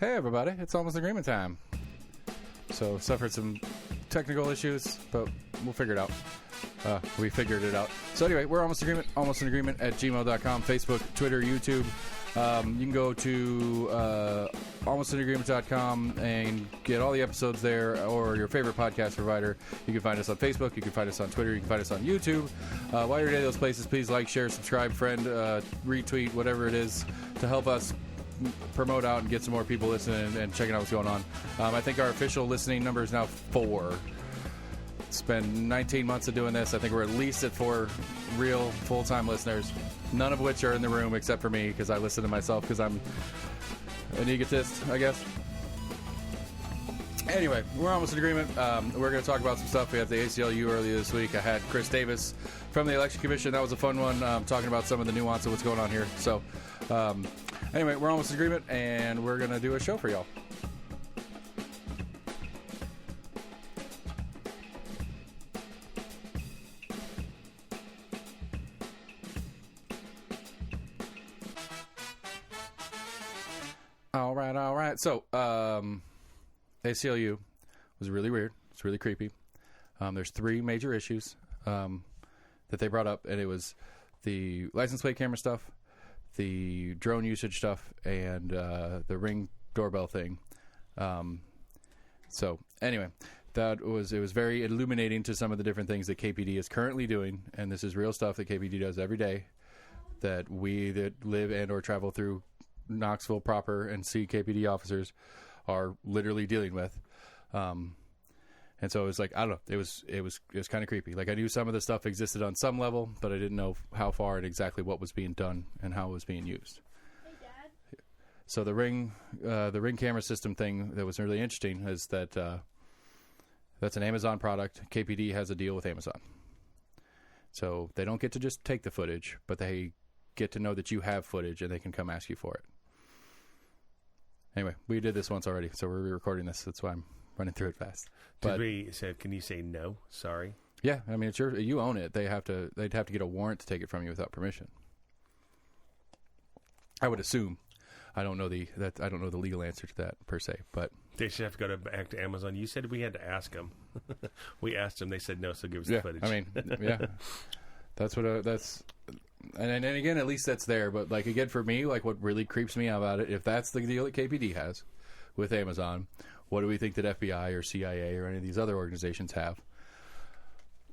Hey everybody, it's almost agreement time. So suffered some technical issues, but we'll figure it out. We figured it out. So anyway, we're almost in agreement at gmail.com, Facebook, Twitter, YouTube. You can go to almostinagreement.com and get all the episodes there, or your favorite podcast provider. You can find us on Facebook, you can find us on Twitter, you can find us on YouTube. While you're at those places, please like, share, subscribe, friend, retweet, whatever it is, to help us promote out and get some more people listening and checking out what's going on. I think our official listening number is now 4. It's been 19 months of doing this. I think we're at least at 4 real full-time listeners, none of which are in the room except for me, because I listen to myself because I'm an egotist, I guess. Anyway, we're almost in agreement. We're going to talk about some stuff. We had the ACLU earlier this week. I had Chris Davis from the Election Commission. That was a fun one, talking about some of the nuance of what's going on here. So, anyway, we're almost in agreement, and we're going to do a show for y'all. All right. So, ACLU was really weird. It's really creepy. There's 3 major issues that they brought up, and it was the license plate camera stuff, the drone usage stuff, and the Ring doorbell thing. So anyway, it was very illuminating to some of the different things that KPD is currently doing, and this is real stuff that KPD does every day, that we that live and or travel through Knoxville proper and see KPD officers are literally dealing with. And so it was like, I don't know, it was kind of creepy. Like, I knew some of the stuff existed on some level, but I didn't know how far and exactly what was being done and how it was being used. Hey, Dad. So the Ring camera system thing that was really interesting is that that's an Amazon product. KPD has a deal with Amazon. So they don't get to just take the footage, but they get to know that you have footage and they can come ask you for it. Anyway, we did this once already, so we're re-recording this. That's why I'm running through it fast. But, can you say no? Sorry. Yeah, I mean, it's you own it. They'd have to get a warrant to take it from you without permission. I would assume. I don't know the legal answer to that per se, but They should have to go back to Amazon. You said we had to ask them. We asked them. They said no, so give us the footage. I mean, yeah, that's what that's. And again, at least that's there. But like, again, for me, like, what really creeps me out about it, if that's the deal that KPD has with Amazon, what do we think that FBI or CIA or any of these other organizations have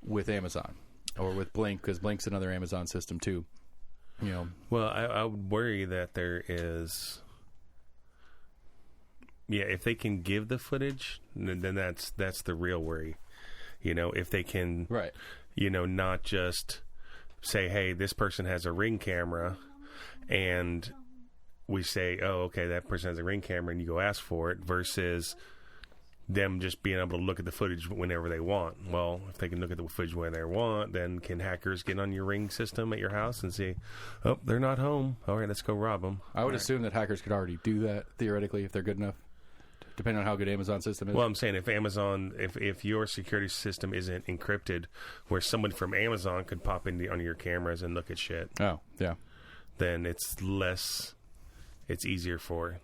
with Amazon or with Blink? Because Blink's another Amazon system too. You know. Well, I would worry that there is. Yeah, if they can give the footage, then that's the real worry. You know, if they can, right? You know, not just say, hey, this person has a Ring camera, and we say, oh, okay, that person has a Ring camera, and you go ask for it, versus them just being able to look at the footage whenever they want. Well, if they can look at the footage when they want, then can hackers get on your Ring system at your house and say, oh, they're not home. All right, let's go rob them. I would assume that hackers could already do that, theoretically, if they're good enough, depending on how good Amazon system is. Well, I'm saying if Amazon, if your security system isn't encrypted, where someone from Amazon could pop on your cameras and look at shit. Oh, yeah. Then it's easier for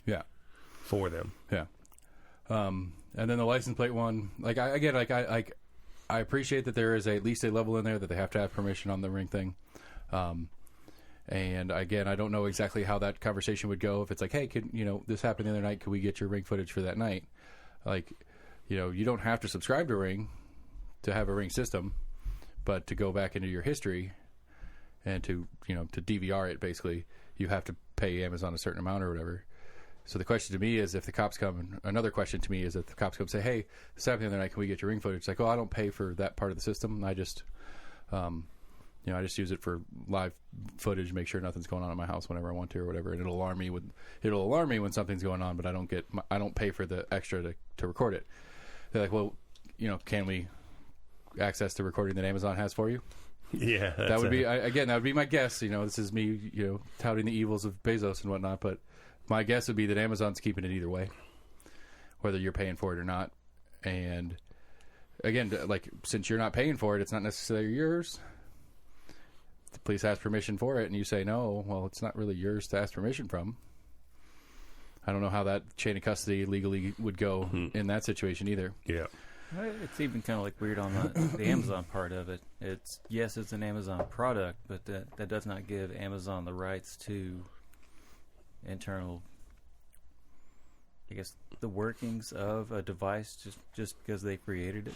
them. Yeah. And then the license plate one, like, I appreciate that there is at least a level in there that they have to have permission on the Ring thing. And again, I don't know exactly how that conversation would go. If it's like, hey, this happened the other night, could we get your Ring footage for that night? Like, you don't have to subscribe to Ring to have a Ring system, but to go back into your history and to DVR it, basically, you have to pay Amazon a certain amount or whatever. So the question to me is, if the cops come, another question to me is, if the cops come and say, hey, this happened the other night, can we get your Ring footage? It's like, oh, I don't pay for that part of the system. I just, I just use it for live footage, make sure nothing's going on in my house whenever I want to or whatever. And it'll alarm me when something's going on, but I don't pay for the extra to record it. They're like, well, can we access the recording that Amazon has for you? Yeah. That would be, again, that would be my guess. This is me, touting the evils of Bezos and whatnot, but my guess would be that Amazon's keeping it either way, whether you're paying for it or not. And again, like, since you're not paying for it, it's not necessarily yours. The police ask permission for it, and you say no. Well, it's not really yours to ask permission from. I don't know how that chain of custody legally would go in that situation either. Yeah. It's even kind of like weird on the Amazon part of it. It's an Amazon product, but that does not give Amazon the rights to internal, I guess, the workings of a device just because they created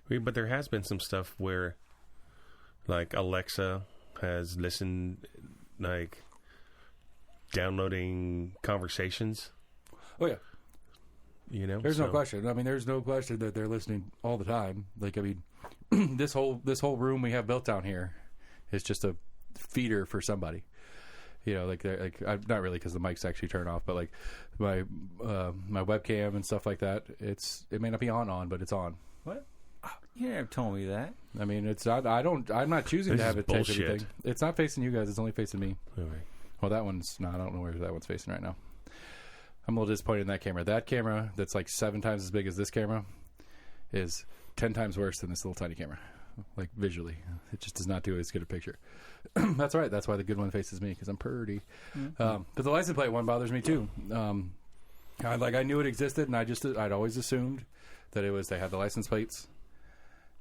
it. But there has been some stuff where, like, Alexa has listened, like, downloading conversations. Oh, yeah. You know, there's no question. I mean, there's no question that they're listening all the time. Like, I mean, this whole room we have built down here is just a feeder for somebody. You know, like not really because the mics actually turn off, but like my webcam and stuff like that. It may not be on, but it's on. What? You never told me that. I mean, it's not. I'm not choosing to have it take everything. It's not facing you guys. It's only facing me. All right. Well, that one's no. I don't know where that one's facing right now. I'm a little disappointed in that camera. That camera that's like 7 times as big as this camera is 10 times worse than this little tiny camera. Like, visually, it just does not do as good a picture. That's all right. That's why the good one faces me, because I'm pretty. But the license plate one bothers me too. I knew it existed, and I'd always assumed that it was they had the license plates,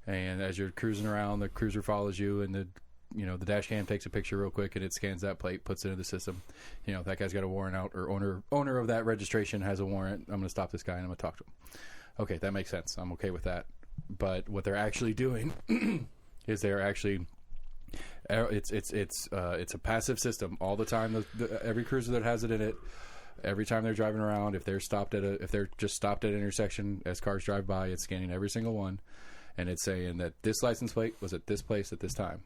and as you're cruising around, the cruiser follows you, and the dash cam takes a picture real quick, and it scans that plate, puts it into the system. You know, that guy's got a warrant out, or owner of that registration has a warrant. I'm going to stop this guy and I'm going to talk to him. Okay, that makes sense. I'm okay with that. But what they're actually doing is they're actually it's a passive system all the time. Every cruiser that has it in it, every time they're driving around, if they're just stopped at an intersection as cars drive by, it's scanning every single one, and it's saying that this license plate was at this place at this time.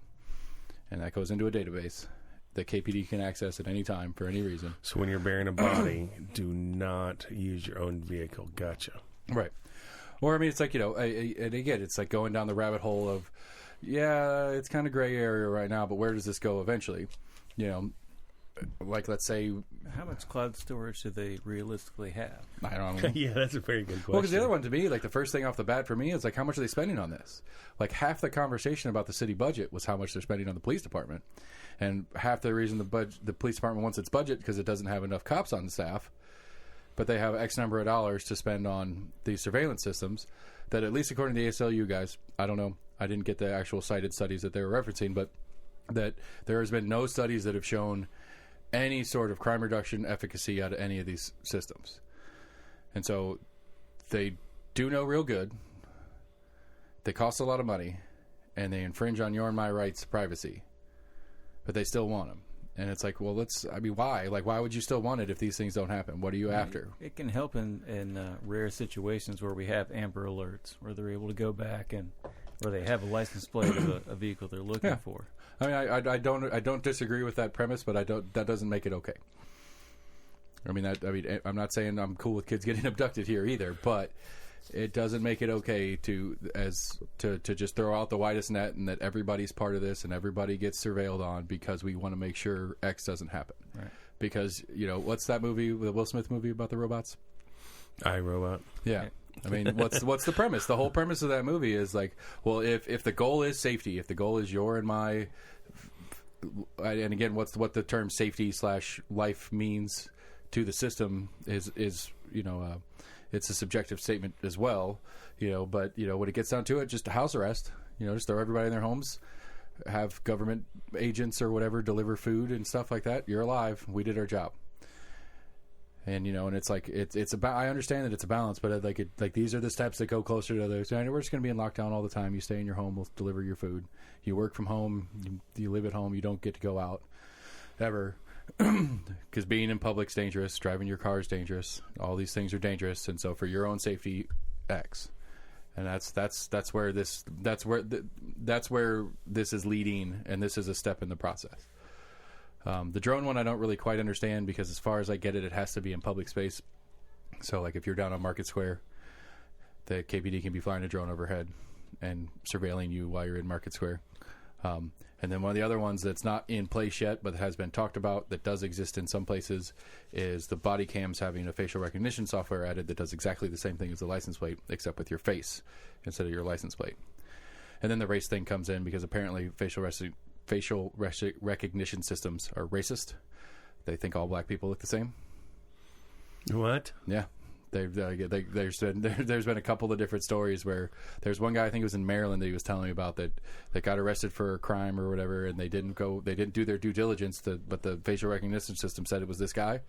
And that goes into a database that KPD can access at any time for any reason. So when you're bearing a body, do not use your own vehicle. Gotcha. Right. Or, I mean, it's like, and again, it's like going down the rabbit hole of, yeah, it's kind of gray area right now, but where does this go eventually? You know, like, let's say... How much cloud storage do they realistically have? I don't know. Yeah, that's a very good question. Well, because the other one, to me, like, the first thing off the bat for me is, like, how much are they spending on this? Like, half the conversation about the city budget was how much they're spending on the police department. And half the reason the police department wants its budget because it doesn't have enough cops on staff. But they have X number of dollars to spend on these surveillance systems that, at least according to the ACLU guys, I don't know, I didn't get the actual cited studies that they were referencing, but that there has been no studies that have shown any sort of crime reduction efficacy out of any of these systems. And so they do no real good. They cost a lot of money, and they infringe on your and my rights to privacy, but they still want them. And it's like, well, why? Like, why would you still want it if these things don't happen? What are you after? It can help in rare situations where we have Amber Alerts, where they're able to go back and where they have a license plate of a vehicle they're looking for. I mean, I don't disagree with that premise, but that doesn't make it okay. I'm not saying I'm cool with kids getting abducted here either, but it doesn't make it okay to just throw out the widest net and that everybody's part of this and everybody gets surveilled on because we want to make sure X doesn't happen. Right. Because, what's that movie, the Will Smith movie about the robots? iRobot. Yeah. I mean, what's the premise? The whole premise of that movie is like, well, if the goal is safety, if the goal is your and my, and again, what the term safety / life means to the system is it's a subjective statement as well, but when it gets down to it, just a house arrest, just throw everybody in their homes, have government agents or whatever deliver food and stuff like that. You're alive. We did our job. And and it's like it's about. I understand that it's a balance, but like these are the steps that go closer to others. We're just going to be in lockdown all the time. You stay in your home. We'll deliver your food. You work from home. You live at home. You don't get to go out ever because being in public's dangerous. Driving your car is dangerous. All these things are dangerous, and so for your own safety, X. And that's where this is leading, and this is a step in the process. The drone one I don't really quite understand because as far as I get it, it has to be in public space. So like if you're down on Market Square, the KPD can be flying a drone overhead and surveilling you while you're in Market Square. And then one of the other ones that's not in place yet but has been talked about that does exist in some places is the body cams having a facial recognition software added that does exactly the same thing as the license plate except with your face instead of your license plate. And then the race thing comes in because apparently facial recognition systems are racist. They think all black people look the same. What? Yeah. There's been a couple of different stories where there's one guy, I think it was in Maryland, that he was telling me about that got arrested for a crime or whatever, and they didn't do their due diligence, but the facial recognition system said it was this guy.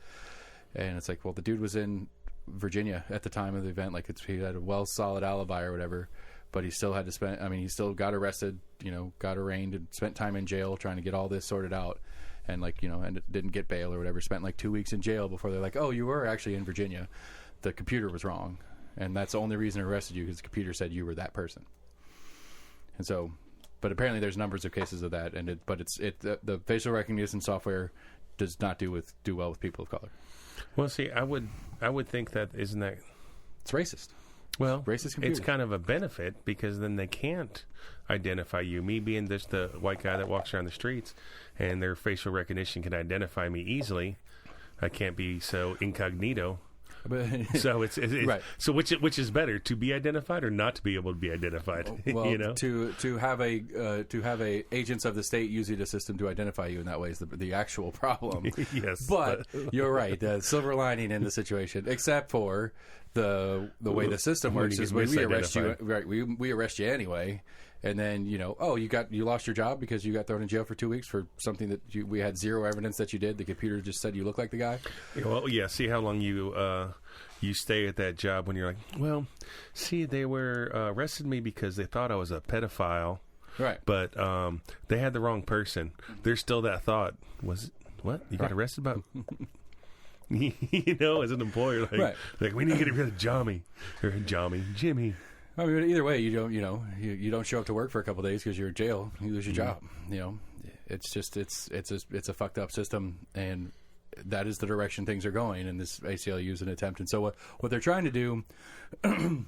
And it's like, well, the dude was in Virginia at the time of the event. Like, he had a solid alibi or whatever, but he still had to spend, I mean, he still got arrested, got arraigned and spent time in jail trying to get all this sorted out. And and didn't get bail or whatever, spent like 2 weeks in jail before they're like, oh, you were actually in Virginia. The computer was wrong, and that's the only reason it arrested you, because the computer said you were that person. And so, but apparently there's numbers of cases of that, and the facial recognition software does not do well with people of color. Well, see, I would think that isn't that it's racist. Well, racist computers. It's kind of a benefit, because then they can't identify you. Me being just the white guy that walks around the streets, and their facial recognition can identify me easily. I can't be so incognito. So it's right. So which is better, to be identified or not to be able to be identified? Well, to have a agents of the state using a system to identify you in that way is the actual problem. Yes, but you're right. The silver lining in the situation, except for the way the system works, is when we arrest you. Right, we arrest you anyway. And then, you lost your job because you got thrown in jail for 2 weeks for something that we had zero evidence that you did. The computer just said you look like the guy. Well, yeah. See how long you stay at that job when you're like, well, see, they were arrested me because they thought I was a pedophile. Right. But they had the wrong person. There's still that thought. Was it, what? You got arrested about? As an employer, like we need to get rid of Jimmy. I mean, either way, you don't show up to work for a couple of days because you're in jail. You lose your job. It's just it's a fucked up system, and that is the direction things are going. And this ACLU is an attempt. And so what they're trying to do, and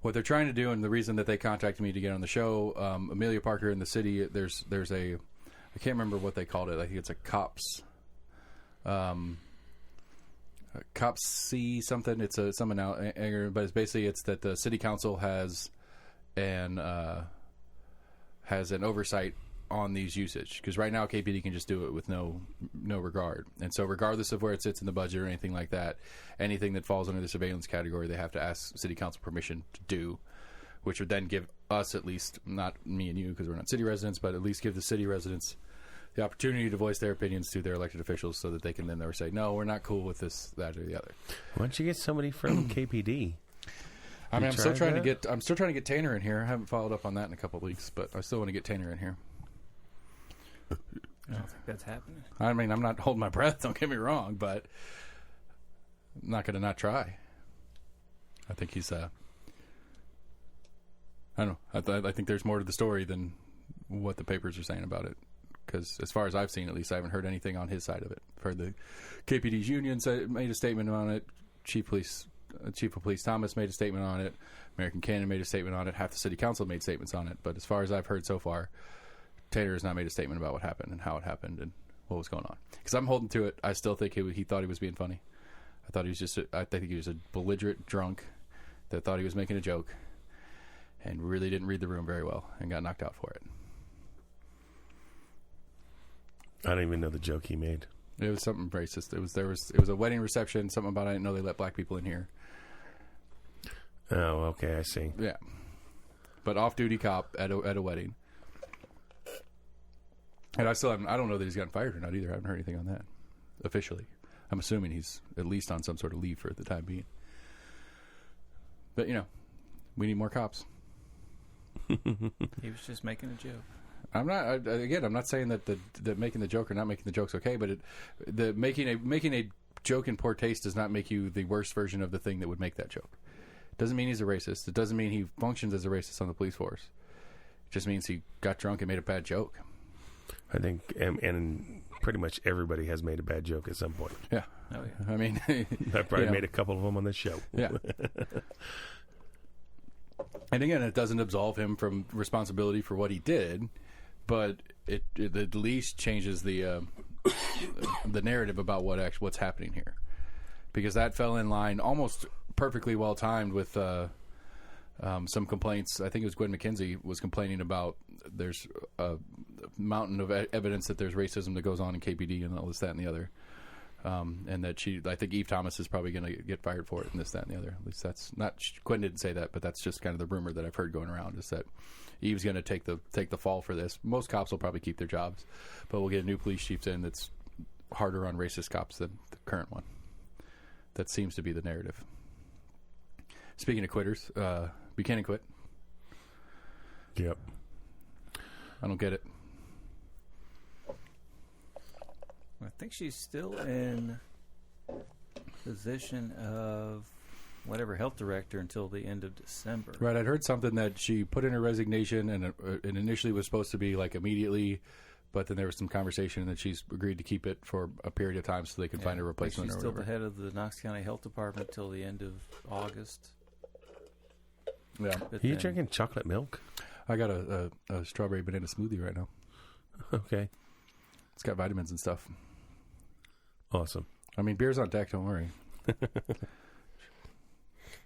the reason that they contacted me to get on the show, Amelia Parker in the city. There's a, I can't remember what they called it. I think it's a cops. Cops see something. It's something out, but it's basically that the city council has an oversight on these usage, because right now KPD can just do it with no regard, and so regardless of where it sits in the budget or anything like that, anything that falls under the surveillance category, they have to ask city council permission to do, which would then give us, at least not me and you because we're not city residents, but at least give the city residents the opportunity to voice their opinions to their elected officials, so that they can then never say, no, we're not cool with this, that, or the other. Why don't you get somebody from KPD? I mean, I'm still trying to get Tanner in here. I haven't followed up on that in a couple of weeks, but I still want to get Tanner in here. I don't think that's happening. I mean, I'm not holding my breath, don't get me wrong, but I'm not going to not try. I think he's, I don't know. I think there's more to the story than what the papers are saying about it. Because as far as I've seen, at least, I haven't heard anything on his side of it. I've heard the KPD's union made a statement on it. Chief of Police Thomas made a statement on it. American Cannon made a statement on it. Half the city council made statements on it. But as far as I've heard so far, Tanner has not made a statement about what happened and how it happened and what was going on. Because I'm holding to it. I still think he thought he was being funny. I think he was a belligerent drunk that thought he was making a joke and really didn't read the room very well and got knocked out for it. I don't even know the joke he made. It was something racist. It was a wedding reception. Something about I didn't know they let black people in here. Oh, okay, I see. Yeah, but off-duty cop at a wedding, and I don't know that he's gotten fired or not either. I haven't heard anything on that officially. I'm assuming he's at least on some sort of leave for the time being. But we need more cops. He was just making a joke. I'm not saying that making the joke or not making the joke's okay, but making a joke in poor taste does not make you the worst version of the thing that would make that joke. It doesn't mean he's a racist. It doesn't mean he functions as a racist on the police force. It just means he got drunk and made a bad joke. I think, and pretty much everybody has made a bad joke at some point. Yeah. Oh, yeah. I mean, I've probably made a couple of them on this show. Yeah. And again, it doesn't absolve him from responsibility for what he did, but it at least changes the narrative about what's happening here, because that fell in line almost perfectly well timed with some complaints. I think it was Gwen McKenzie was complaining about there's a mountain of evidence that there's racism that goes on in KPD and all this, that, and the other. And that I think Eve Thomas is probably going to get fired for it, and this, that, and the other. At least that's not, Quinn didn't say that, but that's just kind of the rumor that I've heard going around, is that Eve's going to take the fall for this. Most cops will probably keep their jobs, but we'll get a new police chief in that's harder on racist cops than the current one. That seems to be the narrative. Speaking of quitters, Buchanan quit. Yep. I don't get it. I think she's still in position of whatever health director until the end of December. Right, I'd heard something that she put in her resignation, and it initially was supposed to be like immediately, but then there was some conversation that she's agreed to keep it for a period of time so they can find a replacement. She's or still whatever. the head of the Knox County Health Department till the end of August. Yeah. Are you drinking chocolate milk? I got a strawberry banana smoothie right now. Okay. It's got vitamins and stuff. Awesome. I mean, beer's on deck, don't worry.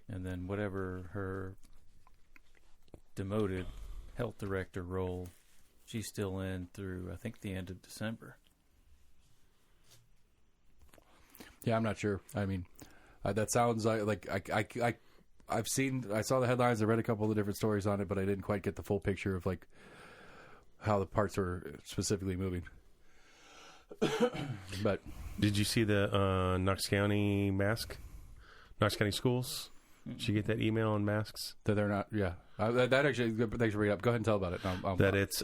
And then whatever her demoted health director role, she's still in through, I think, the end of December. Yeah, I'm not sure. I mean, that sounds like I saw the headlines. I read a couple of different stories on it, but I didn't quite get the full picture of like how the parts were specifically moving. But did you see the Knox County Knox County schools? Did you get that email on masks? that they're not. Yeah, that actually. Thanks for bringing it up. Go ahead and tell about it. That it's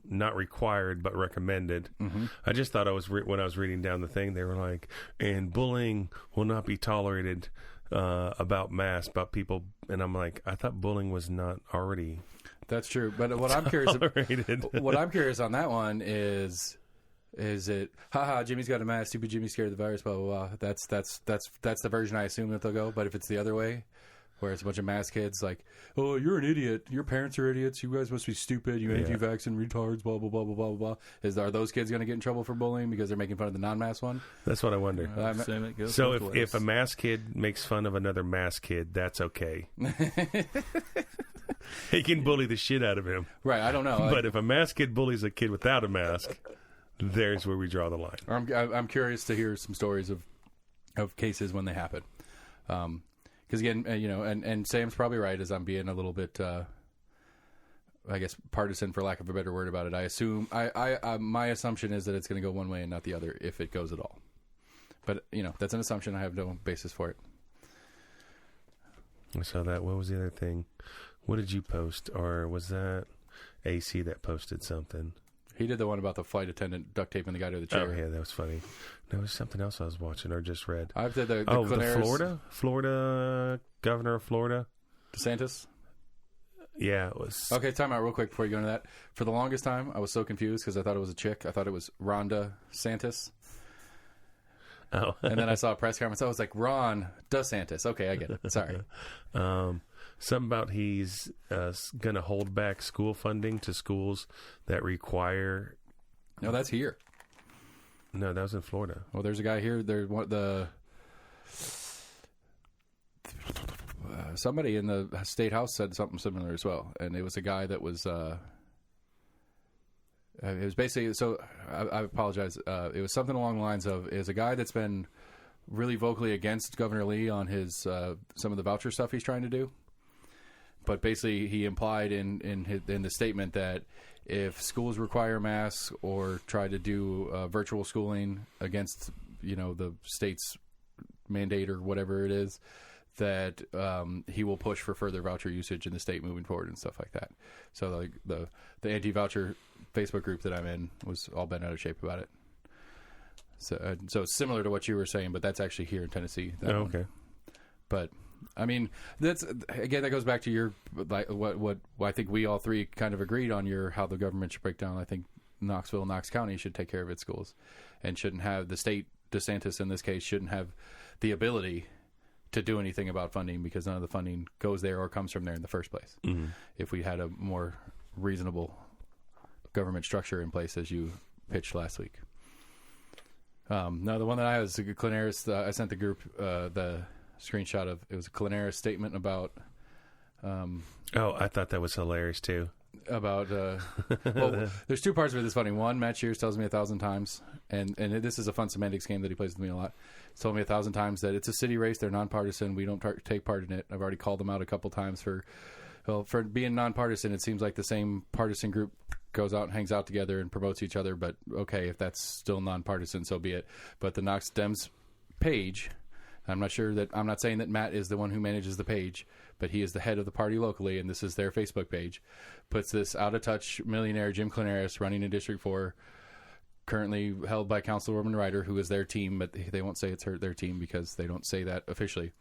not required but recommended. Mm-hmm. I just thought when I was reading down the thing, they were like, and bullying will not be tolerated about masks, about people, and I'm like, I thought bullying was not already. That's true. But what I'm curious, what I'm curious on that one is it? Haha, Jimmy's got a mask. Stupid Jimmy's scared of the virus. Blah blah blah. That's the version I assume that they'll go. But if it's the other way, where it's a bunch of mask kids like, oh, you're an idiot. Your parents are idiots. You guys must be stupid. You anti-vaxxing retards. Blah blah blah blah blah blah. Are those kids going to get in trouble for bullying because they're making fun of the non-mask one? That's what I wonder. So if a mask kid makes fun of another mask kid, that's okay. He can bully the shit out of him. Right. I don't know. But if a mask kid bullies a kid without a mask, there's where we draw the line. I'm curious to hear some stories of cases when they happen. Because again, and Sam's probably right, as I'm being a little bit, I guess, partisan for lack of a better word about it. I assume my assumption is that it's going to go one way and not the other if it goes at all. But that's an assumption. I have no basis for it. I saw that. What was the other thing? What did you post? Or was that AC that posted something? He did the one about the flight attendant duct taping the guy to the chair. Oh, yeah, that was funny. No, it was something else I was watching or just read. I've did the Florida governor of Florida, DeSantis. Yeah, it was. Okay, time out real quick before you go into that. For the longest time, I was so confused because I thought it was a chick. I thought it was Rhonda Santis. Oh. And then I saw a press conference. I was like, Ron DeSantis. Okay, I get it. Sorry. Something about he's going to hold back school funding to schools that require. No, that's here. No, that was in Florida. Well, there's a guy here. Somebody in the state house said something similar as well, and it was a guy that was. It was basically. So I apologize. It was something along the lines of: is a guy that's been really vocally against Governor Lee on his some of the voucher stuff he's trying to do. But basically, he implied in the statement that if schools require masks or try to do virtual schooling against the state's mandate or whatever it is, that he will push for further voucher usage in the state moving forward and stuff like that. So like the anti-voucher Facebook group that I'm in was all bent out of shape about it. So it's similar to what you were saying, but that's actually here in Tennessee. Okay. But I mean, that goes back to your what I think we all three kind of agreed on how the government should break down. I think Knox County should take care of its schools and shouldn't have the state. DeSantis in this case shouldn't have the ability to do anything about funding because none of the funding goes there or comes from there in the first place. Mm-hmm. If we had a more reasonable government structure in place, as you pitched last week. No, the one that I was Clanaris. I sent the group the screenshot of it was a Clanaris statement about. I thought that was hilarious too. about well, there's two parts of it that's funny. One, Matt Shears tells me 1,000 times, and this is a fun semantics game that he plays with me a lot. He's told me 1,000 times that it's a city race. They're nonpartisan. We don't take part in it. I've already called them out a couple times for being nonpartisan. It seems like the same partisan group goes out and hangs out together and promotes each other. But okay, if that's still nonpartisan, so be it. But the Knox Dems page, I'm not saying that Matt is the one who manages the page, but he is the head of the party locally, and this is their Facebook page, puts this out-of-touch millionaire Jim Clanaris running in District 4, currently held by Councilwoman Ryder, who is their team, but they won't say it's their team because they don't say that officially.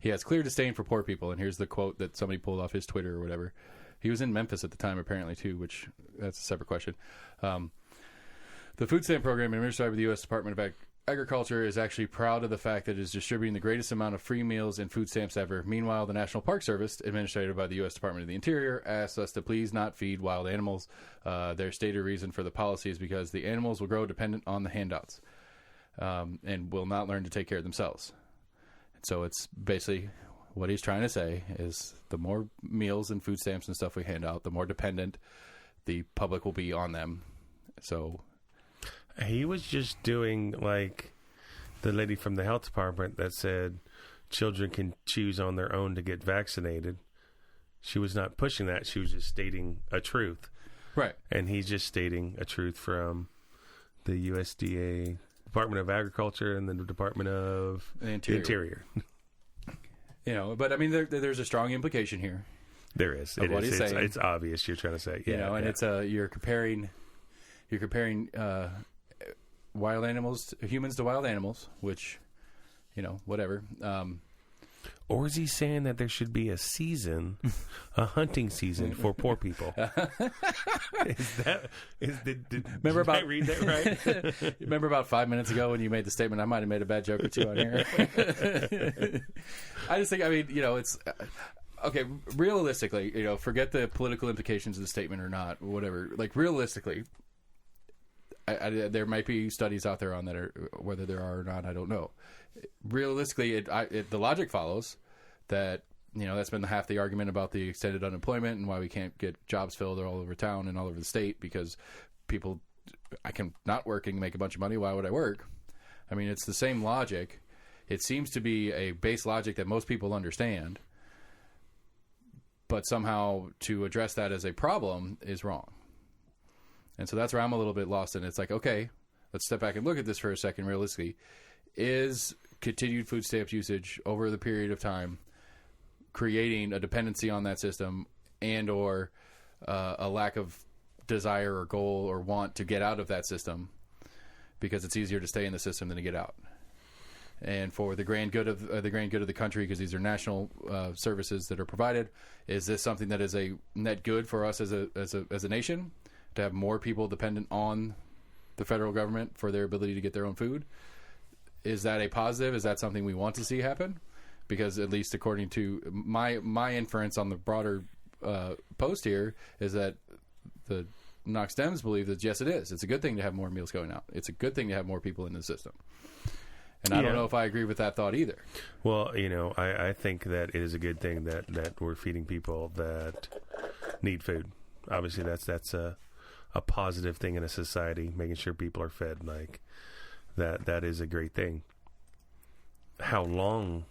He has clear disdain for poor people, and here's the quote that somebody pulled off his Twitter or whatever. He was in Memphis at the time, apparently, too, which that's a separate question. The food stamp program administered by the U.S. Department of Agriculture is actually proud of the fact that it is distributing the greatest amount of free meals and food stamps ever. Meanwhile, the National Park Service, administered by the U.S. Department of the Interior, asks us to please not feed wild animals. Their stated reason for the policy is because the animals will grow dependent on the handouts and will not learn to take care of themselves. And so it's basically what he's trying to say is the more meals and food stamps and stuff we hand out, the more dependent the public will be on them. So he was just doing like the lady from the health department that said children can choose on their own to get vaccinated. She was not pushing that. She was just stating a truth. Right. And he's just stating a truth from the USDA, Department of Agriculture, and then the Department of the Interior. You know, but I mean, there's a strong implication here. There is. Of what he's saying. It's obvious you're trying to say. You know, and it's you're comparing wild animals, humans to wild animals, which, you know, whatever. Or is he saying that there should be a season, a hunting season for poor people? Did I read that right? Remember about 5 minutes ago when you made the statement, I might have made a bad joke or two on here. I just think, I mean, you know, it's okay. Realistically, you know, forget the political implications of the statement or not, whatever. Like realistically, there might be studies out there on that, whether there are or not, I don't know. Realistically, the logic follows that, you know, that's been half the argument about the extended unemployment and why we can't get jobs filled all over town and all over the state, because people, I can not work and make a bunch of money. Why would I work? I mean, it's the same logic. It seems to be a base logic that most people understand, but somehow to address that as a problem is wrong. And so that's where I'm a little bit lost in. It's like, okay, let's step back and look at this for a second realistically. Is continued food stamps usage over the period of time creating a dependency on that system and or a lack of desire or goal or want to get out of that system because it's easier to stay in the system than to get out? And for the grand good of the country, because these are national services that are provided, is this something that is a net good for us as a nation? To have more people dependent on the federal government for their ability to get their own food? Is that a positive? Is that something we want to see happen? Because at least according to my inference on the broader post here is that the Knox Dems believe that yes, it is. It's a good thing to have more meals going out. It's a good thing to have more people in the system. And I don't know if I agree with that thought either. Well, you know, I think that it is a good thing that we're feeding people that need food. Obviously, that's a positive thing in a society, making sure people are fed. Like that is a great thing. How long,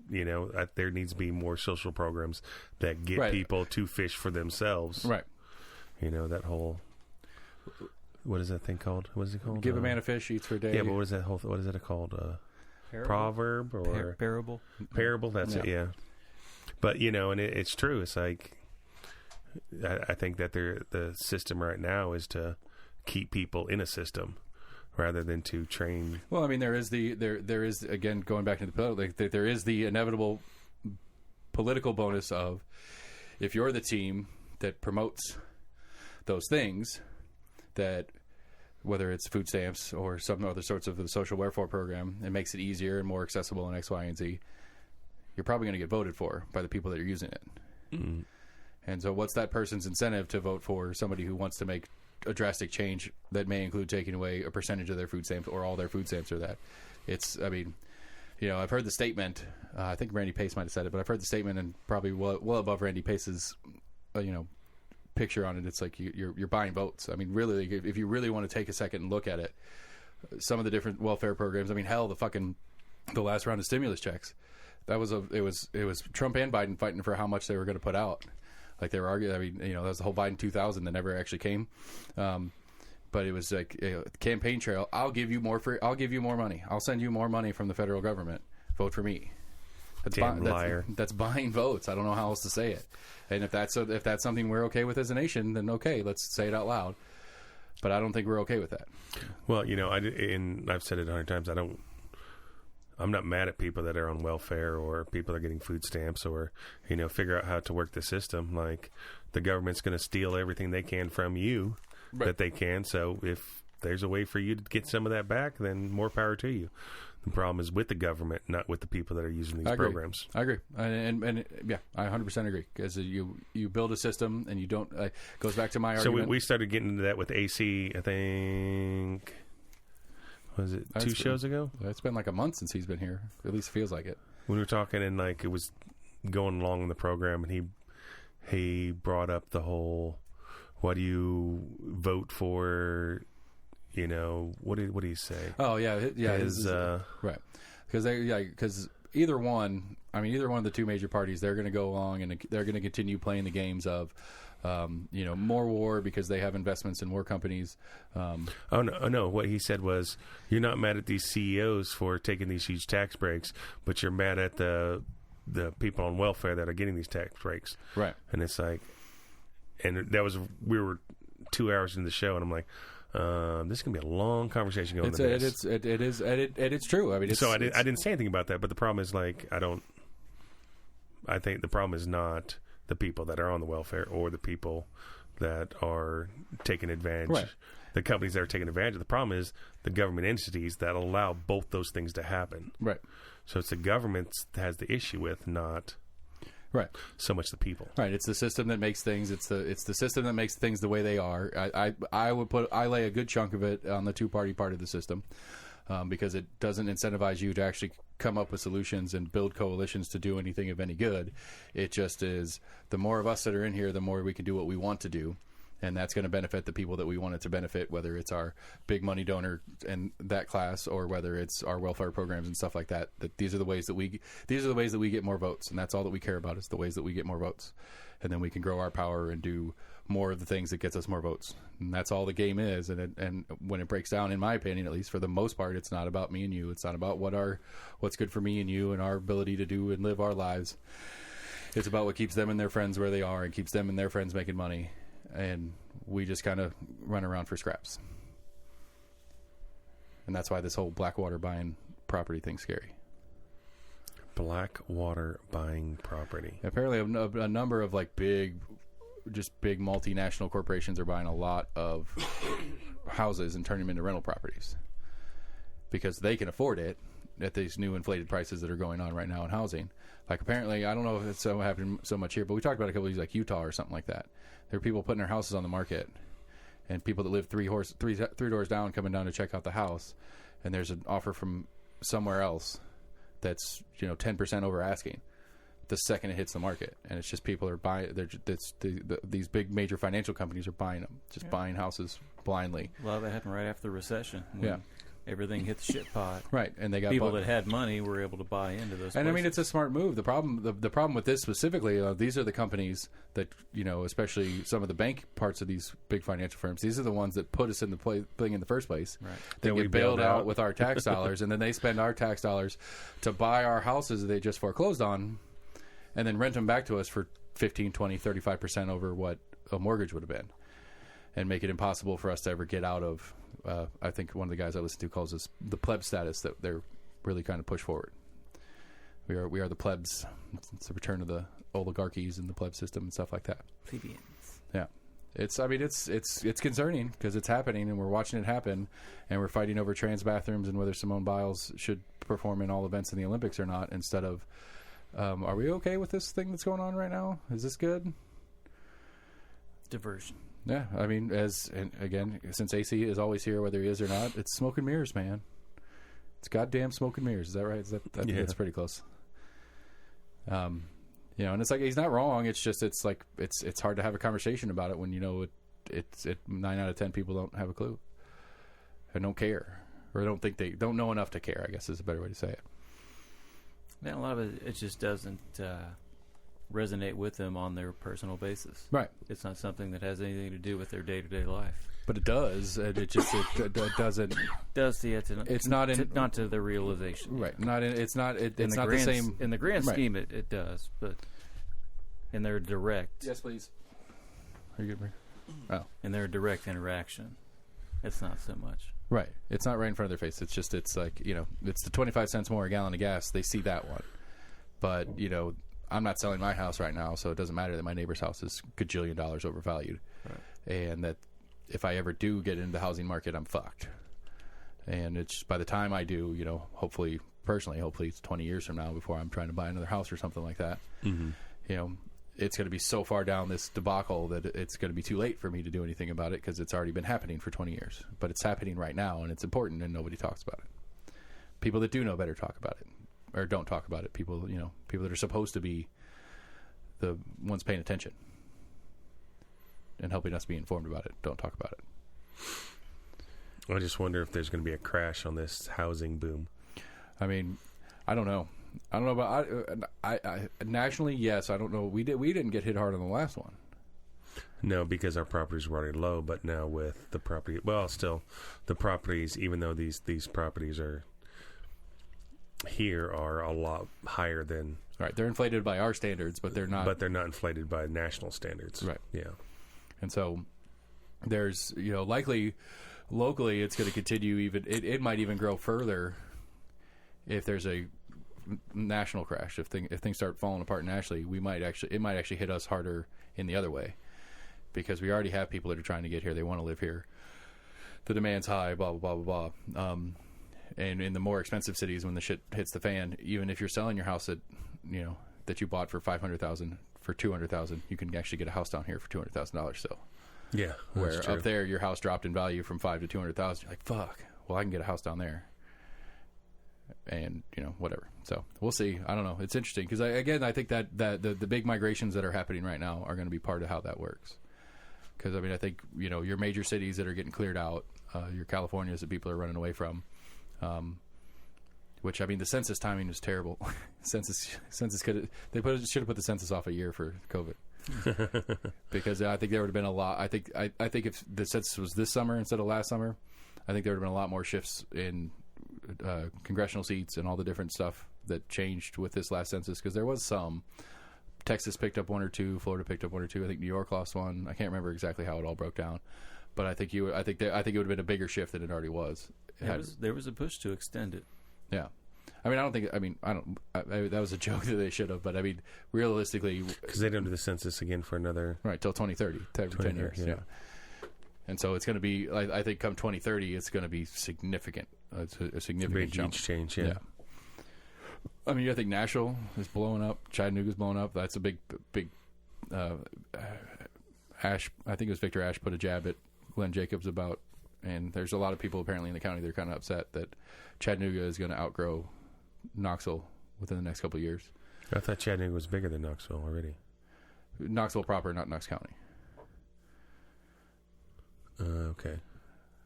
you know, there needs to be more social programs that get people to fish for themselves. Right. You know, that whole, what is that thing called? What is it called? Give a man a fish, he eats for a day. Yeah, but what is that called? Proverb or parable? Parable, that's it, yeah. But, you know, and it's true. It's like, I think that the system right now is to keep people in a system rather than to train. Well, I mean, there is again, going back to the political, there is the inevitable political bonus of if you're the team that promotes those things, that whether it's food stamps or some other sorts of the social welfare program, it makes it easier and more accessible in X, Y, and Z. You're probably going to get voted for by the people that are using it. Mm-hmm. And so what's that person's incentive to vote for somebody who wants to make a drastic change that may include taking away a percentage of their food stamps or all their food stamps or that? It's, I mean, you know, I've heard the statement. I think Randy Pace might have said it, but I've heard the statement and probably well above Randy Pace's, you know, picture on it, it's like you're buying votes. I mean, really, like, if you really want to take a second and look at it, some of the different welfare programs. I mean, hell, the last round of stimulus checks, it was Trump and Biden fighting for how much they were going to put out. Like they were arguing. I mean, that was the whole Biden 2000 that never actually came. But it was like campaign trail. I'll give you more money. I'll send you more money from the federal government. Vote for me. Liar. That's buying votes. I don't know how else to say it. And if that's something we're okay with as a nation, then okay, let's say it out loud. But I don't think we're okay with that. Well, I've said it 100 times. I'm not mad at people that are on welfare or people that are getting food stamps or, figure out how to work the system. Like the government's going to steal everything they can from you that they can. So if there's a way for you to get some of that back, then more power to you. The problem is with the government, not with the people that are using these programs. I agree. And yeah, I 100% agree. Because you build a system and you don't, goes back to my argument. So we started getting into that with AC, I think, was it two shows ago? It's been like a month since he's been here. At least it feels like it. We were talking and like it was going along in the program and he brought up the whole, what do you vote for? What did he say? Oh yeah, right. Because either one of the two major parties, they're going to go along and they're going to continue playing the games of, more war because they have investments in war companies. Oh no! What he said was, you're not mad at these CEOs for taking these huge tax breaks, but you're mad at the people on welfare that are getting these tax breaks. Right. And it's like, and we were 2 hours into the show, and I'm like. This is gonna be a long conversation going into this. It's true. I mean, I didn't say anything about that, but the problem is I think the problem is not the people that are on the welfare or the people that are taking advantage. Right. The companies that are taking advantage. The problem is the government entities that allow both those things to happen. Right. So it's the government that has the issue with, not. Right. So much the people. Right. It's the system that makes things. It's the system that makes things the way they are. I lay a good chunk of it on the two-party part of the system, because it doesn't incentivize you to actually come up with solutions and build coalitions to do anything of any good. It just is the more of us that are in here, the more we can do what we want to do. And that's going to benefit the people that we want it to benefit, whether it's our big money donor and that class, or whether it's our welfare programs and stuff like that. That these are the ways that we get more votes, and that's all that we care about is the ways that we get more votes, and then we can grow our power and do more of the things that gets us more votes. And that's all the game is. And when it breaks down, in my opinion, at least for the most part, it's not about me and you. It's not about what's good for me and you and our ability to do and live our lives. It's about what keeps them and their friends where they are and keeps them and their friends making money. And we just kind of run around for scraps. And that's why this whole Blackwater buying property thing's scary. Blackwater buying property. Apparently a number of big multinational corporations are buying a lot of houses and turning them into rental properties. Because they can afford it at these new inflated prices that are going on right now in housing. Like apparently, I don't know if it's so happening so much here, but we talked about a couple of these like Utah or something like that. There are people putting their houses on the market, and people that live three doors down coming down to check out the house, and there's an offer from somewhere else that's 10% over asking. The second it hits the market, and it's just people are buying. These big major financial companies are buying them, buying houses blindly. A lot of that happened right after the recession. Yeah. Everything hit the shit pot. Right, and they got people that had money were able to buy into those. And places. I mean, it's a smart move. The problem with this specifically, these are the companies that especially some of the bank parts of these big financial firms. These are the ones that put us in the thing in the first place. Right. They get bailed out with our tax dollars, and then they spend our tax dollars to buy our houses that they just foreclosed on, and then rent them back to us for 15, 20, 35% over what a mortgage would have been, and make it impossible for us to ever get out of. I think one of the guys I listen to calls this the pleb status that they're really trying to push forward. We are the plebs. It's the return of the oligarchies and the pleb system and stuff like that. Plebeians. Yeah, it's concerning because it's happening and we're watching it happen, and we're fighting over trans bathrooms and whether Simone Biles should perform in all events in the Olympics or not. Instead of, are we okay with this thing that's going on right now? Is this good? Diversion. Yeah, I mean, since AC is always here, whether he is or not, it's smoke and mirrors, man. It's goddamn smoke and mirrors. Is that right? That's pretty close. You know, and it's like he's not wrong. It's just it's hard to have a conversation about it when you know it's 9 out of 10 people don't have a clue and don't care or don't know enough to care. I guess is a better way to say it. Yeah, a lot of it just doesn't resonate with them on their personal basis. Right. It's not something that has anything to do with their day-to-day life. But it does. And it just it doesn't. Does yeah, it's not not to the realization. Right. Not in. It's not. It's not grand, the same in the grand right. scheme. It does, but in their direct. Yes, please. Are you good? Oh. In their direct interaction, it's not so much. Right. It's not right in front of their face. It's just it's like it's the 25 cents more a gallon of gas. They see that one, but I'm not selling my house right now, so it doesn't matter that my neighbor's house is gajillion dollars overvalued, right. And that if I ever do get into the housing market, I'm fucked. And it's by the time I do, hopefully it's 20 years from now before I'm trying to buy another house or something like that. Mm-hmm. It's going to be so far down this debacle that it's going to be too late for me to do anything about it because it's already been happening for 20 years. But it's happening right now, and it's important, and nobody talks about it. People that do know better talk about it, or don't talk about it. People that are supposed to be the ones paying attention and helping us be informed about it don't talk about it. I just wonder if there's going to be a crash on this housing boom. I mean, I don't know. I don't know about I nationally. Yes, I don't know. We didn't get hit hard on the last one. No, because our properties were already low. But now with the property, still the properties, even though these properties are here, are a lot higher than. Right, they're inflated by our standards, but they're not. But they're not inflated by national standards. Right. Yeah. And so there's likely locally it's going to continue. Even it might even grow further if there's a national crash. If things start falling apart nationally, it might actually hit us harder in the other way because we already have people that are trying to get here. They want to live here. The demand's high. Blah blah blah blah blah. And in the more expensive cities, when the shit hits the fan, even if you're selling your house that you bought for $500,000 for $200,000, you can actually get a house down here for $200,000 still. Yeah, where up there your house dropped in value from $500,000 to $200,000. You're like, fuck. Well, I can get a house down there. And whatever. So we'll see. I don't know. It's interesting because I think that the big migrations that are happening right now are going to be part of how that works. Because I think your major cities that are getting cleared out, your Californias that people are running away from, which the census timing is terrible. census should have put the census off a year for COVID. Because I think there would have been a lot. I think if the census was this summer instead of last summer, I think there would have been a lot more shifts in congressional seats and all the different stuff that changed with this last census, because there was some. Texas picked up 1 or 2, Florida picked up 1 or 2. I think New York lost 1. I can't remember exactly how it all broke down, but I think it would have been a bigger shift than it already was. There was a push to extend it. Yeah, that was a joke that they should have, but realistically, because they don't do the census again for another till 2030, 10 years. Yeah. And so it's going to be, I think, come 2030, it's going to be significant. It's a significant jump. Huge change, yeah. I think Nashville is blowing up. Chattanooga's blowing up. That's a big. Ash, I think it was Victor Ash, put a jab at Glenn Jacobs about, and there's a lot of people apparently in the county that are kind of upset that Chattanooga is going to outgrow Knoxville within the next couple of years. I thought Chattanooga was bigger than Knoxville already. Knoxville proper, not Knox County. Okay.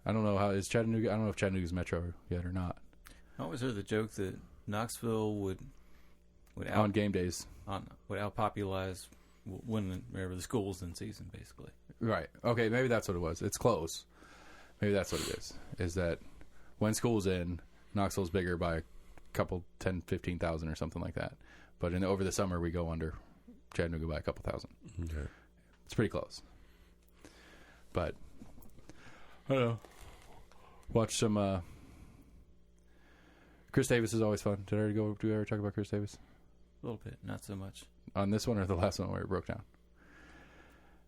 I don't know how is Chattanooga. I don't know if Chattanooga's metro yet or not. I always heard the joke that Knoxville would on game days would outpopulize whenever the school's in season, basically. Right. Okay. Maybe that's what it was. It's close. Maybe that's what it is. Is that when school's in, Knoxville's bigger by a couple 10, 15,000 or something like that. But over the summer, we go under Chattanooga by a couple thousand. Okay. It's pretty close. But I don't know. Watch some. Chris Davis is always fun. Did we ever talk about Chris Davis? A little bit, not so much. On this one or the last one where it broke down?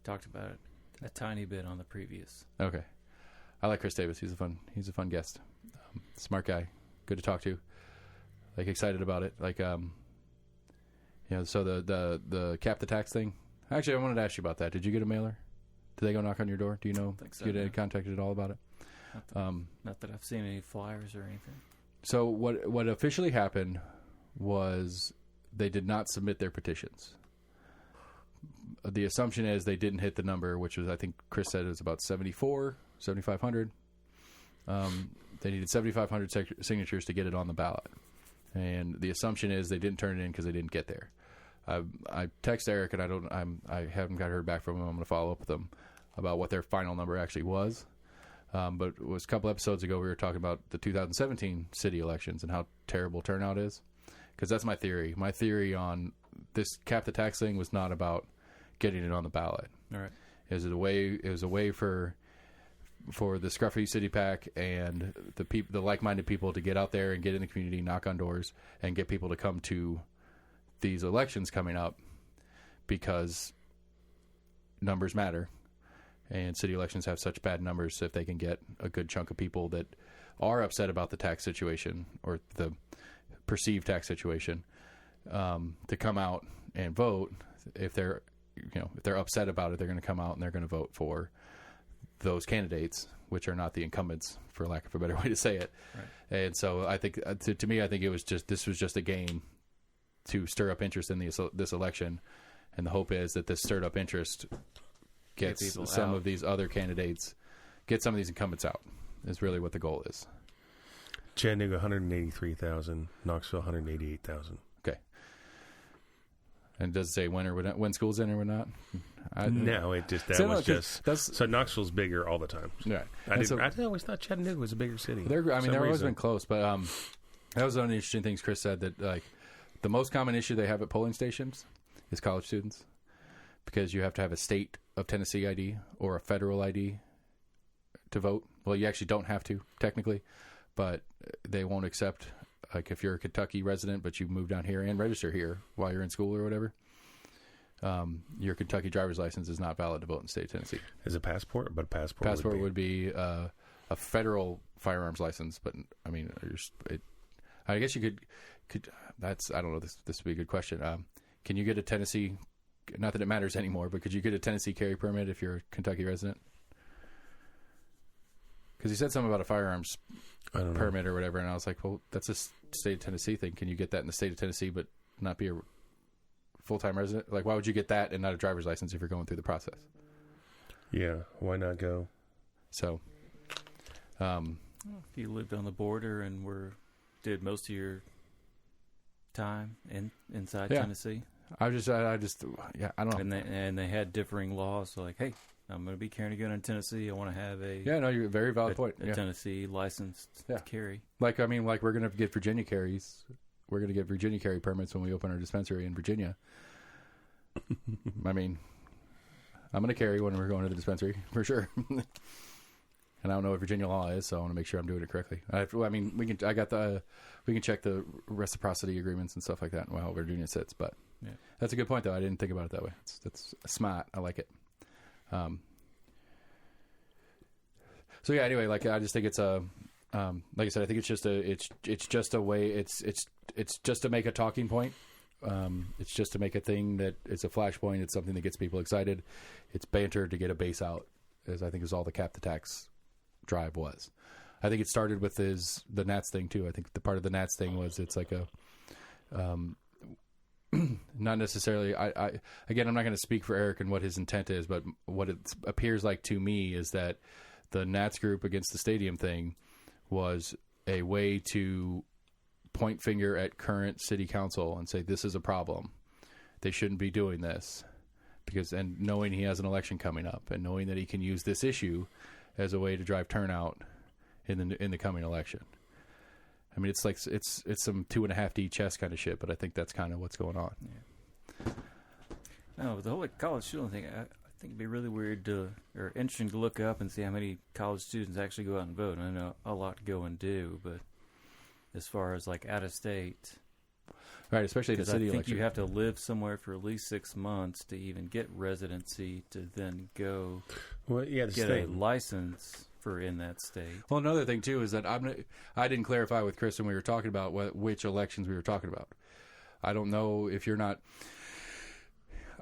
Talked about it a tiny bit on the previous. Okay. I like Chris Davis. He's a fun guest. Smart guy. Good to talk to. Excited about it. So the cap the tax thing. Actually, I wanted to ask you about that. Did you get a mailer? Did they go knock on your door? Do you know? I think so, you get contacted at all about it? Not that I've seen any flyers or anything. So what officially happened was they did not submit their petitions. the assumption is they didn't hit the number, which was, I think Chris said it was about 7,500. They needed 7,500 signatures to get it on the ballot. And the assumption is they didn't turn it in because they didn't get there. I text Eric, and I haven't got heard back from him. I'm going to follow up with them about what their final number actually was. But it was a couple episodes ago we were talking about the 2017 city elections and how terrible turnout is. Because that's my theory. My theory on this cap the tax thing was not about getting it on the ballot. All right. It was a way for the scruffy city pack and the like-minded people to get out there and get in the community, knock on doors, and get people to come to these elections coming up, because numbers matter, and city elections have such bad numbers. If they can get a good chunk of people that are upset about the tax situation or the perceived tax situation to come out and vote, if they're upset about it, they're going to come out and they're going to vote for those candidates, which are not the incumbents, for lack of a better way to say it. Right. And so I think, to me, I think this was just a game to stir up interest in this election, and the hope is that this stirred up interest gets some of these other candidates, get some of these incumbents out, is really what the goal is. Chattanooga 183,000, Knoxville 188,000. Okay. And does it say when school's in or not? No, it just so Knoxville's bigger all the time. Right. I always thought Chattanooga was a bigger city. They've always been close, but that was one of the interesting things Chris said, that like the most common issue they have at polling stations is college students, because you have to have a state of Tennessee ID or a federal ID to vote. Well, you actually don't have to technically, but they won't accept, like, if you're a Kentucky resident but you move down here and register here while you're in school or whatever, your Kentucky driver's license is not valid to vote in the state of Tennessee. Is a passport? But a passport would be a federal firearms license, but I mean, I guess you could. That's, I don't know. This would be a good question. Can you get a Tennessee? Not that it matters anymore, but could you get a Tennessee carry permit if you're a Kentucky resident? Because he said something about a firearms permit or whatever, and I was like, well, that's a state of Tennessee thing. Can you get that in the state of Tennessee but not be a full-time resident? Like, why would you get that and not a driver's license if you're going through the process? Yeah, why not go? So, if you lived on the border and did most of your time inside Tennessee, I just yeah, I don't know. And they had differing laws. So like, hey, I'm going to be carrying a gun in Tennessee. I want to have you're a very valid point. A Tennessee licensed carry. Like, I mean, like, we're going to get Virginia carries. We're going to get Virginia carry permits when we open our dispensary in Virginia. I mean, I'm going to carry when we're going to the dispensary for sure. And I don't know what Virginia law is, so I want to make sure I'm doing it correctly. I mean, we can check the reciprocity agreements and stuff like that and how Virginia sits. But that's a good point, though. I didn't think about it that way. That's smart. I like it. So yeah. Anyway, like, I just think it's like I said, I think it's just a way. It's just to make a talking point. It's just to make a thing that is a flashpoint. It's something that gets people excited. It's banter to get a base out, as I think is all the cap the tax drive was. I think it started with the Nats thing too. I think the part of the Nats thing was it's like a not necessarily. Again, I'm not going to speak for Eric and what his intent is, but what it appears like to me is that the Nats group against the stadium thing was a way to point finger at current city council and say, this is a problem. They shouldn't be doing this, and knowing he has an election coming up and knowing that he can use this issue as a way to drive turnout in the coming election. I mean, it's like it's some 2.5D chess kind of shit, but I think that's kind of what's going on. Yeah. No, the whole college student thing, I think it'd be really weird or interesting to look up and see how many college students actually go out and vote. I know a lot to go and do, but as far as like out of state, right? Especially the city election, I think you have to live somewhere for at least 6 months to even get residency to then go get a license for in that state. Well, another thing too is that I didn't clarify with Chris when we were talking about which elections we were talking about. I don't know if you're not.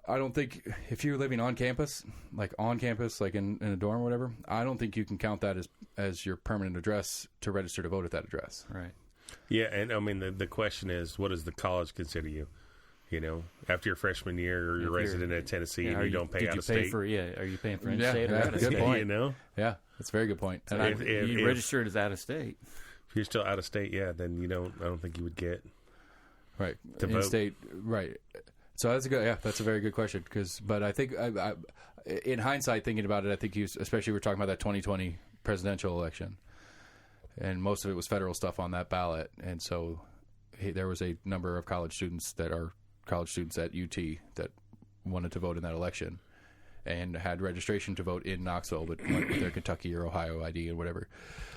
I don't think if you're living on campus, like in a dorm or whatever, I don't think you can count that as your permanent address to register to vote at that address. Right. Yeah, and I mean the question is, what does the college consider you? after your freshman year or you're resident at Tennessee and you don't pay out of state. Are you paying for in-state or out of good state? point. Yeah, that's a very good point. So And you registered as out of state. If you're still out of state, then I don't think you would get right to in vote. state, right. So that's a very good question. But I think in hindsight, thinking about it, I think especially we're talking about that 2020 presidential election, and most of it was federal stuff on that ballot, and so there was a number of college students that are college students at UT that wanted to vote in that election and had registration to vote in Knoxville, but went with their Kentucky or Ohio ID and whatever.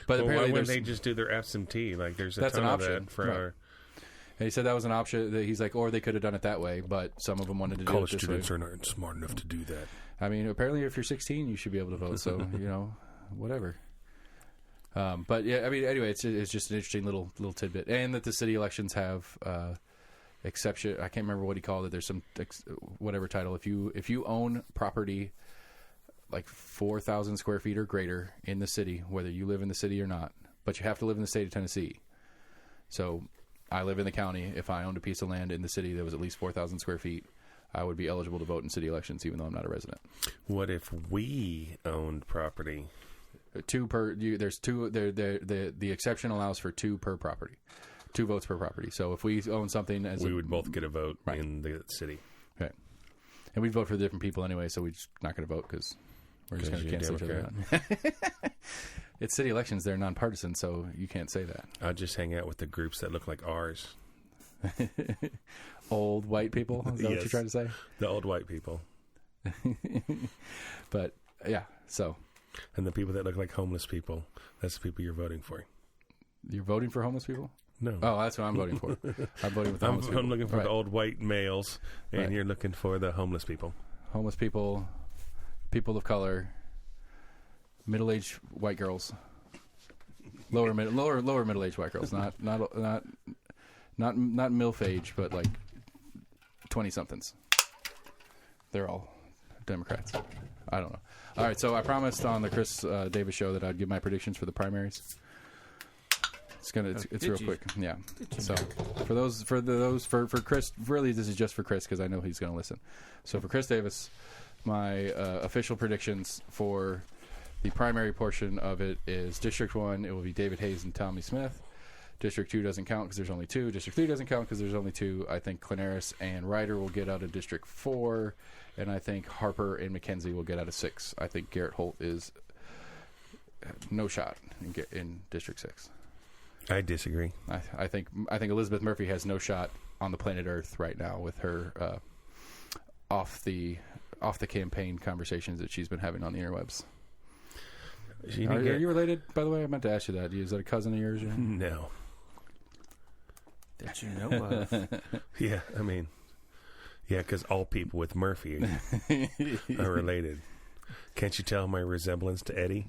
But apparently, why wouldn't they just do their absentee? Like, there's a that's ton an of option that for right. our And he said that was an option. That he's like, or they could have done it that way, but some of them wanted to do it college this students way. are not smart enough to do that. I mean, apparently, if you're 16, you should be able to vote. So whatever. But yeah, I mean, anyway, it's just an interesting little tidbit, and that the city elections have exception. I can't remember what he called it. There's some whatever title. If you own property like 4,000 square feet or greater in the city, whether you live in the city or not, but you have to live in the state of Tennessee. So I live in the county. If I owned a piece of land in the city that was at least 4,000 square feet, I would be eligible to vote in city elections, even though I'm not a resident. What if we owned property? Two per. There's two. The exception allows for two per property, 2 votes per property. So if we own something, we would both get a vote right. in the city. Right. And we'd vote for the different people anyway, so we're just not going to vote because we're just going to cancel each other out. It's city elections; they're nonpartisan, so you can't say that. I'll just hang out with the groups that look like ours. Old white people? Is that what you're trying to say? The old white people. But yeah, so. And the people that look like homeless people, that's the people you're voting for. You're voting for homeless people? No. Oh, that's what I'm voting for. I'm voting with the homeless people. I'm looking for right. the old white males, and right. you're looking for the homeless people. Homeless people, people of color, middle-aged white girls, lower middle-aged white girls, not MILF age, but like 20-somethings. They're all Democrats. I don't know. All right, so I promised on the Chris Davis show that I'd give my predictions for the primaries. It's real quick, yeah. So for Chris, really this is just for Chris because I know he's going to listen. So for Chris Davis, my official predictions for the primary portion of it is District 1. It will be David Hayes and Tommy Smith. District 2 doesn't count because there's only 2. District 3 doesn't count because there's only 2. I think Clanaris and Ryder will get out of District 4, and I think Harper and McKenzie will get out of 6. I think Garrett Holt is no shot in District 6. I disagree. I think Elizabeth Murphy has no shot on the planet Earth right now with her off the campaign conversations that she's been having on the interwebs. Are you related, by the way? I meant to ask you that. Is that a cousin of yours? No. That you know of. Yeah, I mean, because all people with Murphy are related. Can't you tell my resemblance to Eddie?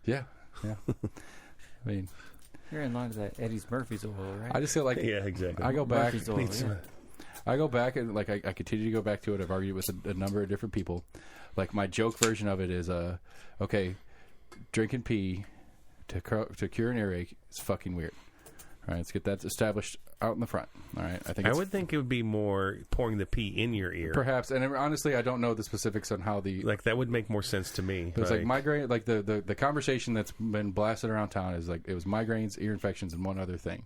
Yeah. I mean, you're in line with that Eddie's Murphy's oil, right? I just feel like yeah, exactly. I go back. Murphy's oil, I go back and like I continue to go back to it. I've argued with a number of different people. Like my joke version of it is, okay, drinking pee to cure an earache is fucking weird. All right, let's get that established out in the front. All right, I would think it would be more pouring the pee in your ear, perhaps. And honestly, I don't know the specifics on how the that would make more sense to me. It's like migraine. Like the conversation that's been blasted around town is like it was migraines, ear infections, and one other thing.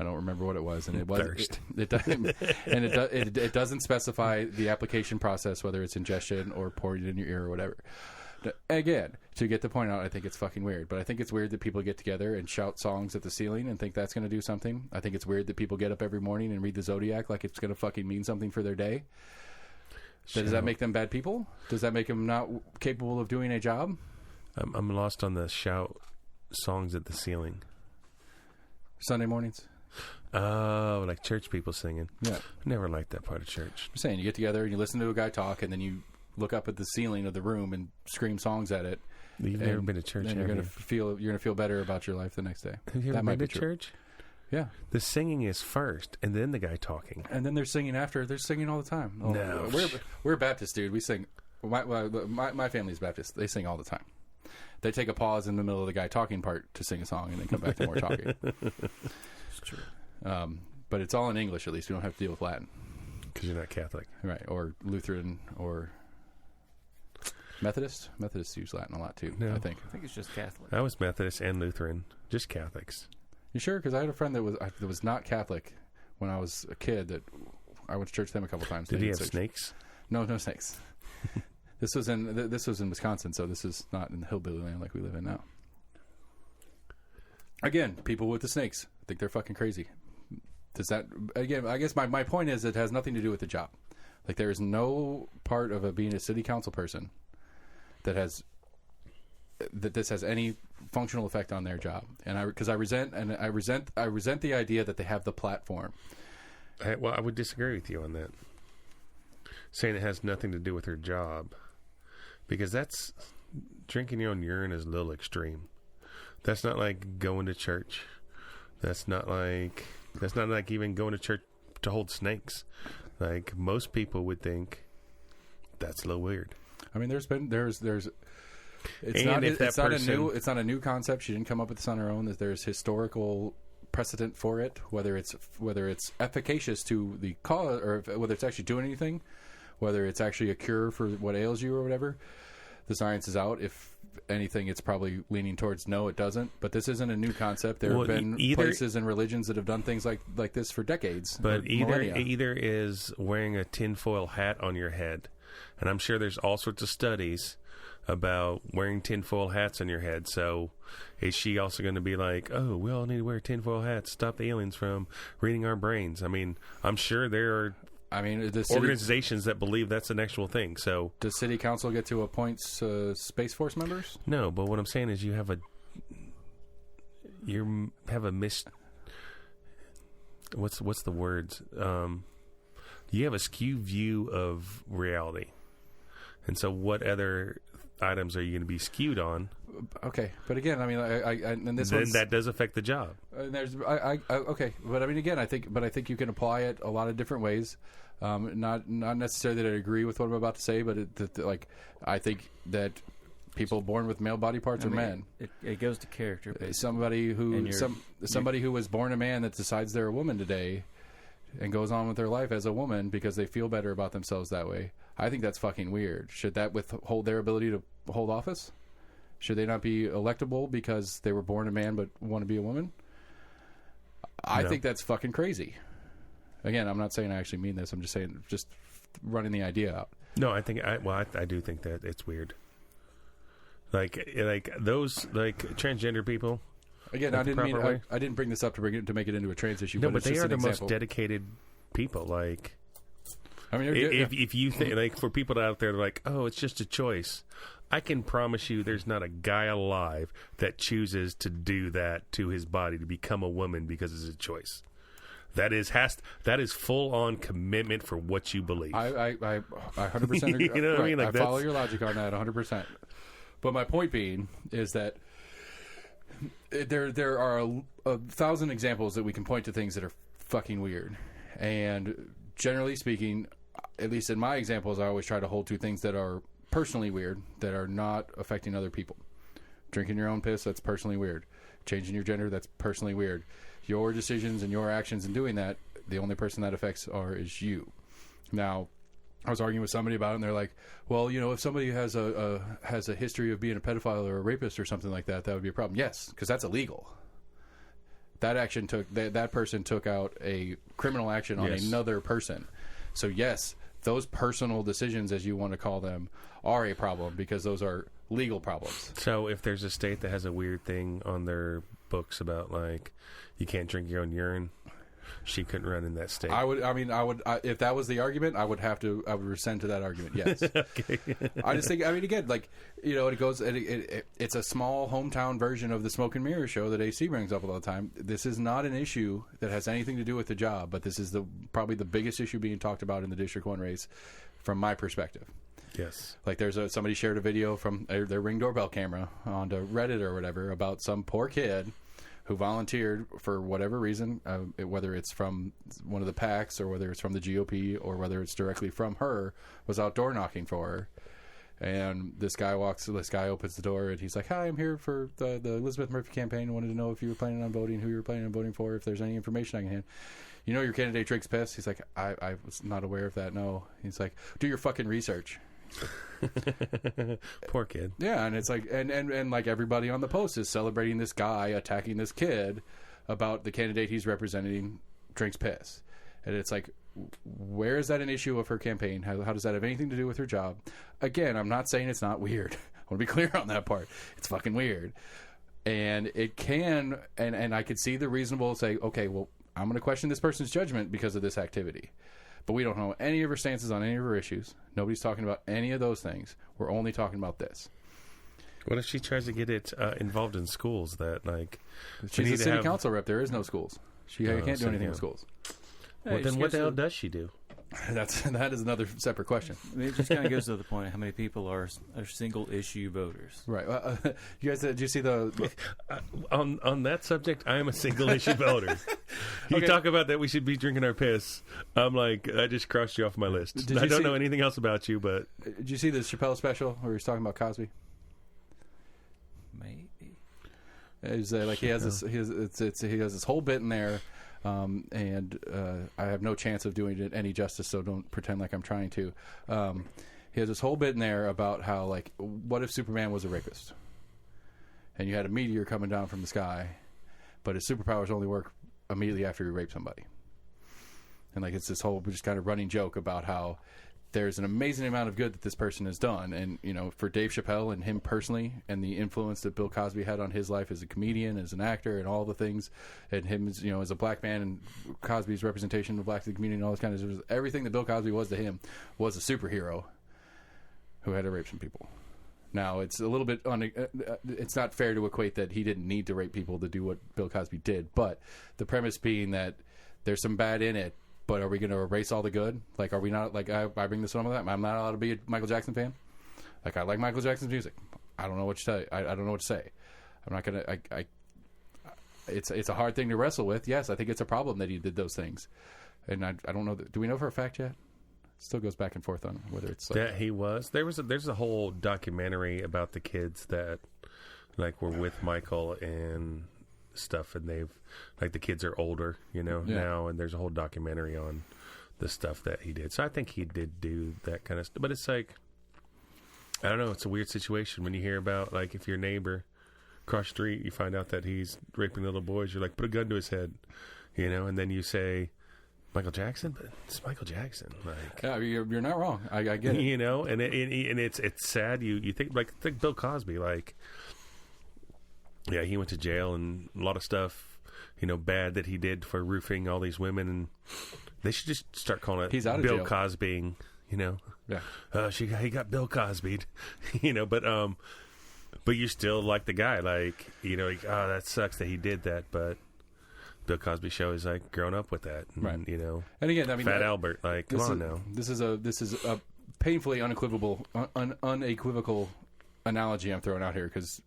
I don't remember what it was, and it was thirst. It doesn't specify the application process, whether it's ingestion or pouring it in your ear or whatever. Again, to get the point out, I think it's fucking weird. But I think it's weird that people get together and shout songs at the ceiling and think that's going to do something. I think it's weird that people get up every morning and read the Zodiac like it's going to fucking mean something for their day. Does that make them bad people? Does that make them not capable of doing a job? I'm lost on the shout songs at the ceiling. Sunday mornings? Oh, like church people singing. Yeah. I never liked that part of church. I'm saying you get together and you listen to a guy talk and then you look up at the ceiling of the room and scream songs at it. You've never been to church, and you're going to feel better about your life the next day. Have you ever been to church? Yeah. The singing is first, and then the guy talking. And then they're singing after. They're singing all the time. Oh, no. We're Baptist, dude. We sing. My family's Baptist. They sing all the time. They take a pause in the middle of the guy talking part to sing a song, and then come back to more talking. It's true. But it's all in English, at least. We don't have to deal with Latin. Because you're not Catholic. Right, or Lutheran, or Methodist. Methodists use Latin a lot too. No. I think it's just Catholic. I was Methodist and Lutheran, just Catholics. You sure? Because I had a friend that was not Catholic when I was a kid. That I went to church with him a couple times. Did he have snakes? No snakes. This was in Wisconsin, so this is not in the hillbilly land like we live in now. Again, people with the snakes, I think they're fucking crazy. Does that, again, I guess my point is it has nothing to do with the job. Like, there is no part of being a city council person that this has any functional effect on their job. And I resent the idea that they have the platform. I would disagree with you on that. Saying it has nothing to do with her job, because that's drinking your own urine is a little extreme. That's not like going to church. That's not like even going to church to hold snakes. Like, most people would think that's a little weird. I mean, there's it's not a new concept. She didn't come up with this on her own. That there's historical precedent for it, whether it's efficacious to the cause, or whether it's actually doing anything, whether it's actually a cure for what ails you or whatever. The science is out. If anything, it's probably leaning towards no, it doesn't. But this isn't a new concept. There have been places and religions that have done things like this for decades. But either is wearing a tinfoil hat on your head, and I'm sure there's all sorts of studies about wearing tinfoil hats on your head. So is she also going to be like, oh, we all need to wear tinfoil hats, stop the aliens from reading our brains? I mean, I'm sure there are organizations that believe that's an actual thing. So does city council get to appoint Space Force members? No, but what I'm saying is you have a what's the words? You have a skewed view of reality. And so what other items are you going to be skewed on? Okay, but again, I mean, and this then that does affect the job. Okay, but I mean, again, I think you can apply it a lot of different ways. Not necessarily that I agree with what I'm about to say, but I think that people born with male body parts are men. It goes to character. Somebody who was born a man that decides they're a woman today and goes on with their life as a woman because they feel better about themselves that way. I think that's fucking weird. Should that withhold their ability to hold office? Should they not be electable because they were born a man but want to be a woman? I think that's fucking crazy. Again, I'm not saying I actually mean this. I'm just saying, just running the idea out. No, I do think that it's weird. Like those transgender people. Again, I didn't bring this up to make it into a trans issue. No, but they it's are the example. most dedicated people. Like, I mean, if you think, like, for people out there, they're like, oh, it's just a choice. I can promise you, there's not a guy alive that chooses to do that to his body to become a woman because it's a choice. That is full on commitment for what you believe. I 100% agree. You know what I mean? Like, I follow your logic on that 100%. But my point being is that there are a thousand examples that we can point to things that are fucking weird. And generally speaking, at least in my examples, I always try to hold to things that are personally weird, that are not affecting other people. Drinking your own piss, that's personally weird. Changing your gender, that's personally weird. Your decisions and your actions in doing that, the only person that affects is you. Now, I was arguing with somebody about it, and they're like, well, if somebody has a history of being a pedophile or a rapist or something like that, that would be a problem. Yes, because that's illegal. That person took out a criminal action on another person. So yes, those personal decisions, as you want to call them, are a problem because those are legal problems. So if there's a state that has a weird thing on their books about, like, you can't drink your own urine, she couldn't run in that state. If that was the argument, I would rescind to that argument. Yes. Okay. I just think, again, like, it goes, it's a small hometown version of the Smoke and Mirror show that AC brings up all the time. This is not an issue that has anything to do with the job, but this is probably the biggest issue being talked about in the District 1 race from my perspective. Yes. Like, somebody shared a video from their Ring doorbell camera onto Reddit or whatever about some poor kid who volunteered for whatever reason, whether it's from one of the PACs or whether it's from the GOP or whether it's directly from her, was out door knocking for her. And this guy opens the door and he's like, hi, I'm here for the Elizabeth Murphy campaign. I wanted to know if you were planning on voting, who you were planning on voting for, if there's any information I can hand. you know your candidate drinks piss? He's like, I was not aware of that, no. He's like, do your fucking research. Poor kid. Yeah, and it's like, and like everybody on the post is celebrating this guy attacking this kid about the candidate he's representing drinks piss. And it's like, where is that an issue of her campaign? How does that have anything to do with her job? Again, I'm not saying it's not weird. I want to be clear on that part. It's fucking weird. And it can, and I could see the reasonable say, okay, well, I'm going to question this person's judgment because of this activity. But we don't know any of her stances on any of her issues. Nobody's talking about any of those things. We're only talking about this. What if she tries to get it involved in schools that, like... She's a city council rep. There is no schools. She can't do anything with schools. Well, then what the hell does she do? That is another separate question. I mean, it just kind of goes to the point of how many people are single issue voters. Right. You guys, did you see the... on that subject, I am a single issue voter. You talk about that we should be drinking our piss. I'm like, I just crossed you off my list. I don't know anything else about you, but... Did you see the Chappelle special where he's talking about Cosby? Maybe. It's like he has this whole bit in there. And I have no chance of doing it any justice, so don't pretend like I'm trying to. He has this whole bit in there about how, like, what if Superman was a rapist? And you had a meteor coming down from the sky, but his superpowers only work immediately after you rape somebody. And, like, it's this whole just kind of running joke about how there's an amazing amount of good that this person has done. And, you know, for Dave Chappelle and him personally and the influence that Bill Cosby had on his life as a comedian, as an actor, and all the things, and him, you know, as a black man and Cosby's representation of blacks in the community and all this kind of stuff, everything that Bill Cosby was to him was a superhero who had to rape some people. Now, it's a little bit, it's not fair to equate that he didn't need to rape people to do what Bill Cosby did, but the premise being that there's some bad in it, but are we going to erase all the good? Like, are we not, like, I bring this on with that. I'm not allowed to be a Michael Jackson fan. Like, I like Michael Jackson's music. I don't know what to say. I don't know what to say. I'm not going to, it's a hard thing to wrestle with. Yes, I think it's a problem that he did those things. And I don't know, do we know for a fact yet? Still goes back and forth on whether it's like, that he was. There's a whole documentary about the kids that, like, were with Michael and stuff, and they've, like, the kids are older, you know, now, and there's a whole documentary on the stuff that he did. So I think he did do that kind of stuff. But it's like, I don't know, it's a weird situation when you hear about, like, if your neighbor across the street, you find out that he's raping little boys, you're like, put a gun to his head, you know, and then you say Michael Jackson, but it's Michael Jackson. Like, yeah, you're not wrong. I get it. You know, and it's sad. You think, like, Bill Cosby, like, yeah, he went to jail and a lot of stuff, you know, bad that he did for roofing all these women, and they should just start calling it He's out of Bill jail. Cosbying, you know. Yeah. He got Bill Cosby'd, you know, but you still like the guy, like, you know, like, oh, that sucks that he did that, but Bill Cosby show is like grown up with that, and, right? You know, and again, I mean, Fat Albert, like, come on now. This is a painfully unequivocal analogy I'm throwing out here, because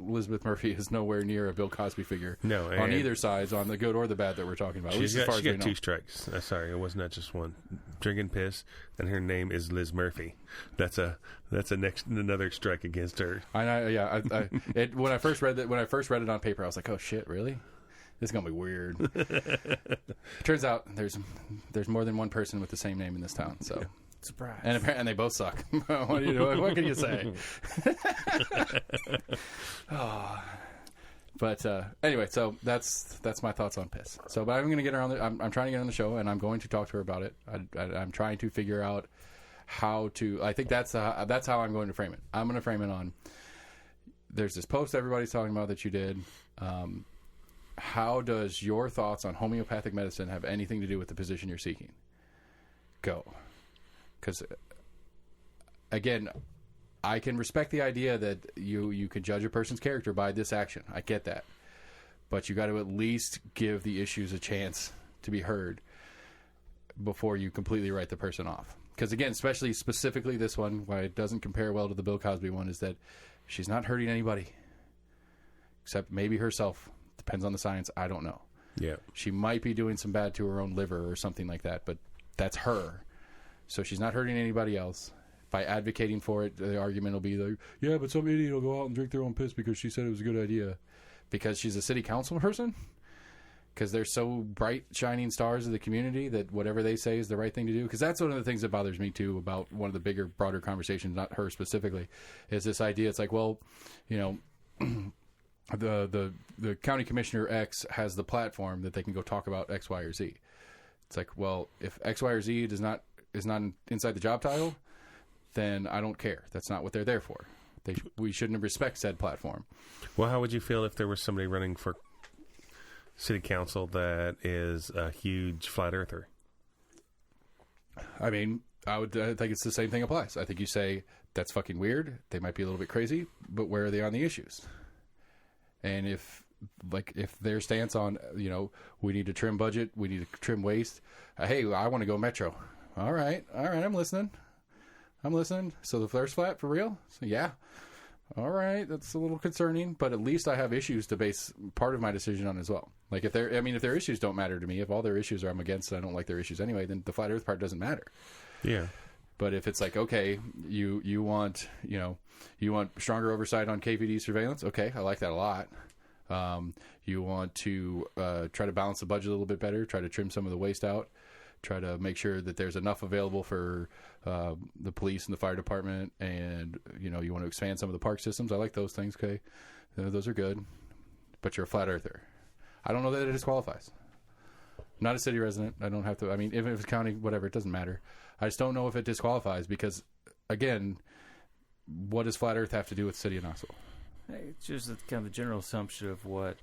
Elizabeth Murphy is nowhere near a Bill Cosby figure. No, on either side, on the good or the bad that we're talking about. She got 2 strikes. Sorry, it was not just one. Drinking piss, and her name is Liz Murphy. That's another strike against her. When I first read it on paper, I was like, oh shit, really? This is gonna be weird. Turns out there's more than one person with the same name in this town. So surprise, and they both suck. What can you say? But anyway, so that's my thoughts on piss. So, but I'm going to get her on. I'm trying to get on the show, and I'm going to talk to her about it. I'm trying to figure out how to. I think that's how I'm going to frame it. I'm going to frame it on. There's this post everybody's talking about that you did. How does your thoughts on homeopathic medicine have anything to do with the position you're seeking? Go. Because, again, I can respect the idea that you can judge a person's character by this action. I get that. But you got to at least give the issues a chance to be heard before you completely write the person off. Because, again, specifically this one, why it doesn't compare well to the Bill Cosby one, is that she's not hurting anybody. Except maybe herself. Depends on the science. I don't know. Yeah. She might be doing some bad to her own liver or something like that, but that's her. So she's not hurting anybody else. By advocating for it, the argument will be like, yeah, but some idiot will go out and drink their own piss because she said it was a good idea. Because she's a city council person? because they're so bright, shining stars of the community that whatever they say is the right thing to do. Because that's one of the things that bothers me too about one of the bigger, broader conversations, not her specifically, is this idea. It's like, well, you know, the county commissioner X has the platform that they can go talk about X, Y, or Z. It's like, well, if X, Y, or Z is not inside the job title, then I don't care. That's not what they're there for. We shouldn't respect said platform. Well, how would you feel if there was somebody running for city council that is a huge flat earther? I mean, I think it's the same thing applies. I think you say, that's fucking weird. They might be a little bit crazy, but where are they on the issues? And if their stance on, you know, we need to trim budget, we need to trim waste. Hey, I want to go Metro. All right, I'm listening. So the flare's flat for real? So yeah. All right, that's a little concerning, but at least I have issues to base part of my decision on as well. Like if their issues don't matter to me, if all their issues are I'm against, and I don't like their issues anyway, then the flat Earth part doesn't matter. Yeah. But if it's like, okay, you want stronger oversight on KVD surveillance, okay, I like that a lot. You want to try to balance the budget a little bit better, try to trim some of the waste out, try to make sure that there's enough available for the police and the fire department, and you want to expand some of the park systems. I like those things. Okay, those are good. But you're a flat earther. I don't know that it disqualifies. I'm not a city resident. I don't have to. I mean, even if it's county, whatever, it doesn't matter. I just don't know if it disqualifies because, again, what does flat Earth have to do with the city of Knoxville? It's just kind of the general assumption of what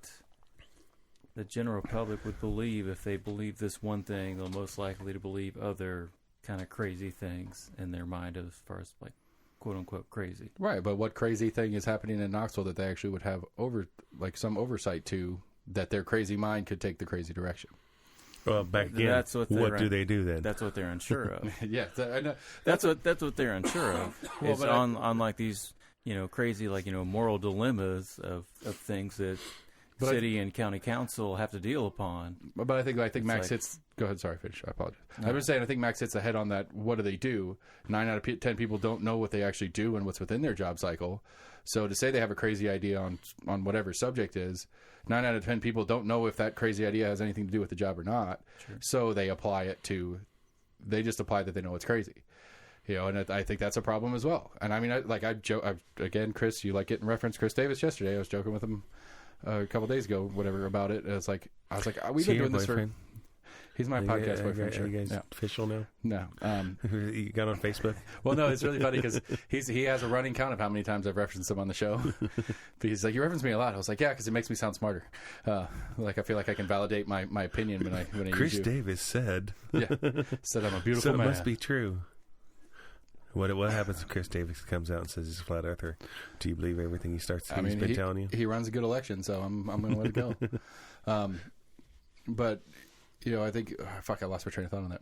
the general public would believe. If they believe this one thing, they're most likely to believe other kind of crazy things in their mind as far as like quote unquote crazy. Right, but what crazy thing is happening in Knoxville that they actually would have some oversight to, that their crazy mind could take the crazy direction? Well, back then, what do they do then? That's what they're unsure of. Yeah, I know. That's what they're unsure of. Well, it's on like these crazy moral dilemmas of things that city and county council have to deal upon. But I think Max hits. Go ahead. Sorry, finish. I apologize. No. I was saying I think Max hits the head on that. What do they do? 9 out of 10 people don't know what they actually do and what's within their job cycle. So to say they have a crazy idea on whatever subject is, 9 out of 10 people don't know if that crazy idea has anything to do with the job or not. Sure. So they just apply that they know it's crazy. And I think that's a problem as well. And I mean, again, Chris, you like getting referenced Chris Davis yesterday. I was joking with him a couple days ago, whatever, about it. I was like, we've been doing this for... He's my podcast boyfriend. Sure. You guys official now? No. You got on Facebook? Well, no, it's really funny because he has a running count of how many times I've referenced him on the show. But he's like, you reference me a lot. I was like, yeah, because it makes me sound smarter. I feel like I can validate my opinion when I Chris use you. Davis said. Yeah, said I'm a beautiful man. So it must be true. What happens if Chris Davis comes out and says he's a flat earther? Do you believe everything he's been telling you? He runs a good election, so I'm going to let it go. But I think I lost my train of thought on that.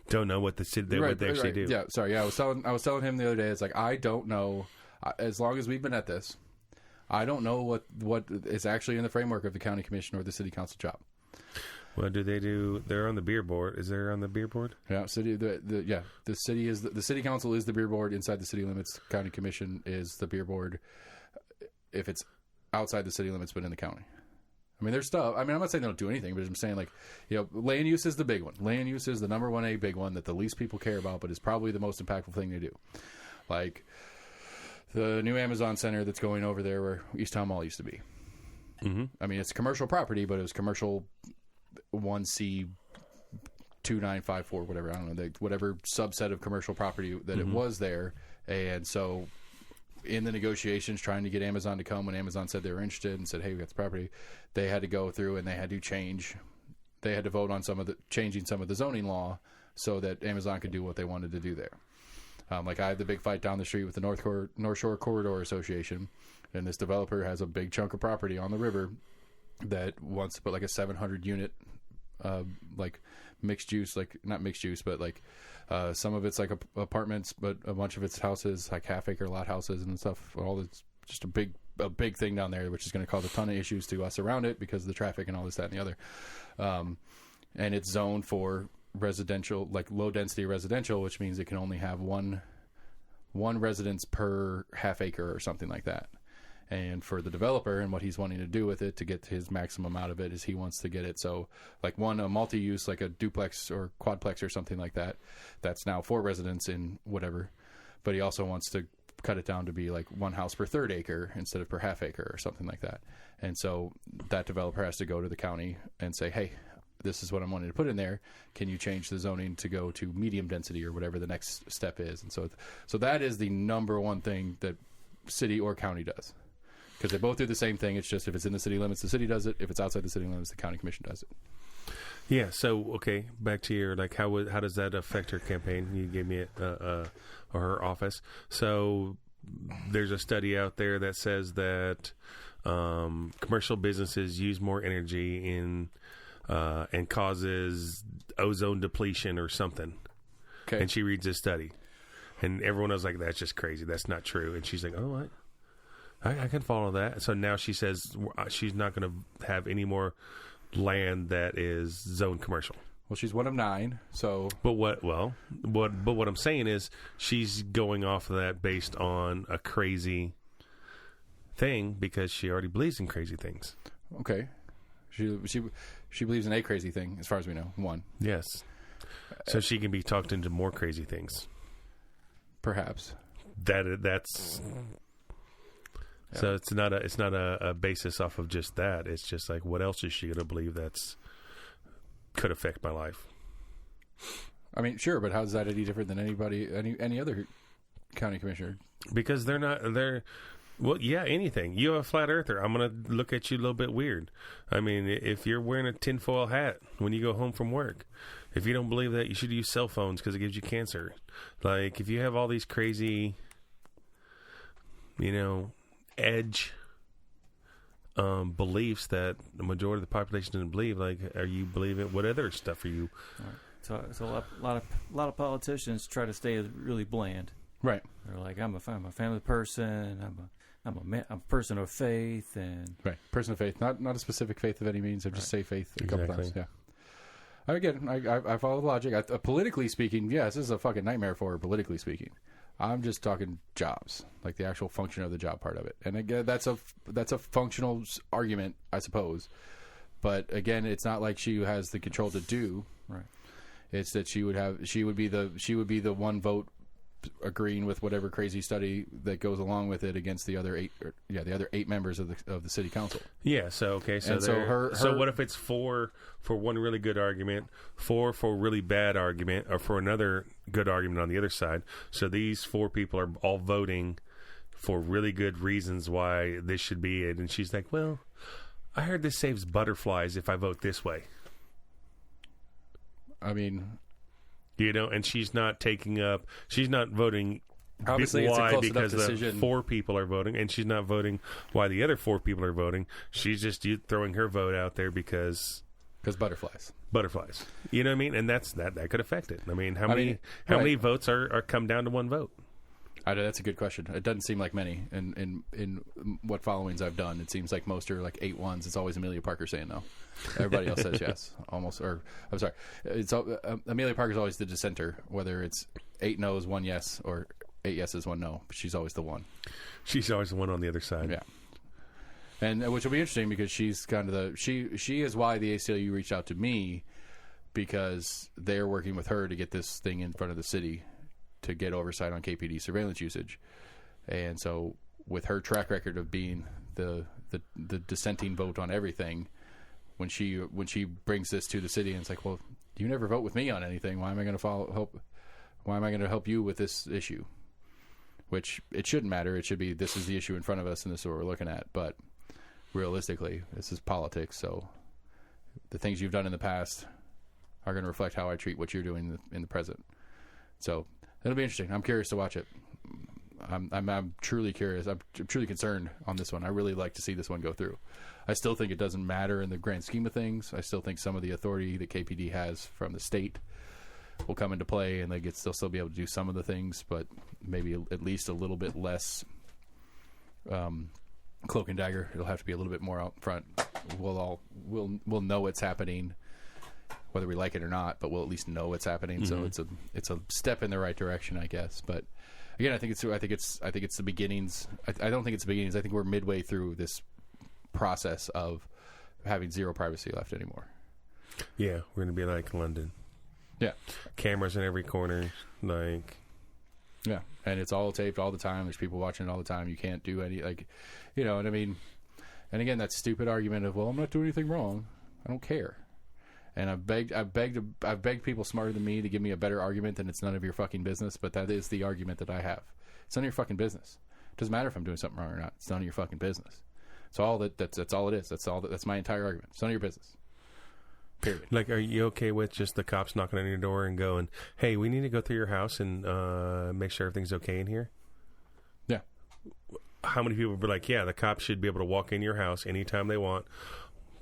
Don't know what what they actually do. Yeah, sorry. Yeah, I was telling him the other day. It's like, I don't know. As long as we've been at this, I don't know what is actually in the framework of the county commission or the city council job. What do they do? They're on the beer board. Is there on the beer board? Yeah, the city council is the beer board inside the city limits. County commission is the beer board if it's outside the city limits, but in the county. I mean, there's stuff. I mean, I'm not saying they don't do anything, but I'm saying land use is the big one. Land use is the number 1A big one that the least people care about, but is probably the most impactful thing they do. Like the new Amazon Center that's going over there where East Town Mall used to be. Mm-hmm. I mean, it's commercial property, but it was commercial 1C 2954, whatever. I don't know, whatever subset of commercial property that it was there. And so in the negotiations trying to get Amazon to come, when Amazon said they were interested and said, hey, we got the property, they had to go through and they had to vote on changing some of the zoning law so that Amazon could do what they wanted to do there. I had the big fight down the street with the North Shore Corridor Association, and this developer has a big chunk of property on the river that wants to put a 700 unit mixed use, not mixed use, but some of it's apartments, but a bunch of it's houses, half-acre lot houses and stuff. All this, just a big thing down there, which is going to cause a ton of issues to us around it because of the traffic and all this, that, and the other. And it's zoned for residential, low-density residential, which means it can only have one residence per half acre or something like that. And for the developer and what he's wanting to do with it to get his maximum out of it is he wants to get it so like a multi-use, like a duplex or quadplex or something like that, that's now 4 residents in whatever. But he also wants to cut it down to be like 1 house per third acre instead of per half acre or something like that. And so that developer has to go to the county and say, hey, this is what I'm wanting to put in there. Can you change the zoning to go to medium density or whatever the next step is? And so that is the number one thing that city or county does. Because they both do the same thing. It's just if it's in the city limits, the city does it. If it's outside the city limits, the county commission does it. Yeah. So, okay, back to your, like, how does that affect her campaign? You gave me or her office. So there's a study out there that says that commercial businesses use more energy and causes ozone depletion or something. Okay. And she reads this study. And everyone was like, that's just crazy. That's not true. And she's like, oh, what? I can follow that. So now she says she's not going to have any more land that is zone commercial. Well, she's one of 9. So, but what I'm saying is she's going off of that based on a crazy thing because she already believes in crazy things. Okay, she believes in a crazy thing, as far as we know. 1. Yes. So she can be talked into more crazy things. Perhaps. That's. Yeah. So it's not a basis off of just that. It's just like, what else is she going to believe that's could affect my life? I mean, sure, but how is that any different than any other county commissioner? Because they're well, yeah, anything. You're a flat earther. I'm going to look at you a little bit weird. I mean, if you're wearing a tinfoil hat when you go home from work, if you don't believe that, you should use cell phones because it gives you cancer. Like, if you have all these crazy, edge beliefs that the majority of the population doesn't believe, like, are you believing what other stuff are you? So a lot of politicians try to stay really bland. Right. They're like, I'm a family person. I'm a person of faith, and right, person of faith, not a specific faith of any means. I just say faith a couple Exactly. times. Yeah. Again, I follow the logic. Politically speaking, yes, this is a fucking nightmare for her. Politically speaking, I'm just talking jobs, like the actual function of the job part of it. And again, that's a functional argument, I suppose. But again, it's not like she has the control to do. right. It's that she would be the one vote agreeing with whatever crazy study that goes along with it against the other 8 members of the city council. Yeah. So okay. So so what if it's 4 for one really good argument, 4 for a really bad argument, or for another good argument on the other side? So these 4 people are all voting for really good reasons why this should be it, and she's like, "Well, I heard this saves butterflies if I vote this way." I mean, and she's not voting obviously it's a why close because enough the decision. 4 people are voting, and she's not voting why the other 4 people are voting. She's just throwing her vote out there because butterflies. You know what I mean? And that could affect it. I mean, how many votes are come down to one vote? I know, that's a good question. It doesn't seem like many in what followings I've done. It seems like most are like 8 1s. It's always Amelia Parker saying no. Everybody else says yes, almost. Or I'm sorry, it's Amelia Parker's always the dissenter. Whether it's 8 no's, 1 yes, or 8 yeses, 1 no, but she's always the one. She's always the one on the other side. Yeah, and which will be interesting because she's kind of she is why the ACLU reached out to me, because they're working with her to get this thing in front of the city to get oversight on KPD surveillance usage. And so with her track record of being the dissenting vote on everything, when she brings this to the city and it's like, well, you never vote with me on anything, why am I going to help you with this issue? Which it shouldn't matter. It should be, this is the issue in front of us and this is what we're looking at. But realistically, this is politics, so the things you've done in the past are going to reflect how I treat what you're doing in the present. So it'll be interesting. I'm curious to watch it. I'm truly curious. I'm truly concerned on this one. I really like to see this one go through. I still think it doesn't matter in the grand scheme of things. I still think some of the authority that KPD has from the state will come into play, and they'll still be able to do some of the things, but maybe at least a little bit less cloak and dagger. It'll have to be a little bit more out front. We'll know what's happening, whether we like it or not, but we'll at least know what's happening. Mm-hmm. So it's a step in the right direction, I guess. But again, I think it's the beginnings. I don't think it's the beginnings. I think we're midway through this process of having zero privacy left anymore. Yeah, we're going to be like London. Yeah. Cameras in every corner, like... Yeah, and it's all taped all the time. There's people watching it all the time. You can't do any, like, you know, and I mean, and again, that stupid argument of, well, I'm not doing anything wrong. I don't care. And I've begged people smarter than me to give me a better argument than it's none of your fucking business, but that is the argument that I have. It's none of your fucking business. It doesn't matter if I'm doing something wrong or not. It's none of your fucking business. That's all that's all it is. That's my entire argument. It's none of your business. Period. Like, are you okay with just the cops knocking on your door and going, hey, we need to go through your house and make sure everything's okay in here? Yeah. How many people would be like, yeah, the cops should be able to walk in your house anytime they want,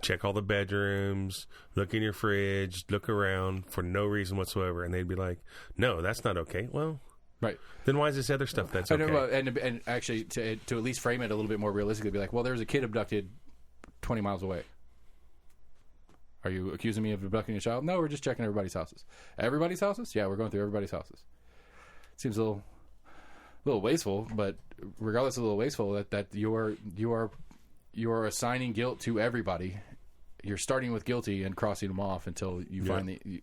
check all the bedrooms, look in your fridge, look around for no reason whatsoever, and they'd be like, no, that's not okay. Well, right. Then why is this other stuff that's okay? And actually, to at least frame it a little bit more realistically, be like, well, there was a kid abducted 20 miles away. Are you accusing me of abducting a child? No, we're just checking everybody's houses. Everybody's houses? Yeah, we're going through everybody's houses. Seems a little wasteful, but regardless of a little wasteful, that you are assigning guilt to everybody. You're starting with guilty and crossing them off until you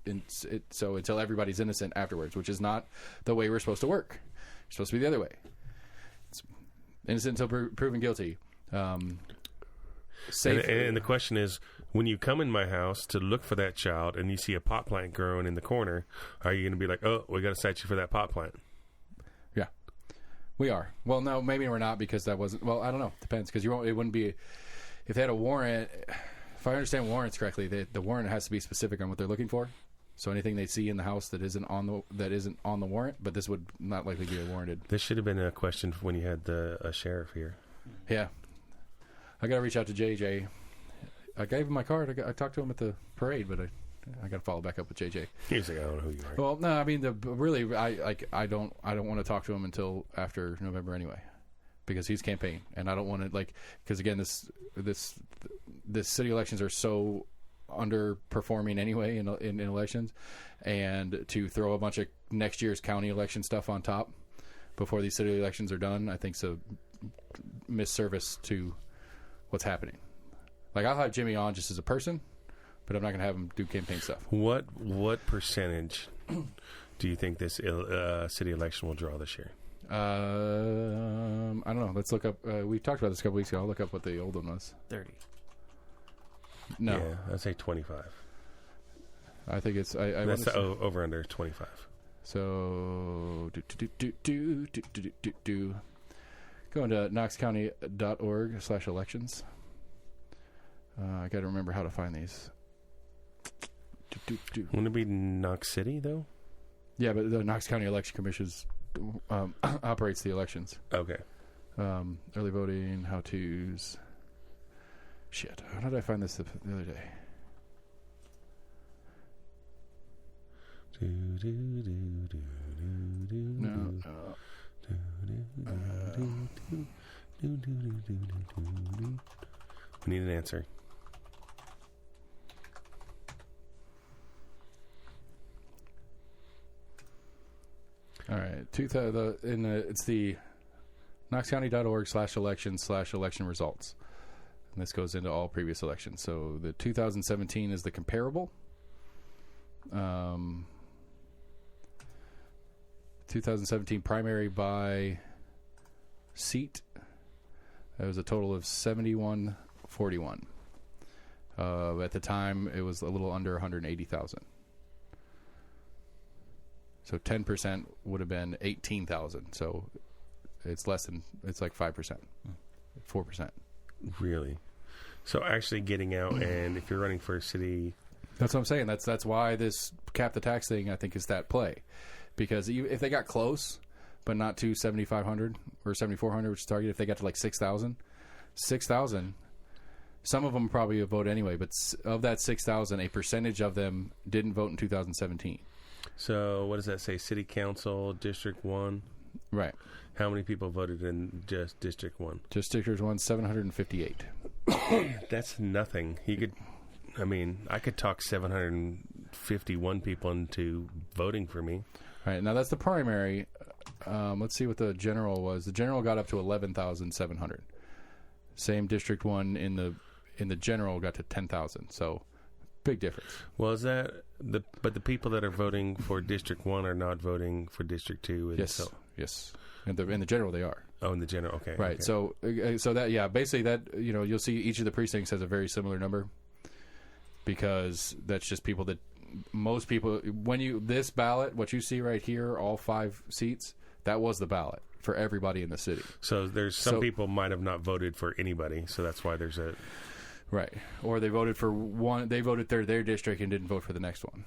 until everybody's innocent afterwards, which is not the way we're supposed to work. It's supposed to be the other way. It's innocent until proven guilty. And the question is, when you come in my house to look for that child and you see a pot plant growing in the corner, are you going to be like, oh, we got to cite you for that pot plant? Yeah, we are. Well, no, maybe we're not, because that wasn't. Well, I don't know. Depends, because it wouldn't be if they had a warrant. If I understand warrants correctly, the warrant has to be specific on what they're looking for. So anything they see in the house that isn't on the warrant, but this would not likely be warranted. This should have been a question when you had a sheriff here. Yeah, I got to reach out to JJ. I gave him my card. I talked to him at the parade, but I got to follow back up with JJ. He's like, I don't know who you are. Well, no, I mean, I don't want to talk to him until after November anyway, because he's campaigning, and I don't want to because again, this city elections are so underperforming anyway in elections, and to throw a bunch of next year's county election stuff on top before these city elections are done, I think is a misservice to what's happening. Like, I'll have Jimmy on just as a person, but I'm not going to have him do campaign stuff. What percentage do you think this city election will draw this year? I don't know. Let's look up. We talked about this a couple weeks ago. I'll look up what the old one was. 30. No. Yeah, I'd say 25. I think it's... That's the over under 25. So... Going to knoxcounty.org/elections. I got to remember how to find these. Wouldn't it be Knox City, though? Yeah, but the Knox County Election Commission operates the elections. Okay. Early voting, how-tos. Shit, how did I find this the other day? No. We need an answer. All right. It's the knoxcounty.org/election/election results. And this goes into all previous elections. So the 2017 is the comparable. 2017 primary by seat. There was a total of 7141. At the time, it was a little under 180,000. So 10% would have been 18,000. So it's like 5%, 4%. Really? So actually getting out, and if you're running for a city... That's what I'm saying. That's why this cap the tax thing, I think, is that play. Because if they got close, but not to 7,500 or 7,400, which is target, if they got to like 6,000, some of them probably would vote anyway, but of that 6,000, a percentage of them didn't vote in 2017. So what does that say? City Council, District 1? Right. How many people voted in just District 1? Just District 1, 758. That's nothing. I could talk 751 people into voting for me. Right. Now, that's the primary. let's see what the general was. The general got up to 11,700. Same District 1 in the general got to 10,000. So big difference. Well, is that but the people that are voting for District 1 are not voting for District 2? Yes. In the general they are. Oh, in the general, okay. Right. Okay. So that, basically that, you'll see each of the precincts has a very similar number, because that's just people that most people, this ballot, what you see right here, all 5 seats, that was the ballot for everybody in the city. So there's some people might have not voted for anybody, so that's why there's a... Right. Or they voted for one, they voted their district and didn't vote for the next one.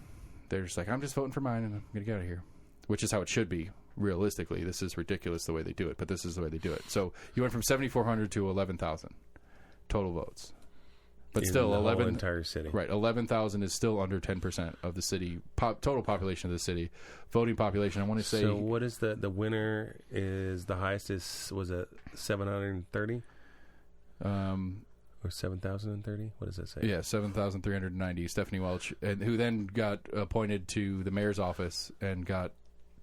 They're just like, I'm just voting for mine and I'm going to get out of here. Which is how it should be, realistically. This is ridiculous the way they do it, but this is the way they do it. So you went from 7,400 to 11,000 total votes. But still, the 11 whole entire city. Right, 11,000 is still under 10% of the city total population of the city. Voting population, I want to say. So what is the winner? Is the highest was it 730? Or 7,030? What does that say? Yeah, 7,390. Stephanie Welch, and who then got appointed to the mayor's office, and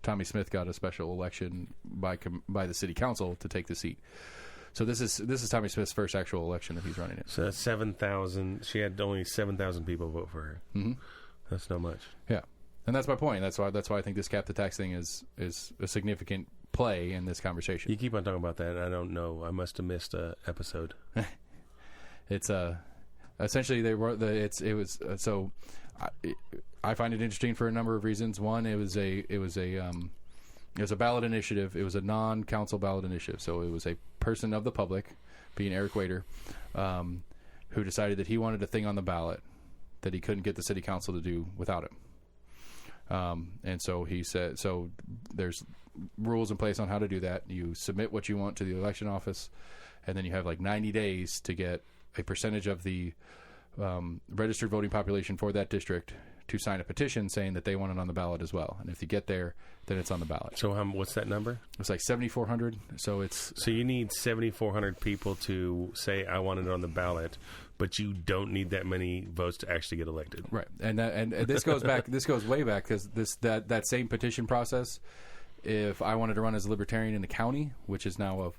Tommy Smith got a special election by the city council to take the seat. So this is Tommy Smith's first actual election that he's running in. So that's 7,000. She had only 7,000 people vote for her. Mm-hmm. That's not much. Yeah, and that's my point. That's why I think this cap the tax thing is a significant play in this conversation. You keep on talking about that. I don't know. I must have missed an episode. It's essentially so I find it interesting for a number of reasons. One, it was a ballot initiative. It was a non-council ballot initiative. So it was a person of the public, being Eric Wader, who decided that he wanted a thing on the ballot that he couldn't get the city council to do without him. And so he said, so there's rules in place on how to do that. You submit what you want to the election office, and then you have like 90 days to get a percentage of the registered voting population for that district to sign a petition saying that they want it on the ballot as well. And if you get there, then it's on the ballot. So what's that number? It's like 7,400. So you need 7,400 people to say, I want it on the ballot, but you don't need that many votes to actually get elected. Right. And this goes back, this goes way back, because that same petition process, if I wanted to run as a libertarian in the county, which is now a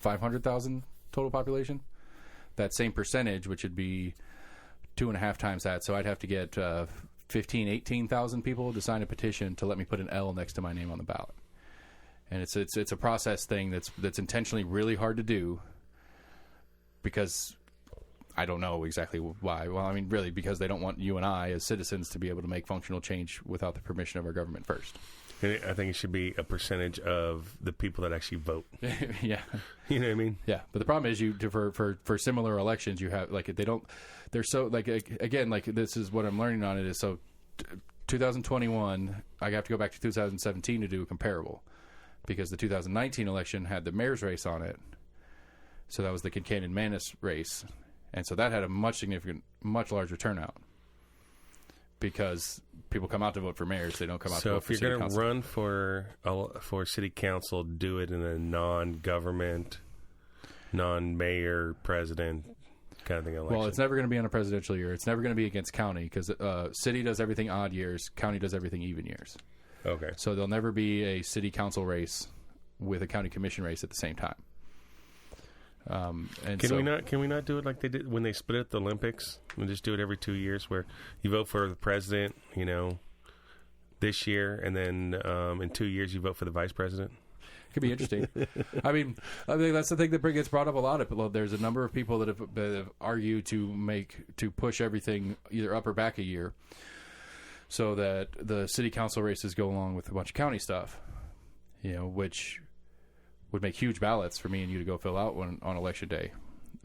500,000 total population, that same percentage, which would be 2.5 times that. So I'd have to get 18,000 people to sign a petition to let me put an L next to my name on the ballot. And it's a process thing that's intentionally really hard to do, because I don't know exactly why. Well, I mean, really, because they don't want you and I as citizens to be able to make functional change without the permission of our government first. I think it should be a percentage of the people that actually vote. Yeah. You know what I mean? Yeah. But the problem is for similar elections, you have, like, they're so, like, again, like, this is what I'm learning on it is, so 2021, I have to go back to 2017 to do a comparable, because the 2019 election had the mayor's race on it. So that was the Kincannon-Manis race. And so that had a much larger turnout, because people come out to vote for mayors. They don't come out to vote for city council. So if you're going to run for city council, do it in a non-government, non-mayor, president kind of thing election. Well, it's never going to be on a presidential year. It's never going to be against county, because city does everything odd years. County does everything even years. Okay. So there'll never be a city council race with a county commission race at the same time. Can we not do it like they did when they split up the Olympics? We just do it every 2 years, where you vote for the president, this year, and then in 2 years you vote for the vice president. It could be interesting. I think that's the thing that gets brought up a lot. There's a number of people that have argued to push everything either up or back a year, so that the city council races go along with a bunch of county stuff, which would make huge ballots for me and you to go fill out on election day,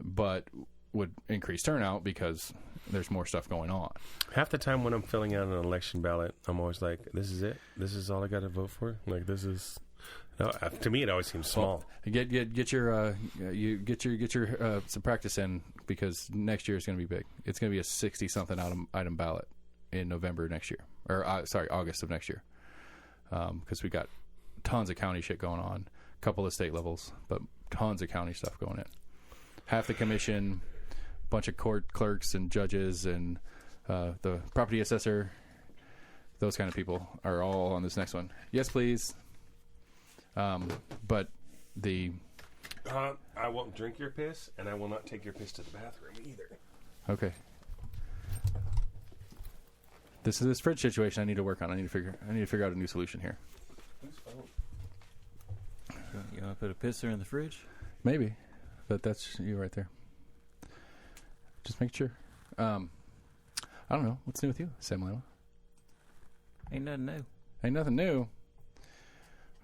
but would increase turnout because there's more stuff going on. Half the time when I'm filling out an election ballot, I'm always like, this is it? This is all I got to vote for? Like, this is... No, to me, it always seems small. Well, get your some practice in, because next year is going to be big. It's going to be a 60-something item ballot in November next year, or August of next year, because we got tons of county shit going on. Couple of state levels, but tons of county stuff going in. Half the commission, a bunch of court clerks and judges, and the property assessor, those kind of people are all on this next one. Yes, please. But the I won't drink your piss, and I will not take your piss to the bathroom either. okay. This is this fridge situation I need to work on. I need to figure out a new solution here. Whose phone? You want to put a pisser in the fridge? Maybe, but that's you right there. Just make sure. I don't know. What's new with you, Sam Lima? Ain't nothing new. Ain't nothing new.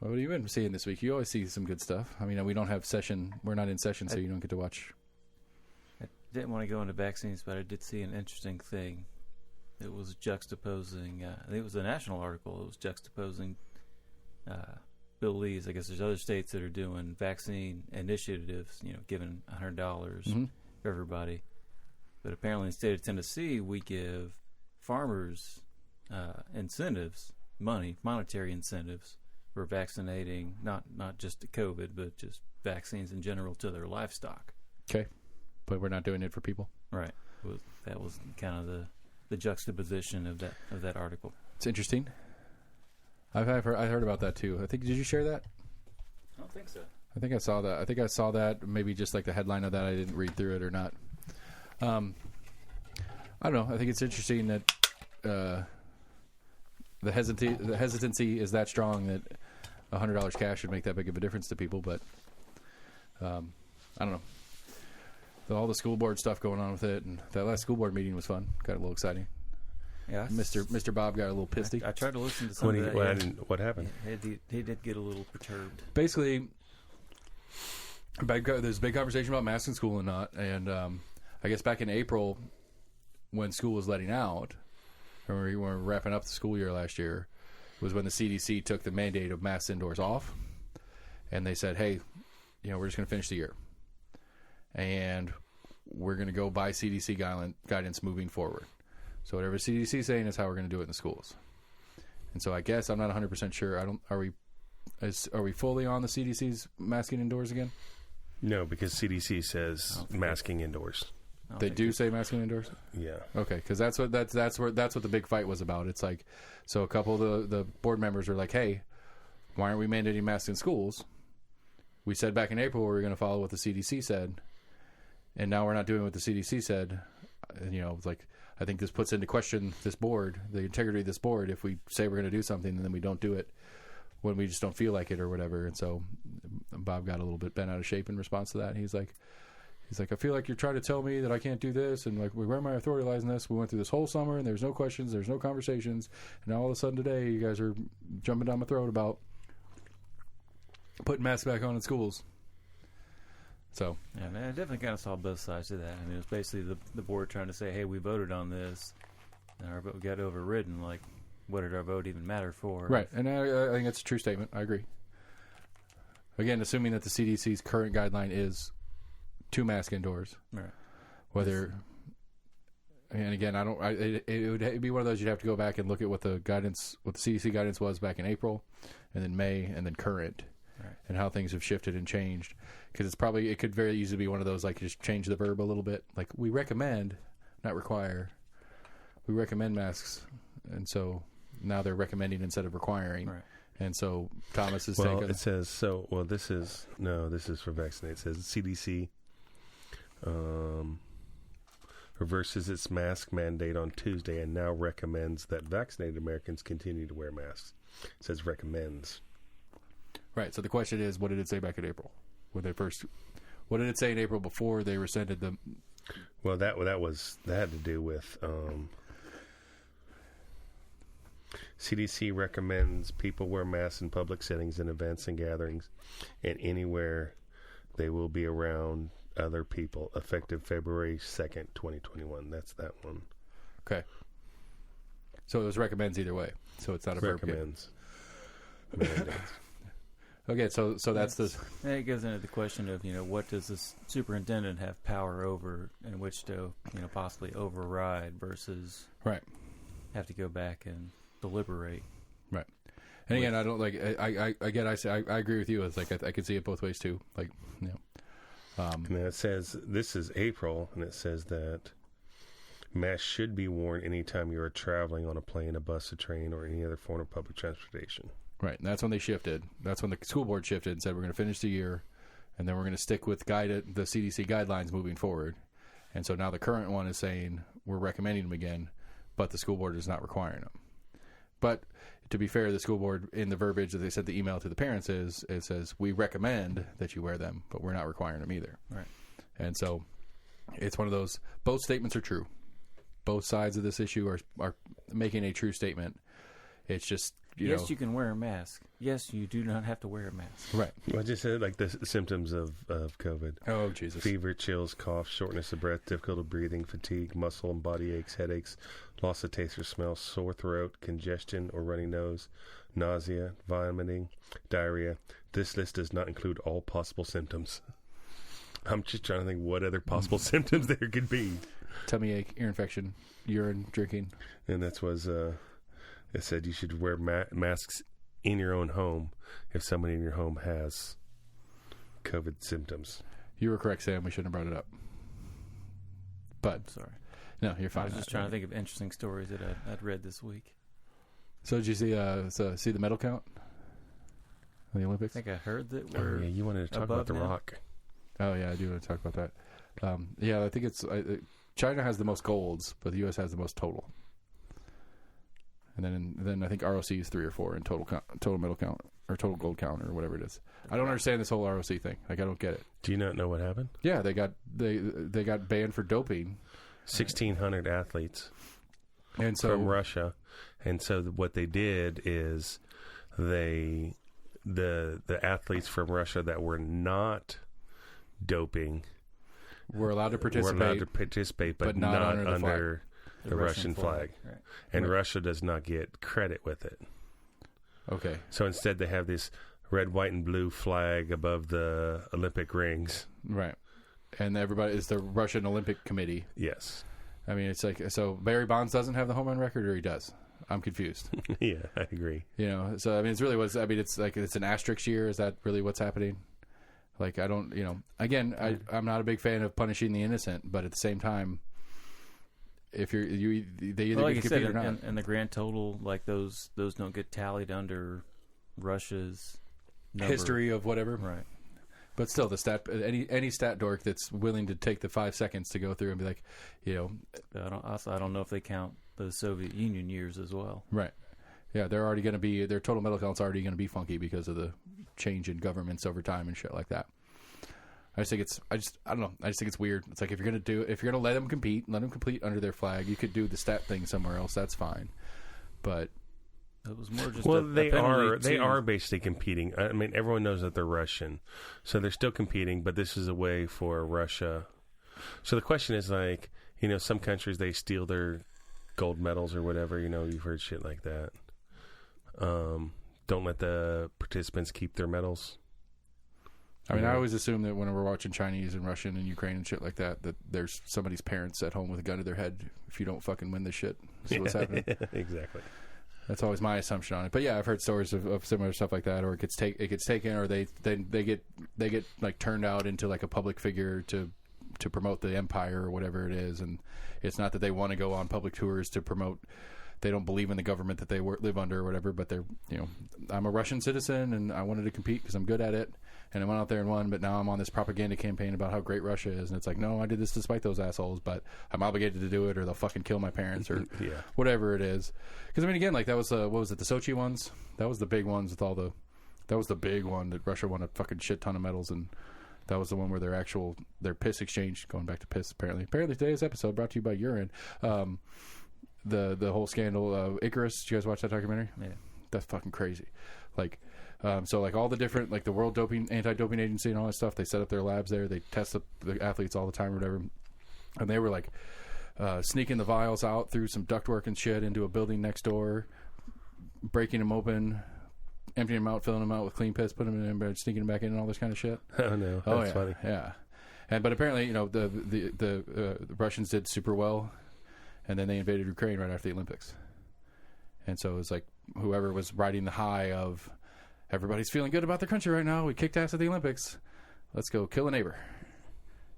What have you been seeing this week? You always see some good stuff. I mean, we don't have session. We're not in session, so you don't get to watch. I didn't want to go into vaccines, but I did see an interesting thing. It was juxtaposing, I think it was a national article. It was juxtaposing Bill Lee's. I guess there's other states that are doing vaccine initiatives, giving $100 for everybody. But apparently in the state of Tennessee, we give farmers incentives, monetary incentives for vaccinating, not just the COVID, but just vaccines in general to their livestock. Okay. But we're not doing it for people. Right. That was kind of the juxtaposition of that article. It's interesting. I heard about that too. Did you share that? I don't think so. I think I saw that. Maybe just like the headline of that. I didn't read through it or not. I don't know. I think it's interesting that the hesitancy is that strong that $100 cash should make that big of a difference to people. But I don't know. All the school board stuff going on with it, and that last school board meeting was fun. Got a little exciting. Yeah, Mr. Bob got a little pissy. I tried to listen to some of that. What happened? He did get a little perturbed. Basically, there's a big conversation about masks in school and not. And I guess back in April, when school was letting out, when we were wrapping up the school year last year, was when the CDC took the mandate of masks indoors off, and they said, "Hey, we're just going to finish the year, and we're going to go by CDC guidance moving forward. So whatever CDC is saying is how we're going to do it in the schools." And so I guess I'm not 100% sure. Are we fully on the CDC's masking indoors again? No, because CDC says masking indoors. They do say masking indoors? Yeah. Okay, because that's what the big fight was about. It's like, so a couple of the board members were like, "Hey, why aren't we mandating masks in schools? We said back in April we were going to follow what the CDC said, and now we're not doing what the CDC said." And, it's like, I think this puts into question this board, the integrity of this board, if we say we're going to do something and then we don't do it when we just don't feel like it or whatever. And so Bob got a little bit bent out of shape in response to that. He's like, "I feel like you're trying to tell me that I can't do this, and like, where my authority lies in this? We went through this whole summer, and there's no questions, there's no conversations, and now all of a sudden today, you guys are jumping down my throat about putting masks back on in schools." So yeah, man, I definitely kind of saw both sides of that. I mean, it was basically the board trying to say, "Hey, we voted on this, and our vote got overridden. Like, what did our vote even matter for?" Right, and I think that's a true statement. I agree. Again, assuming that the CDC's current guideline is to mask indoors, right? Whether, and again, it would be one of those you'd have to go back and look at what the CDC guidance was back in April, and then May, and then current. Right. And how things have shifted and changed, because it could very easily be one of those, like, you just change the verb a little bit, like, we recommend, not require. We recommend masks, and so now they're recommending instead of requiring. Right. And so Thomas is taking. It says so. Well, this is for vaccinate. It says CDC reverses its mask mandate on Tuesday and now recommends that vaccinated Americans continue to wear masks. It says recommends. Right. So the question is, what did it say back in April when they first? What did it say in April before they rescinded the? Well, that had to do with CDC recommends people wear masks in public settings and events and gatherings, and anywhere they will be around other people, effective February 2nd, 2021. That's that one. Okay. So it was recommends either way. So it's not a verb. Recommends. Okay, so that's the. And it goes into the question of, what does the superintendent have power over, in which to possibly override versus right have to go back and deliberate. Right. And again, I don't like. I agree with you. It's like I can see it both ways too. Like, and then it says this is April, and it says that masks should be worn anytime you are traveling on a plane, a bus, a train, or any other form of public transportation. Right, and that's when they shifted. That's when the school board shifted and said we're going to finish the year, and then we're going to stick with the CDC guidelines moving forward. And so now the current one is saying we're recommending them again, but the school board is not requiring them. But to be fair, the school board, in the verbiage that they sent the email to the parents, it says we recommend that you wear them, but we're not requiring them either. Right. And so it's one of those, both statements are true. Both sides of this issue are making a true statement. It's just, you know. You can wear a mask. Yes, you do not have to wear a mask. Right. Well, I just said like the symptoms of COVID. Oh, Jesus. Fever, chills, cough, shortness of breath, difficulty breathing, fatigue, muscle and body aches, headaches, loss of taste or smell, sore throat, congestion or runny nose, nausea, vomiting, diarrhea. This list does not include all possible symptoms. I'm just trying to think what other possible symptoms there could be. Tummy ache, ear infection, urine, drinking. And that was, it said you should wear masks in your own home if somebody in your home has COVID symptoms. You were correct, Sam. We shouldn't have brought it up. But, Sorry. No, you're fine. I was just trying to think of interesting stories that I'd read this week. So did you see the medal count in the Olympics? I think I heard that Oh, we're yeah, you wanted to talk about The now. Rock. Oh, yeah, I do want to talk about that. Yeah, I think it's China has the most golds, but the U.S. has the most total. And then I think ROC is 3 or 4 in total medal count, or total gold count, or whatever it is. I don't understand this whole ROC thing. Like, I don't get it. Do you not know what happened? Yeah, they got banned for doping. 1,600 athletes And so from Russia. And so what they did is the athletes from Russia that were not doping we're allowed to participate, but not under the Russian flag. Right. And Right. Russia does not get credit with it. Okay. So instead they have this red, white, and blue flag above the Olympic rings. Right. And everybody is the Russian Olympic Committee. Yes. I mean, it's like, so Barry Bonds doesn't have the home run record, or he does? I'm confused. Yeah, I agree. You know, so I mean, it's really it's like it's an asterisk year. Is that really what's happening? Like, I don't, you know, again, I'm not a big fan of punishing the innocent, but at the same time, if they either Like get you said, competed or not. and the grand total, like those don't get tallied under Russia's number. History of whatever. Right. But still, the stat, any stat dork that's willing to take the 5 seconds to go through and be like, you know, I don't know if they count the Soviet Union years as well. right. Yeah, they're already going to be, their total medal count's already going to be funky because of the change in governments over time and shit like that. I don't know. I just think it's weird. It's like, if you're going to let them compete under their flag, you could do the stat thing somewhere else. That's fine. But it was more just they are basically competing. I mean, everyone knows that they're Russian, so they're still competing. But this is a way for Russia. So the question is, like, you know, some countries, they steal their gold medals or whatever. You know, you've heard shit like that. Don't let the participants keep their medals. I mean, I always assume that when we're watching Chinese and Russian and Ukraine and shit like that, that there's somebody's parents at home with a gun to their head if you don't fucking win this shit. This is what's happening. Exactly. That's always my assumption on it. But yeah, I've heard stories of similar stuff like that, or it gets taken, or they get like turned out into like a public figure to promote the empire or whatever it is, and it's not that they want to go on public tours to promote. They don't believe in the government that they live under or whatever, but they're, you know, I'm a Russian citizen and I wanted to compete because I'm good at it, and I went out there and won, but now I'm on this propaganda campaign about how great Russia is, and it's like, no, I did this despite those assholes, but I'm obligated to do it or they'll fucking kill my parents or Yeah. whatever it is. Because I mean, again, like that was what was it, the Sochi ones? That was the big ones with that was the big one that Russia won a fucking shit ton of medals, and that was the one where their piss exchange, going back to piss apparently today's episode brought to you by urine. The whole scandal, Icarus. Did you guys watch that documentary? Yeah. That's fucking crazy. Like, so like all the different, like the World Anti-Doping Agency and all that stuff, they set up their labs there. They test the athletes all the time or whatever. And they were like sneaking the vials out through some ductwork and shit into a building next door, breaking them open, emptying them out, filling them out with clean piss, putting them in and sneaking them back in and all this kind of shit. Oh no, that's funny. Yeah. But apparently, you know, the Russians did super well. And then they invaded Ukraine right after the Olympics. And so it was like whoever was riding the high of everybody's feeling good about their country right now. We kicked ass at the Olympics. Let's go kill a neighbor.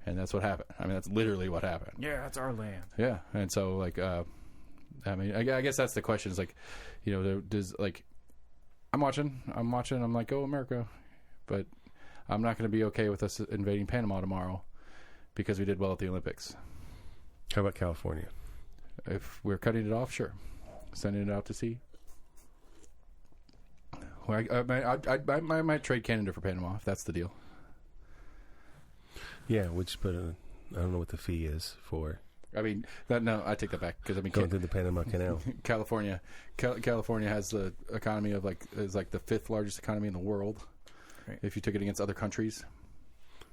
And that's what happened. I mean, that's literally what happened. Yeah, that's our land. Yeah. And so, like, I mean, I guess that's the question is like, you know, does, like, I'm watching. I'm like, go America. But I'm not going to be okay with us invading Panama tomorrow because we did well at the Olympics. How about California? If we're cutting it off, sure. Sending it out to sea. Well, I might trade Canada for Panama if that's the deal. Yeah, we just put I don't know what the fee is for. I mean, no, I take that back because going through the Panama Canal. California has the economy of is like the 5th largest economy in the world. Right. If you took it against other countries.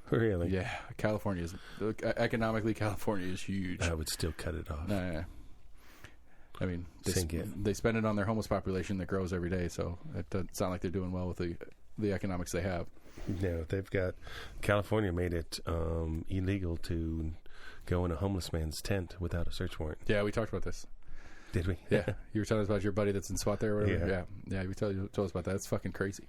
Really? Yeah, economically, California is huge. I would still cut it off. Nah. I mean, they spend it on their homeless population that grows every day, so it doesn't sound like they're doing well with the economics they have. No, California made it illegal to go in a homeless man's tent without a search warrant. Yeah, we talked about this. Did we? Yeah. You were telling us about your buddy that's in SWAT there or whatever? Yeah, you told us about that. It's fucking crazy.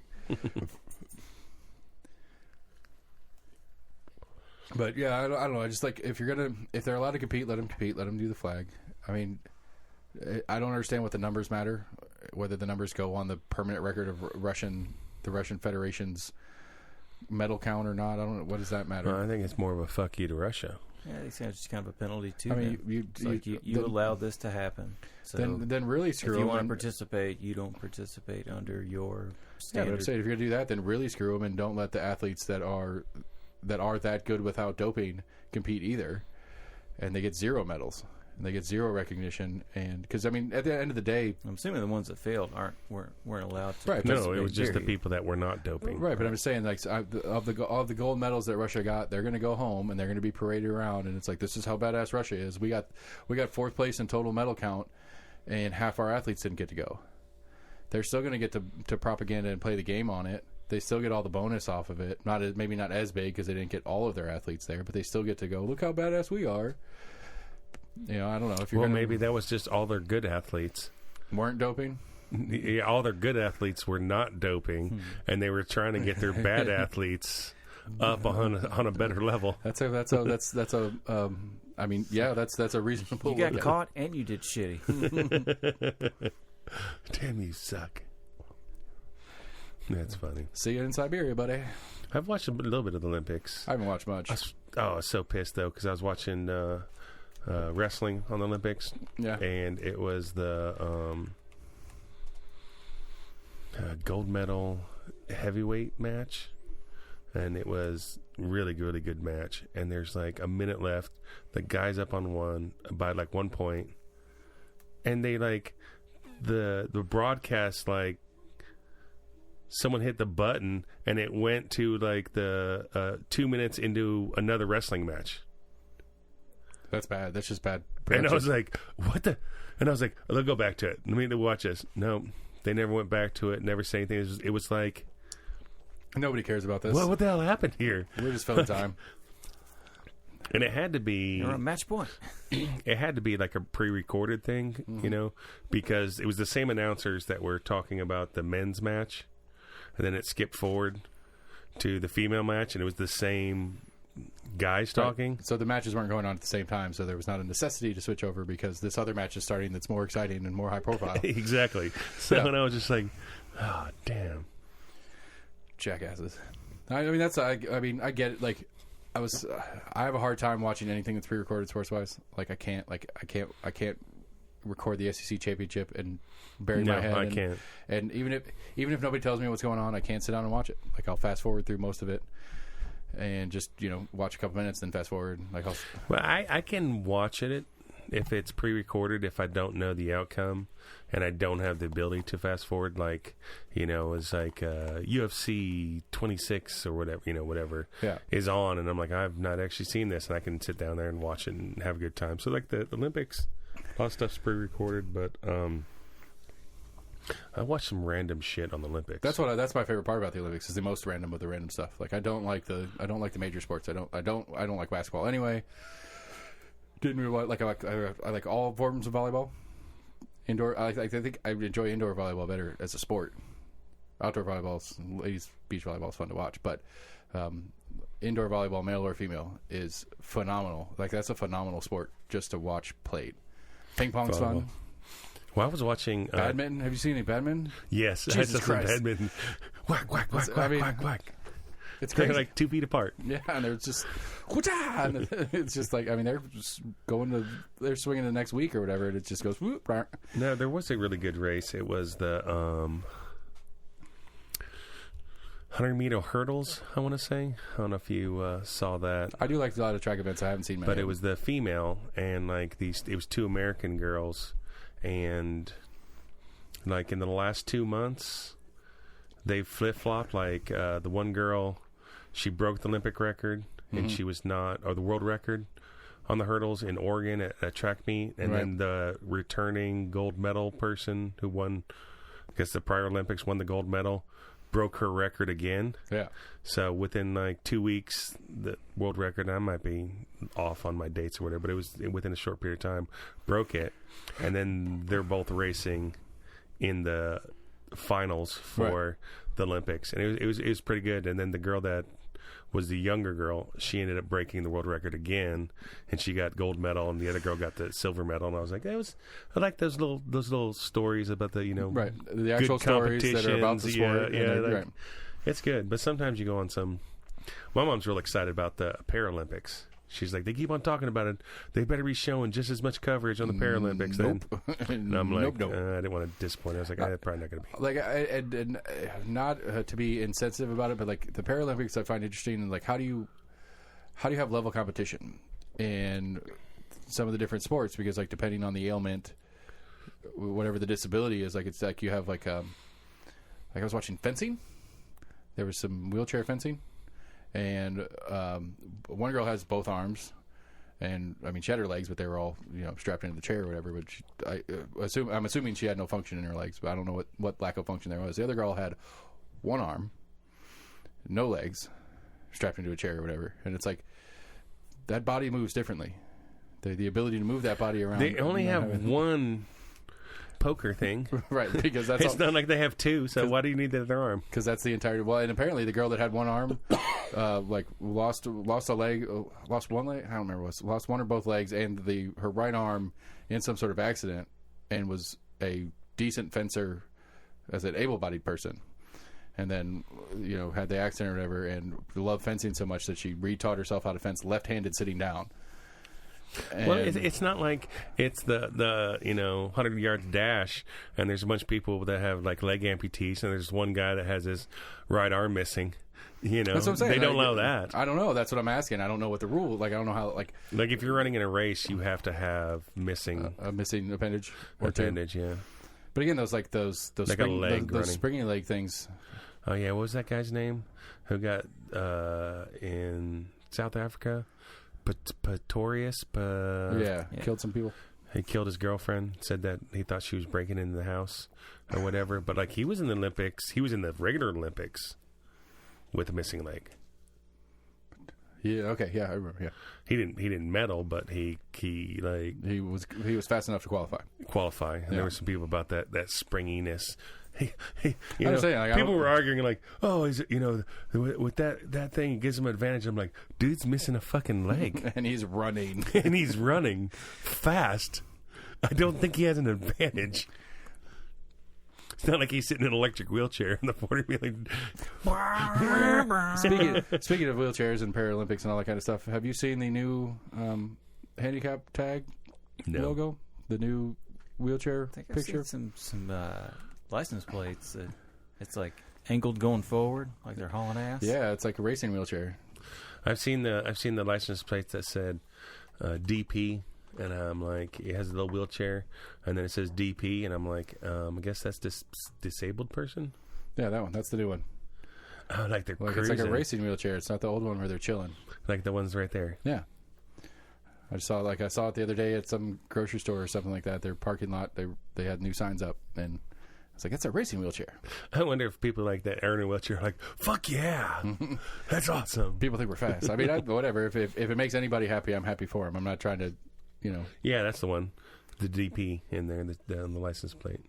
But yeah, I don't know. I just like if they're allowed to compete, let them compete. Let them do the flag. I mean, I don't understand what the numbers matter. Whether the numbers go on the permanent record of the Russian Federation's medal count or not. I don't know. What does that matter? Well, I think it's more of a fuck you to Russia. Yeah, I think it's just kind of a penalty too. I mean, you allowed this to happen. So then really screw them. If you want to participate, you don't participate under your standard. Yeah, but I'm saying if you're gonna do that, then really screw them and don't let the athletes that are that good without doping compete either, and they get 0 medals and they get 0 recognition. And because I mean, at the end of the day, I'm assuming the ones that failed weren't allowed to. Right? No, it was just the people that were not doping. Right, but I'm just saying, like, of the gold medals that Russia got, they're going to go home and they're going to be paraded around, and it's like, this is how badass Russia is. We got 4th place in total medal count, and half our athletes didn't get to go. They're still going to get to propaganda and play the game on it. They still get all the bonus off of it. Maybe not as big because they didn't get all of their athletes there, but they still get to go, look how badass we are. You know, I don't know if you're. Well, maybe that was just all their good athletes weren't doping. Yeah, all their good athletes were not doping, and they were trying to get their bad athletes up on a better level. That's a. I mean, yeah, that's a reasonable. You got caught and you did shitty. Damn, you suck. That's funny. See you in Siberia, buddy. I've watched a little bit of the Olympics. I haven't watched much. I was so pissed though because I was watching wrestling on the Olympics. Yeah, and it was the gold medal heavyweight match, and it was really good match. And there's like a minute left. The guy's up on one by like 1 point, and they like the broadcast like. Someone hit the button and it went to like the 2 minutes into another wrestling match. That's bad. That's just bad production. And I was like, what the? And I was like, let's go back to it. Let me watch this. No, they never went back to it. Never said anything. It was like. Nobody cares about this. What the hell happened here? We're just filling time. And it had to be. You're on match point. It had to be like a pre-recorded thing, you know, because it was the same announcers that were talking about the men's match. And then it skipped forward to the female match, and it was the same guys talking. Right. So the matches weren't going on at the same time, so there was not a necessity to switch over because this other match is starting that's more exciting and more high profile. Exactly. So and I was just like, oh, damn. Jackasses. I mean, I get it. Like, I have a hard time watching anything that's pre-recorded sports-wise. Like, I can't record the SEC championship and bury my head. I can't. And even if nobody tells me what's going on, I can't sit down and watch it. Like, I'll fast forward through most of it and just watch a couple minutes, then fast forward. Like, I can watch it if it's pre-recorded. If I don't know the outcome and I don't have the ability to fast forward, like it's like UFC 26 or whatever is on, and I'm like, I've not actually seen this, and I can sit down there and watch it and have a good time. So like the Olympics. A lot of stuff's pre-recorded, but I watched some random shit on the Olympics. That's my favorite part about the Olympics is the most random of the random stuff. Like I don't like the major sports. I don't like basketball anyway. Didn't really like I like all forms of volleyball. Indoor, I think I enjoy indoor volleyball better as a sport. Outdoor volleyball, ladies beach volleyball is fun to watch, but indoor volleyball, male or female, is phenomenal. Like that's a phenomenal sport just to watch played. Ping pong's fun. Well, I was watching badminton. Have you seen any badminton? Yes, Jesus I saw some Christ. badminton. Whack, whack, whack, whack, whack, whack. It's They're crazy. like 2 feet apart. Yeah, and they're just, and it's just like, I mean, they're just they're swinging the next week or whatever, and it just goes. Whoop, rah. No, there was a really good race. It was the 100-meter hurdles, I want to say. I don't know if you saw that. I do like a lot of track events. I haven't seen many. But it was the female, and like it was 2 American girls, and like in the last 2 months, they flip-flopped. Like the one girl, she broke the Olympic record, and she was not, or the world record on the hurdles in Oregon at a track meet, and then the returning gold medal person who won, I guess the prior Olympics, won the gold medal, broke her record again. Yeah. So within like 2 weeks, the world record, and I might be off on my dates or whatever, but it was within a short period of time, broke it. And then they're both racing in the finals for the Olympics. And it was pretty good. And then the girl that was the younger girl, she ended up breaking the world record again, and she got gold medal, and the other girl got the silver medal. And I was like, I like those little stories about the the actual good stories that are about the sport. Yeah, it's good. But sometimes you go on some. My mom's real excited about the Paralympics. She's like, they keep on talking about it. They better be showing just as much coverage on the Paralympics. Nope. And I'm like, nope. I didn't want to disappoint her. I was like, I'm probably not going to be. Like, and not to be insensitive about it, but like the Paralympics, I find interesting. And like, how do you have level competition in some of the different sports? Because like, depending on the ailment, whatever the disability is, like it's like you have like I was watching fencing. There was some wheelchair fencing. And one girl has both arms, and I mean she had her legs, but they were all strapped into the chair or whatever. But I'm assuming she had no function in her legs, but I don't know what lack of function there was. The other girl had one arm, no legs, strapped into a chair or whatever. And it's like that body moves differently. The ability to move that body around. They only have one poker thing, right? Because that's it's not like they have two. So why do you need the other arm? Because that's the entire. Well, and apparently the girl that had one arm, lost a leg, lost one leg. I don't remember what. Lost one or both legs, and her right arm in some sort of accident, and was a decent fencer as an able-bodied person, and then had the accident or whatever, and loved fencing so much that she retaught herself how to fence left-handed sitting down. And well, it's not like it's the 100 yards dash, and there's a bunch of people that have like leg amputees, and there's one guy that has his right arm missing. That's what I'm saying. They don't allow that. I don't know. That's what I'm asking. I don't know what the rule. Like I don't know how. Like if you're running in a race, you have to have missing a missing appendage or appendage. Yeah. But again, those like those springy leg things. Oh yeah, what was that guy's name? Who got in South Africa? Pretorius. Killed some people. He killed his girlfriend. Said that he thought she was breaking into the house or whatever. But like he was in the Olympics. He was in the regular Olympics with a missing leg. Yeah. Okay. Yeah, I remember. Yeah. He didn't medal, but he was fast enough to qualify. And there were some people about that springiness. Like, people were arguing like, oh, is it with that thing it gives him an advantage. I'm like, dude's missing a fucking leg and he's running fast. I don't think he has an advantage. It's not like he's sitting in an electric wheelchair in the 40 million. Speaking of wheelchairs and Paralympics and all that kind of stuff, have you seen the new handicap tag logo? The new wheelchair picture? I've seen some license plates. It's like angled going forward, like they're hauling ass. Yeah, it's like a racing wheelchair. I've seen the license plates that said DP, and I'm like, it has a little wheelchair, and then it says DP, and I'm like, I guess that's disabled person. Yeah, that one. That's the new one. Oh, like they're cruising. It's like a racing wheelchair. It's not the old one where they're chilling. Like the ones right there. Yeah. I saw it the other day at some grocery store or something like that. Their parking lot, they had new signs up, and it's like, that's a racing wheelchair. I wonder if people like that are in a wheelchair are like, fuck yeah, that's awesome. People think we're fast. I mean, whatever. If it makes anybody happy, I'm happy for them. I'm not trying to, Yeah, that's the one. The DP in there on the license plate.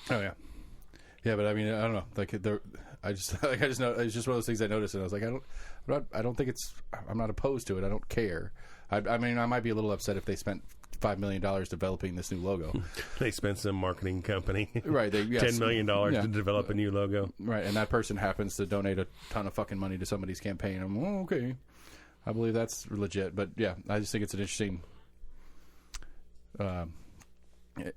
Oh yeah, yeah. But I mean, I don't know. Like I just know it's just one of those things I noticed, and I was like, I don't think I'm not opposed to it. I don't care. I mean, I might be a little upset if they spent $5 million developing this new logo. They spent some marketing company, Right? $10 million to develop a new logo. Right, and that person happens to donate a ton of fucking money to somebody's campaign. I'm okay. I believe that's legit, but yeah, I just think it's an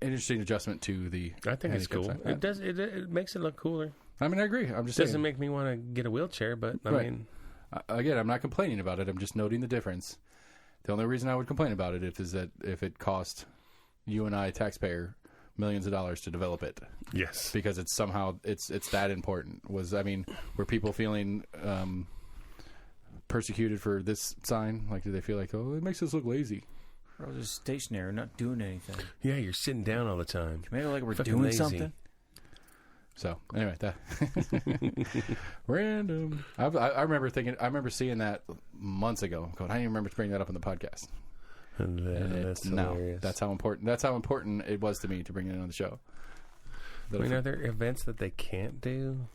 interesting adjustment to the. I think it's cool. sign. It does. It makes it look cooler. I mean, I agree. I'm just It doesn't saying. make me want to get a wheelchair, but I Right. mean, Again, I'm not complaining about it. I'm just noting the difference. The only reason I would complain about it is that if it cost you and I, taxpayer, millions of dollars to develop it, yes, because it's somehow it's that important. Were people feeling persecuted for this sign? Like, do they feel like, oh, it makes us look lazy? We're all just stationary, not doing anything. yeah, you're sitting down all the time. Can we make it like we're Fucking doing lazy. something? So anyway, that random. I remember seeing that months ago. Going, I didn't even remember bringing that up on the podcast. And that's hilarious. That's how important it was to me to bring it on the show. I mean, are there events that they can't do?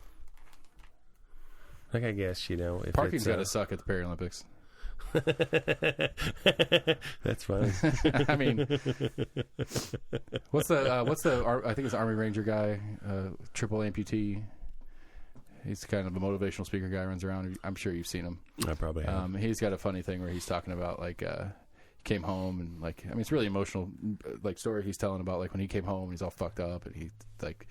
Like, I guess, if Parking's it's, got to suck at the Paralympics. That's fine. I mean, what's the I think it's the Army Ranger guy, triple amputee. He's kind of a motivational speaker guy, runs around. I'm sure you've seen him. I probably have. He's got a funny thing where he's talking about like he came home and like, I mean, it's really emotional like story he's telling about like when he came home and he's all fucked up and he like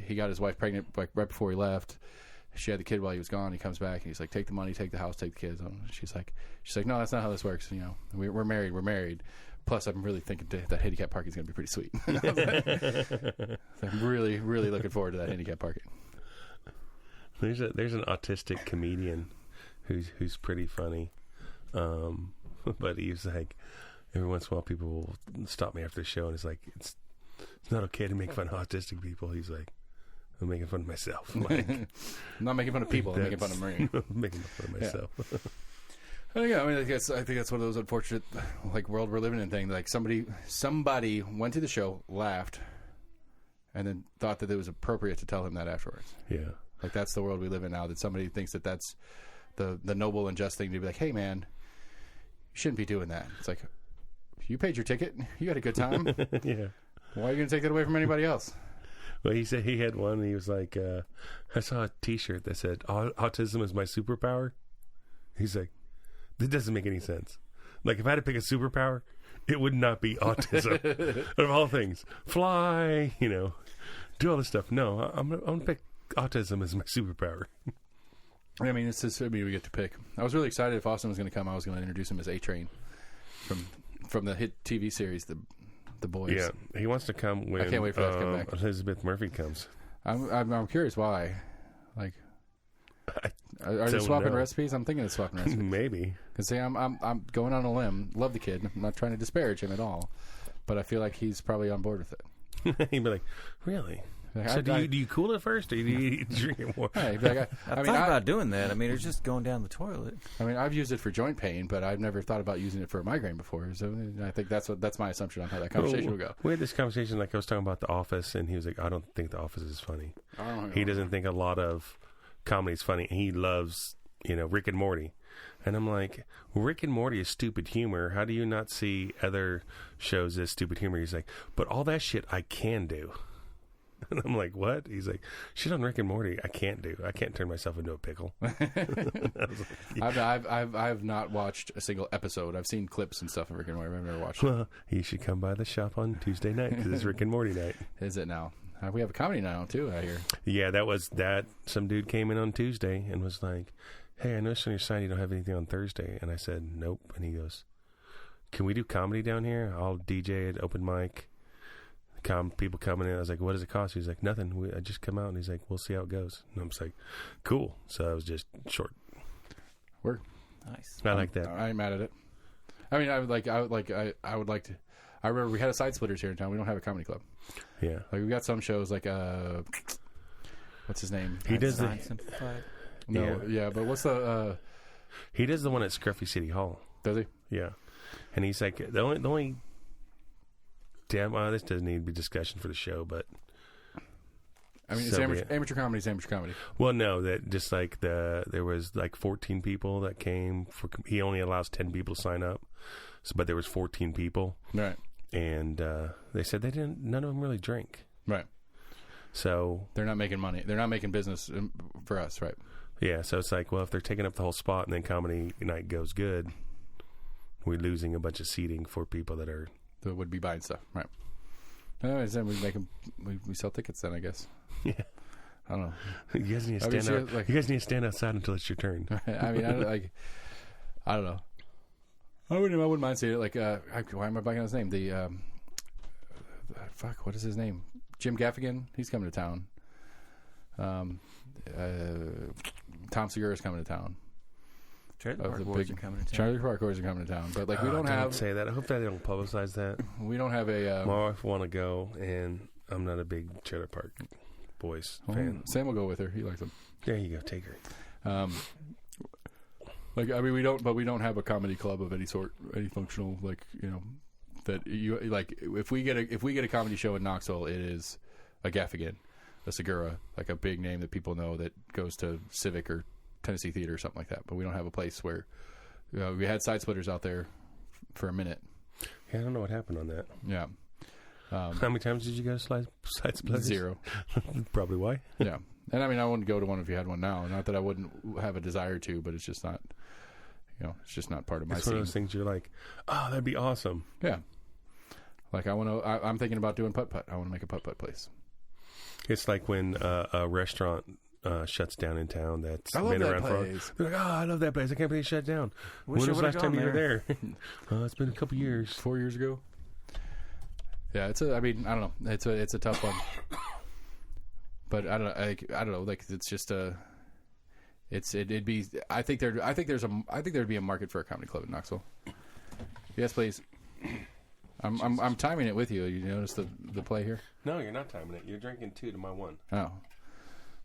he got his wife pregnant like right before he left. She had the kid while he was gone. He comes back and he's like, take the money, take the house, take the kids. And she's like, no, that's not how this works. We're married. Plus, I'm really thinking that handicap parking is going to be pretty sweet. I'm really, really looking forward to that handicap parking. There's an autistic comedian who's pretty funny, but he's like, every once in a while people will stop me after the show and it's like, it's not okay to make fun of autistic people. He's like, I'm making fun of myself. Like, I'm not making fun of people. I'm making fun of Marie. making fun of myself. Yeah, I mean, I think that's one of those unfortunate, like, world we're living in thing. Like, somebody went to the show, laughed, and then thought that it was appropriate to tell him that afterwards. Yeah. Like, that's the world we live in now, that somebody thinks that that's the noble and just thing to be like, hey, man, you shouldn't be doing that. It's like, you paid your ticket. You had a good time. Yeah. Why are you going to take that away from anybody else? Well, he said he had one, and he was like, I saw a T-shirt that said, autism is my superpower. He's like, that doesn't make any sense. Like, if I had to pick a superpower, it would not be autism. Of all things. Fly, do all this stuff. No, I'm going to pick autism as my superpower. I mean, it's just we get to pick. I was really excited if Austin was going to come. I was going to introduce him as A-Train from the hit TV series, The Boys. Yeah, he wants to come when I can't wait for that to come back. Elizabeth Murphy comes. I'm curious why. Like, are they swapping recipes? I'm thinking of swapping recipes. Maybe. Because I'm going on a limb. Love the kid. I'm not trying to disparage him at all, but I feel like he's probably on board with it. He'd be like, really? Like, So do you cool it first, or do you drink it more? Hey, like, I thought about doing that. I mean, it's just going down the toilet. I mean, I've used it for joint pain, but I've never thought about using it for a migraine before. So I think that's my assumption on how that conversation will go. We had this conversation, like I was talking about The Office, and he was like, I don't think The Office is funny. He doesn't think a lot of comedy is funny. He loves, Rick and Morty. And I'm like, Rick and Morty is stupid humor. How do you not see other shows as stupid humor? He's like, but all that shit I can do. And I'm like, what? He's like, shit on Rick and Morty I can't do. I can't turn myself into a pickle. I've not watched a single episode. I've seen clips and stuff of Rick and Morty. I've never watched it. Well, you should come by the shop on Tuesday night because it's Rick and Morty night. Is it now? We have a comedy now too, I hear. Yeah, some dude came in on Tuesday and was like, hey, I noticed on your site you don't have anything on Thursday. And I said, nope. And he goes, can we do comedy down here? I'll DJ at open mic. People coming in. I was like, what does it cost? He's like, nothing. I just come out. And he's like, we'll see how it goes. And I'm just like, cool. So I was just short. Work. Nice. I like that. I ain't mad at it. I mean, I would like to. I remember we had a Side Splitters here in town. We don't have a comedy club. Yeah. Like, we've got some shows like what's his name? He does the Simplified. No, yeah, but what's the he does the one at Scruffy City Hall. does he? Yeah. And he's like, the only damn, this doesn't need to be discussion for the show, but I mean, it's amateur comedy is amateur comedy. Well, no, that just like there was like 14 people that came for. He only allows 10 people to sign up, but there was 14 people, Right. and they said none of them really drink. Right. So they're not making money. They're not making business for us, right? Yeah, so it's like, well, if they're taking up the whole spot and then comedy night goes good, we're losing a bunch of seating for people that would be buying stuff, right? Anyways, then we make them. We sell tickets then, I guess. Yeah. I don't know. You guys need to stand out. You guys need to stand outside until it's your turn. I mean, I don't know. I wouldn't mind seeing it. Like, why am I blanking on his name? What is his name? Jim Gaffigan. He's coming to town. Tom Segura's coming to town. Trailer Park Boys are coming to town. Trailer Park Boys are coming to town. But like, we don't have. Say that. I hope that they don't publicize that. We don't have a. My wife want to go, and I'm not a big Trailer Park Boys fan. Sam will go with her. He likes them. There you go. Take her. Like, I mean, we don't have a comedy club of any sort, any functional, like, you know, that you like. If we get a comedy show in Knoxville, it is a Gaffigan, a Segura, like a big name that people know that goes to Civic or Tennessee Theater or something like that. But we don't have a place where we had Side Splitters out there for a minute. Yeah, I don't know what happened on that. Yeah. How many times did you go to Side Splitters? 0. Probably why. Yeah. And I mean, I wouldn't go to one if you had one now. Not that I wouldn't have a desire to, but it's just not, it's just not part of my scene. It's one of those things you're like, oh, that'd be awesome. Yeah. Like, I'm thinking about doing putt-putt. I want to make a putt-putt place. It's like when a restaurant shuts down in town that's been around for. They're like, oh, I love that place. I can't believe it shut down. When was the last time you were there? It's been a couple years. 4 years ago. Yeah, I don't know. It's a tough one. But I don't know. Like, it's just it'd be. I think there'd be a market for a comedy club in Knoxville. Yes, please. I'm timing it with you. You notice the play here? No, you're not timing it. You're drinking 2 to my 1. Oh,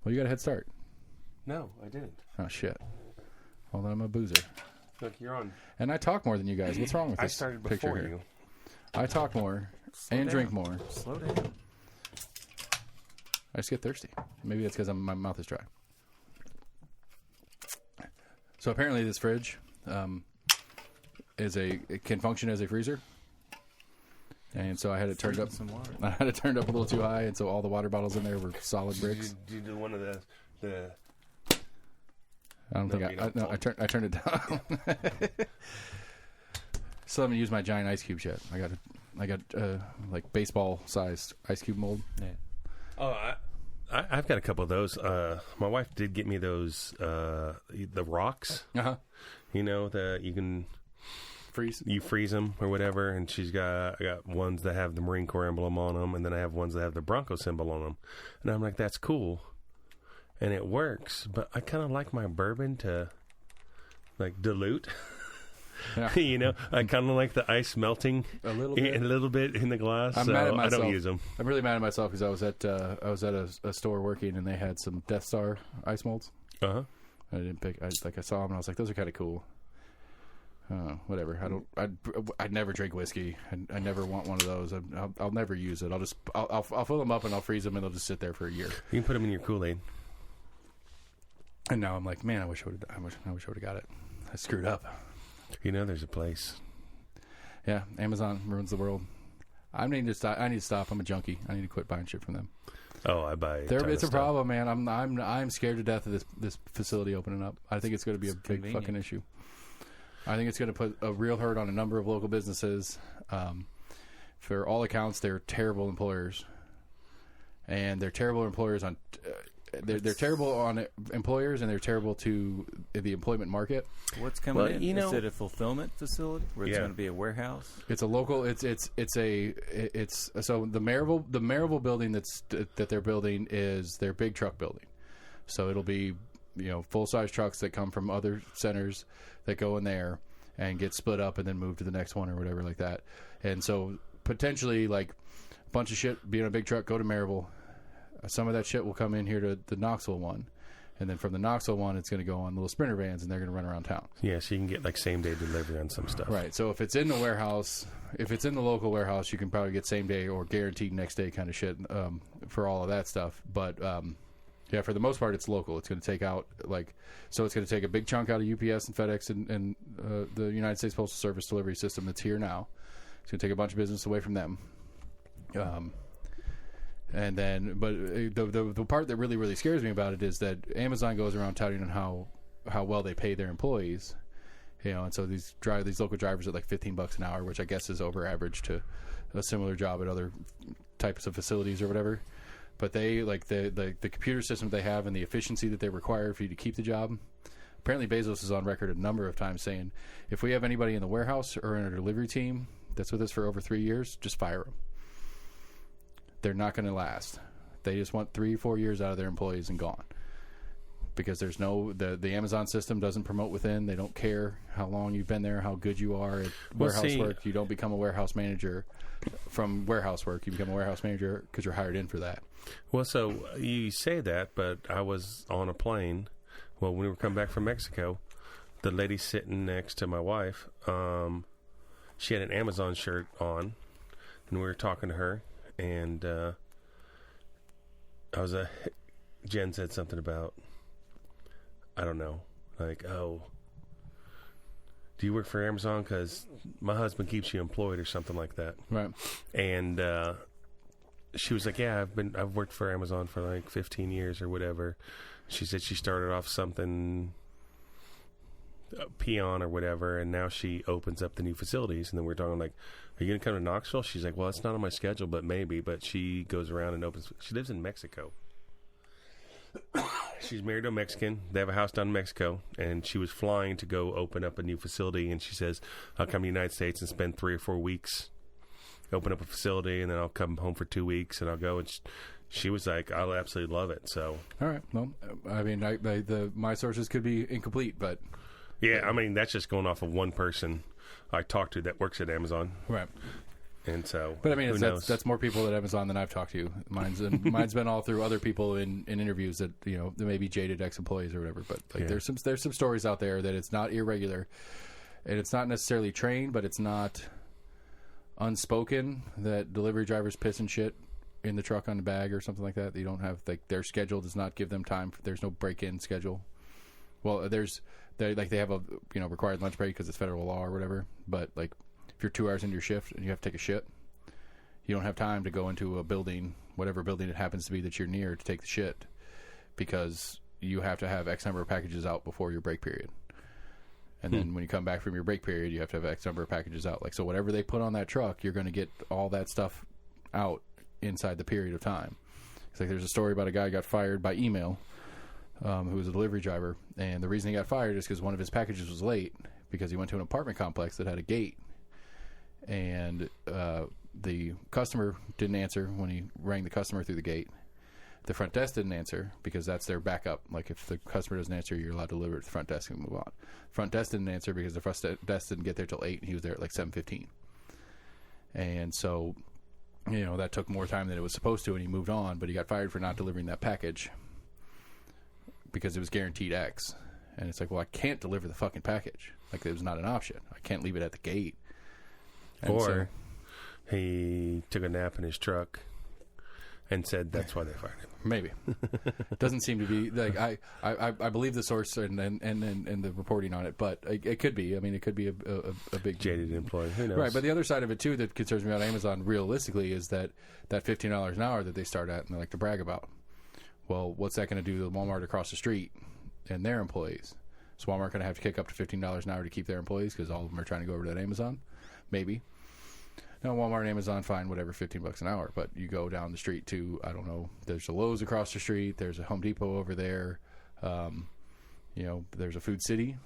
well, you got a head start. No, I didn't. Oh shit. Well, then I'm a boozer. Look, you're on. And I talk more than you guys. What's wrong with this? I started before you. I talk more and drink more. Slow down. I just get thirsty. Maybe it's because my mouth is dry. So apparently this fridge it can function as a freezer. And so I had it turned up. I had it turned up a little too high, and so all the water bottles in there were solid bricks. Did you do one of the? I don't think I turned it down. Still haven't used my giant ice cubes yet. I got like baseball sized ice cube mold. Yeah. Oh, I've got a couple of those. My wife did get me those the rocks. You know, you can freeze them or whatever, and I got ones that have the Marine Corps emblem on them, and then I have ones that have the Bronco symbol on them, and I'm like, that's cool, and it works, but I kind of like my bourbon to like dilute. Yeah. You know, I kind of like the ice melting a little bit in the glass. I'm mad at myself. I don't use them. I'm really mad at myself because I was at a store working, and they had some Death Star ice molds. I didn't pick. I saw them and I was like, those are kind of cool. Whatever. I never drink whiskey. I never want one of those. I'll never use it. I'll fill them up and I'll freeze them and they'll just sit there for a year. You can put them in your Kool-Aid. And now I'm like, man, I wish I would have got it. I screwed up. You know, there's a place. Yeah, Amazon ruins the world. I need to stop. I'm a junkie. I need to quit buying shit from them. Oh, I buy. It's a problem, man. I'm scared to death of this facility opening up. I think it's going to be a big fucking issue. I think it's going to put a real hurt on a number of local businesses. For all accounts, they're terrible employers, and they're terrible employers on. They're terrible on employers, and they're terrible to the employment market. What's coming in? You know, is it a fulfillment facility where it's going to be a warehouse? It's a local. So the Maryville building that they're building is their big truck building. So it'll be full size trucks that come from other centers that go in there and get split up and then move to the next one or whatever like that. And so potentially like a bunch of shit being a big truck go to Maryville. Some of that shit will come in here to the Knoxville one, And then from the Knoxville one, it's going to go on little Sprinter vans, and they're going to run around town. Yeah, so you can get like same-day delivery on some stuff. Right. So if it's in the warehouse, if it's in the local warehouse, you can probably get same-day or guaranteed next-day kind of shit for all of that stuff. But, yeah, for the most part, it's local. It's going to take out, so it's going to take a big chunk out of UPS and FedEx and the United States Postal Service delivery system that's here now. It's going to take a bunch of business away from them. And then, but the part that really, really scares me about it is that Amazon goes around touting on how well they pay their employees, and so these local drivers at like $15 an hour, which I guess is over average to a similar job at other types of facilities or whatever. But they the computer system they have and the efficiency that they require for you to keep the job. Apparently, Bezos is on record a number of times saying, if we have anybody in the warehouse or in our delivery team that's with us for over 3 years, just fire them. They're not going to last. They just want 3-4 years out of their employees and gone. Because there's the Amazon system doesn't promote within. They don't care how long you've been there, how good you are at warehouse work. You don't become a warehouse manager from warehouse work. You become a warehouse manager because you're hired in for that. Well, so you say that, but I was on a plane. Well, when we were coming back from Mexico, the lady sitting next to my wife, she had an Amazon shirt on, and we were talking to her. And Jen said something about, I don't know, like, oh, do you work for Amazon? Because my husband keeps you employed or something like that. Right. And she was like, yeah, I've worked for Amazon for like 15 years or whatever. She said she started off something peon or whatever, and now she opens up the new facilities. And then we're talking like, are you going to come to Knoxville? She's like, well, it's not on my schedule, but maybe. But she goes around and opens. She lives in Mexico. She's married to a Mexican. They have a house down in Mexico, and she was flying to go open up a new facility. And she says, I'll come to the United States and spend 3 or 4 weeks, open up a facility, and then I'll come home for 2 weeks, and I'll go. And she was like, I'll absolutely love it. So, all right. Well, I mean, my sources could be incomplete, but yeah, I mean, that's just going off of one person I talked to that works at Amazon. Right. And so, but I mean, that's more people at Amazon than I've talked to. Mine's been all through other people in interviews that there may be jaded ex-employees or whatever. But there's some stories out there that it's not irregular, and it's not necessarily trained, but it's not unspoken that delivery drivers piss and shit in the truck on the bag or something like that. You don't have their schedule does not give them time. There's no break-in schedule. Well, they have a required lunch break because it's federal law or whatever. But if you're 2 hours into your shift and you have to take a shit, you don't have time to go into a building, whatever building it happens to be that you're near, to take the shit, because you have to have X number of packages out before your break period. And then when you come back from your break period, you have to have X number of packages out. So whatever they put on that truck, you're going to get all that stuff out inside the period of time. It's there's a story about a guy who got fired by email, who was a delivery driver, and the reason he got fired is because one of his packages was late because he went to an apartment complex that had a gate, and the customer didn't answer when he rang the customer through the gate. The front desk didn't answer because that's their backup. If the customer doesn't answer, you're allowed to deliver it to the front desk and move on. Front desk didn't answer because the front desk didn't get there till 8, and he was there at 7:15. And so, that took more time than it was supposed to, and he moved on, but he got fired for not delivering that package because it was guaranteed X. And it's I can't deliver the fucking package. It was not an option. I can't leave it at the gate. And or he took a nap in his truck and said that's why they fired him. Maybe. It doesn't seem to be I believe the source and the reporting on it, but it could be. I mean, it could be a big jaded employee. Who knows? Right, but the other side of it too that concerns me about Amazon realistically is that $15 an hour that they start at and they like to brag about. Well, what's that going to do to the Walmart across the street and their employees? Is Walmart going to have to kick up to $15 an hour to keep their employees because all of them are trying to go over to that Amazon? Maybe. No, Walmart and Amazon, fine, whatever, $15 an hour. But you go down the street to, I don't know, there's a Lowe's across the street. There's a Home Depot over there. There's a Food City.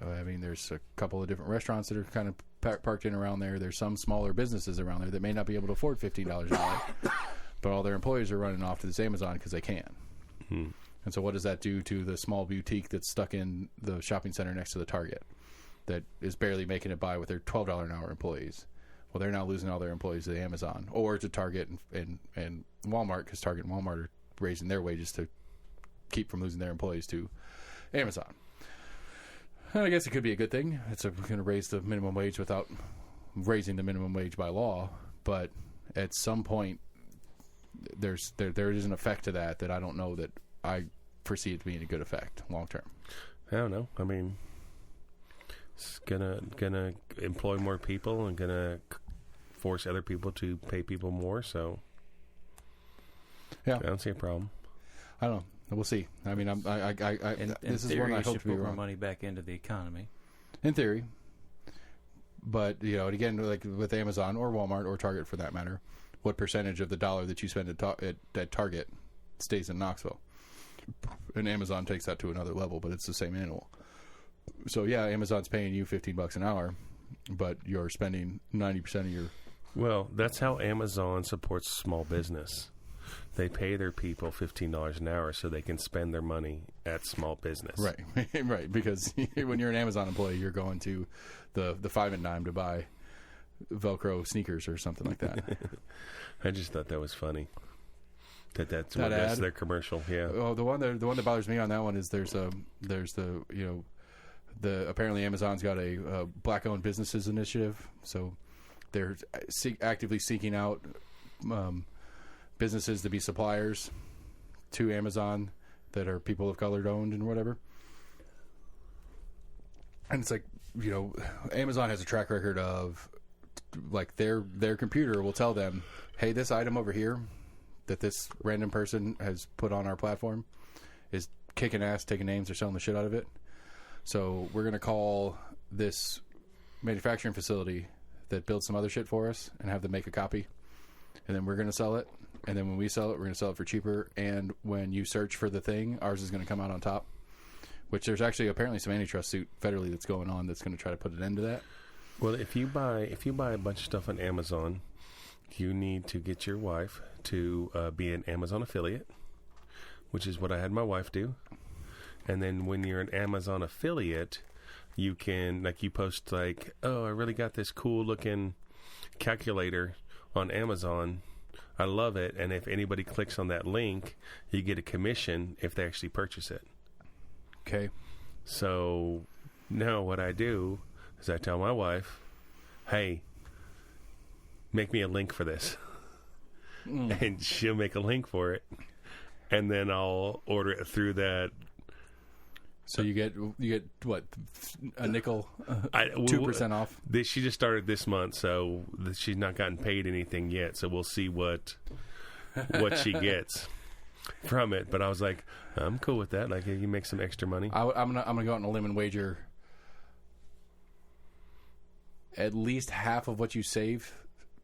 I mean, there's a couple of different restaurants that are kind of parked in around there. There's some smaller businesses around there that may not be able to afford $15 an hour. But all their employees are running off to this Amazon because they can. Hmm. And so what does that do to the small boutique that's stuck in the shopping center next to the Target that is barely making it by with their $12 an hour employees? Well, they're now losing all their employees to the Amazon or to Target and Walmart because Target and Walmart are raising their wages to keep from losing their employees to Amazon. And I guess it could be a good thing. It's going to raise the minimum wage without raising the minimum wage by law. But at some point, there is an effect to that I don't know that I foresee it being a good effect long term. I don't know. I mean, it's gonna employ more people and gonna force other people to pay people more. So yeah, I don't see a problem. I don't know. We'll see. I mean, this is one I hope to be put more wrong. money back into the economy. In theory. But, and again, like with Amazon or Walmart or Target for that matter, what percentage of the dollar that you spend at Target stays in Knoxville? And Amazon takes that to another level, but it's the same animal. So, yeah, Amazon's paying you $15 an hour, but you're spending 90% of your... Well, that's how Amazon supports small business. They pay their people $15 an hour so they can spend their money at small business. Right, right. Because when you're an Amazon employee, you're going to the 5 and Dime to buy Velcro sneakers or something like that. I just thought that was funny. That's ad? their commercial. Yeah. Oh, the one that bothers me on that one is there's the apparently Amazon's got a black-owned businesses initiative, so they're actively seeking out businesses to be suppliers to Amazon that are people of color owned and whatever. And it's like, Amazon has a track record of like their computer will tell them, hey, this item over here that this random person has put on our platform is kicking ass, taking names, they're selling the shit out of it. So we're going to call this manufacturing facility that builds some other shit for us and have them make a copy. And then we're going to sell it. And then when we sell it, we're going to sell it for cheaper. And when you search for the thing, ours is going to come out on top. Which there's actually apparently some antitrust suit federally that's going on that's going to try to put an end to that. Well, if you buy a bunch of stuff on Amazon, you need to get your wife to be an Amazon affiliate, which is what I had my wife do. And then when you're an Amazon affiliate, you can, like, you post like, oh, I really got this cool looking calculator on Amazon. I love it. And if anybody clicks on that link, you get a commission if they actually purchase it. Okay. So now what I do is I tell my wife, hey, make me a link for this. And she'll make a link for it. And then I'll order it through that. So you get what, a nickel, 2% off? She just started this month, so she's not gotten paid anything yet. So we'll see what she gets from it. But I was like, I'm cool with that. Like, you make some extra money. I'm gonna go out on a limb and wager at least half of what you save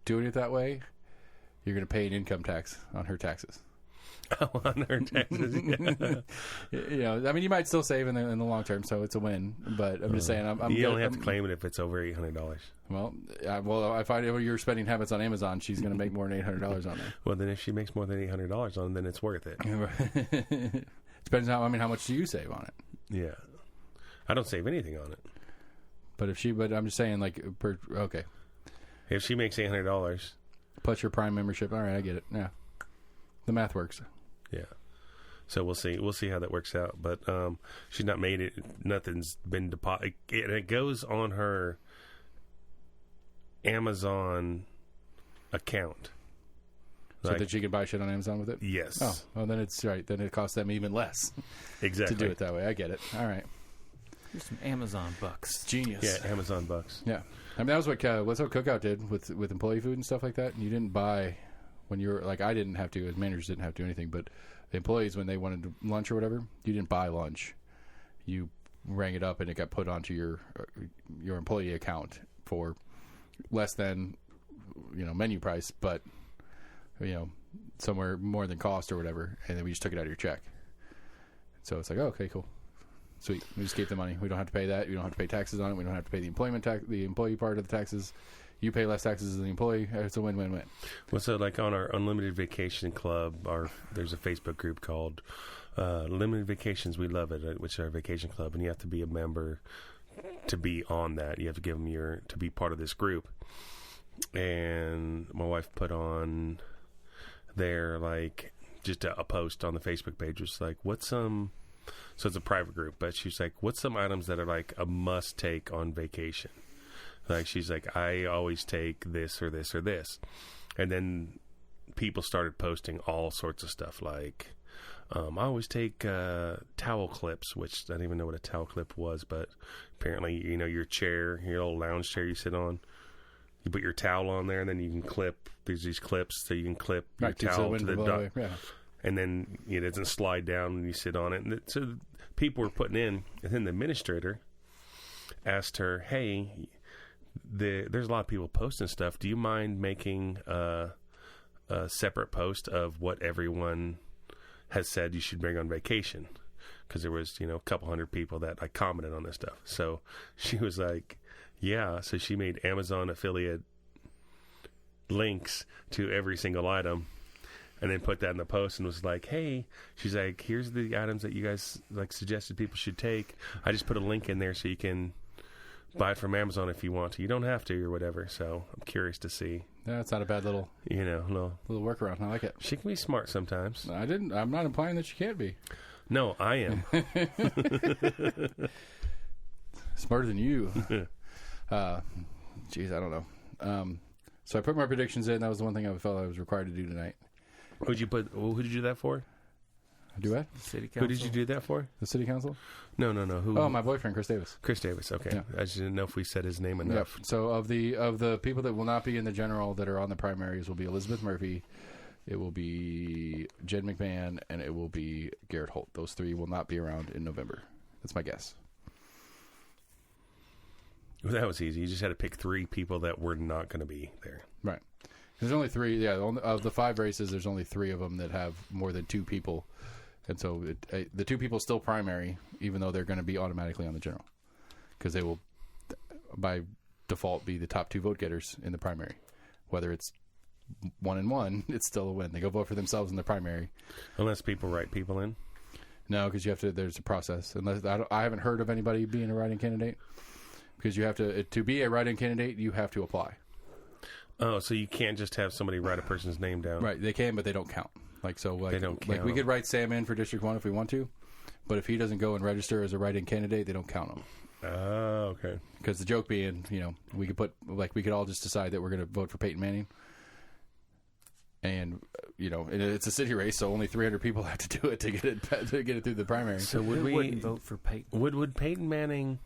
doing it that way, you're gonna pay an income tax on her taxes. On her taxes. Yeah. I mean, you might still save in the long term, so it's a win. But I'm just saying, you only have to claim it if it's over $800. Well, if your spending habits on Amazon, she's going to make more than $800 on there. Well, then if she makes more than $800 on it, then it's worth it. Depends on how much do you save on it? Yeah, I don't save anything on it. But I'm just saying, like, okay. If she makes $800, plus your Prime membership, all right, I get it. Yeah, the math works. Yeah. So we'll see. We'll see how that works out. But she's not made it. Nothing's been deposited. It goes on her Amazon account. So that she can buy shit on Amazon with it? Yes. Oh, well, then it's right. Then it costs them even less. Exactly. To do it that way. I get it. All right. Here's some Amazon bucks. Genius. Yeah, Amazon bucks. Yeah. I mean, that was what Cookout did with employee food and stuff like that. And you didn't buy when you were, like, I didn't have to, as managers didn't have to do anything, but the employees, when they wanted lunch or whatever, you didn't buy lunch. You rang it up and it got put onto your employee account for less than, menu price, but, somewhere more than cost or whatever. And then we just took it out of your check. So it's like, oh, okay, cool. Sweet. We just keep the money. We don't have to pay that. We don't have to pay taxes on it. We don't have to pay the employment tax, the employee part of the taxes. You pay less taxes than the employee. It's a win-win-win. Well, so like on our Unlimited Vacation Club, there's a Facebook group called Limited Vacations. We love it, which is our vacation club, and you have to be a member to be on that. You have to give them to be part of this group. And my wife put on there like just a post on the Facebook page. It's like, what's some... So it's a private group, but she's like, what's some items that are like a must take on vacation? Like, she's like, I always take this or this or this. And then people started posting all sorts of stuff like, I always take towel clips, which I didn't even know what a towel clip was, but apparently, you know, your chair, your old lounge chair you sit on, you put your towel on there, and then you can clip, there's these clips, so you can clip your towel to the dog. Yeah. And then it doesn't slide down when you sit on it. And so people were putting in, and then the administrator asked her, hey, there's a lot of people posting stuff. Do you mind making a separate post of what everyone has said you should bring on vacation? Because there was, a couple hundred people that like commented on this stuff. So she was like, yeah. So she made Amazon affiliate links to every single item, and then put that in the post and was like, hey, she's like, here's the items that you guys like suggested people should take. I just put a link in there so you can buy it from Amazon if you want to. You don't have to or whatever. So I'm curious to see. Yeah, it's not a bad little little workaround. I like it. She can be smart sometimes. I'm not implying that she can't be. No, I am. Smarter than you. Geez, I don't know. So I put my predictions in. That was the one thing I felt I was required to do tonight. Who did you do that for? Do what? City council. Who did you do that for? The city council? No. Who? Oh, my boyfriend, Chris Davis. Chris Davis. Okay. Yeah. I just didn't know if we said his name enough. Yep. So of the people that will not be in the general that are on the primaries will be Elizabeth Murphy, it will be Jen McMahon, and it will be Garrett Holt. Those three will not be around in November. That's my guess. Well, that was easy. You just had to pick 3 people that were not going to be there. Right. There's only 3. Yeah, of the 5 races, there's only 3 of them that have more than 2 people. And so the 2 people still primary, even though they're going to be automatically on the general. Because they will, by default, be the top 2 vote getters in the primary. Whether it's 1 and 1, it's still a win. They go vote for themselves in the primary. Unless people write people in? No, because you have to, there's a process. Unless I haven't heard of anybody being a write-in candidate. Because you have to be a write-in candidate, you have to apply. Oh, so you can't just have somebody write a person's name down. Right, they can, but they don't count. They don't count. Like we could write Sam in for District 1 if we want to, but if he doesn't go and register as a write-in candidate, they don't count him. Oh, okay. Because the joke being, we could all just decide that we're going to vote for Peyton Manning, and it's a city race, so only 300 people have to do it to get it through the primary. So we wouldn't vote for Peyton? Would Peyton Manning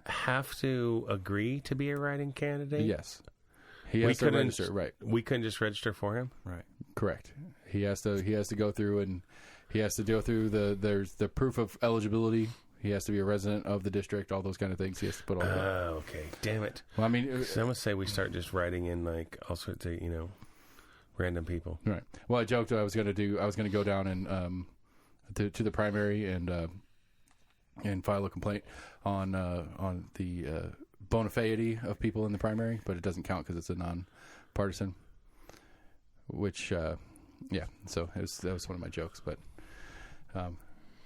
have to agree to be a write-in candidate? Yes. He has to register, right. We couldn't just register for him? Right. Correct. He has to go through, and he has to go through there's the proof of eligibility. He has to be a resident of the district, all those kind of things. He has to put all that. Oh, okay. Damn it. Well, I mean, so I'm going to say we start just writing in like all sorts of, random people. Right. Well, I joked I was going to go down and to the primary and file a complaint on the bona fide of people in the primary, but it doesn't count because it's a non-partisan. Which, so that was one of my jokes, but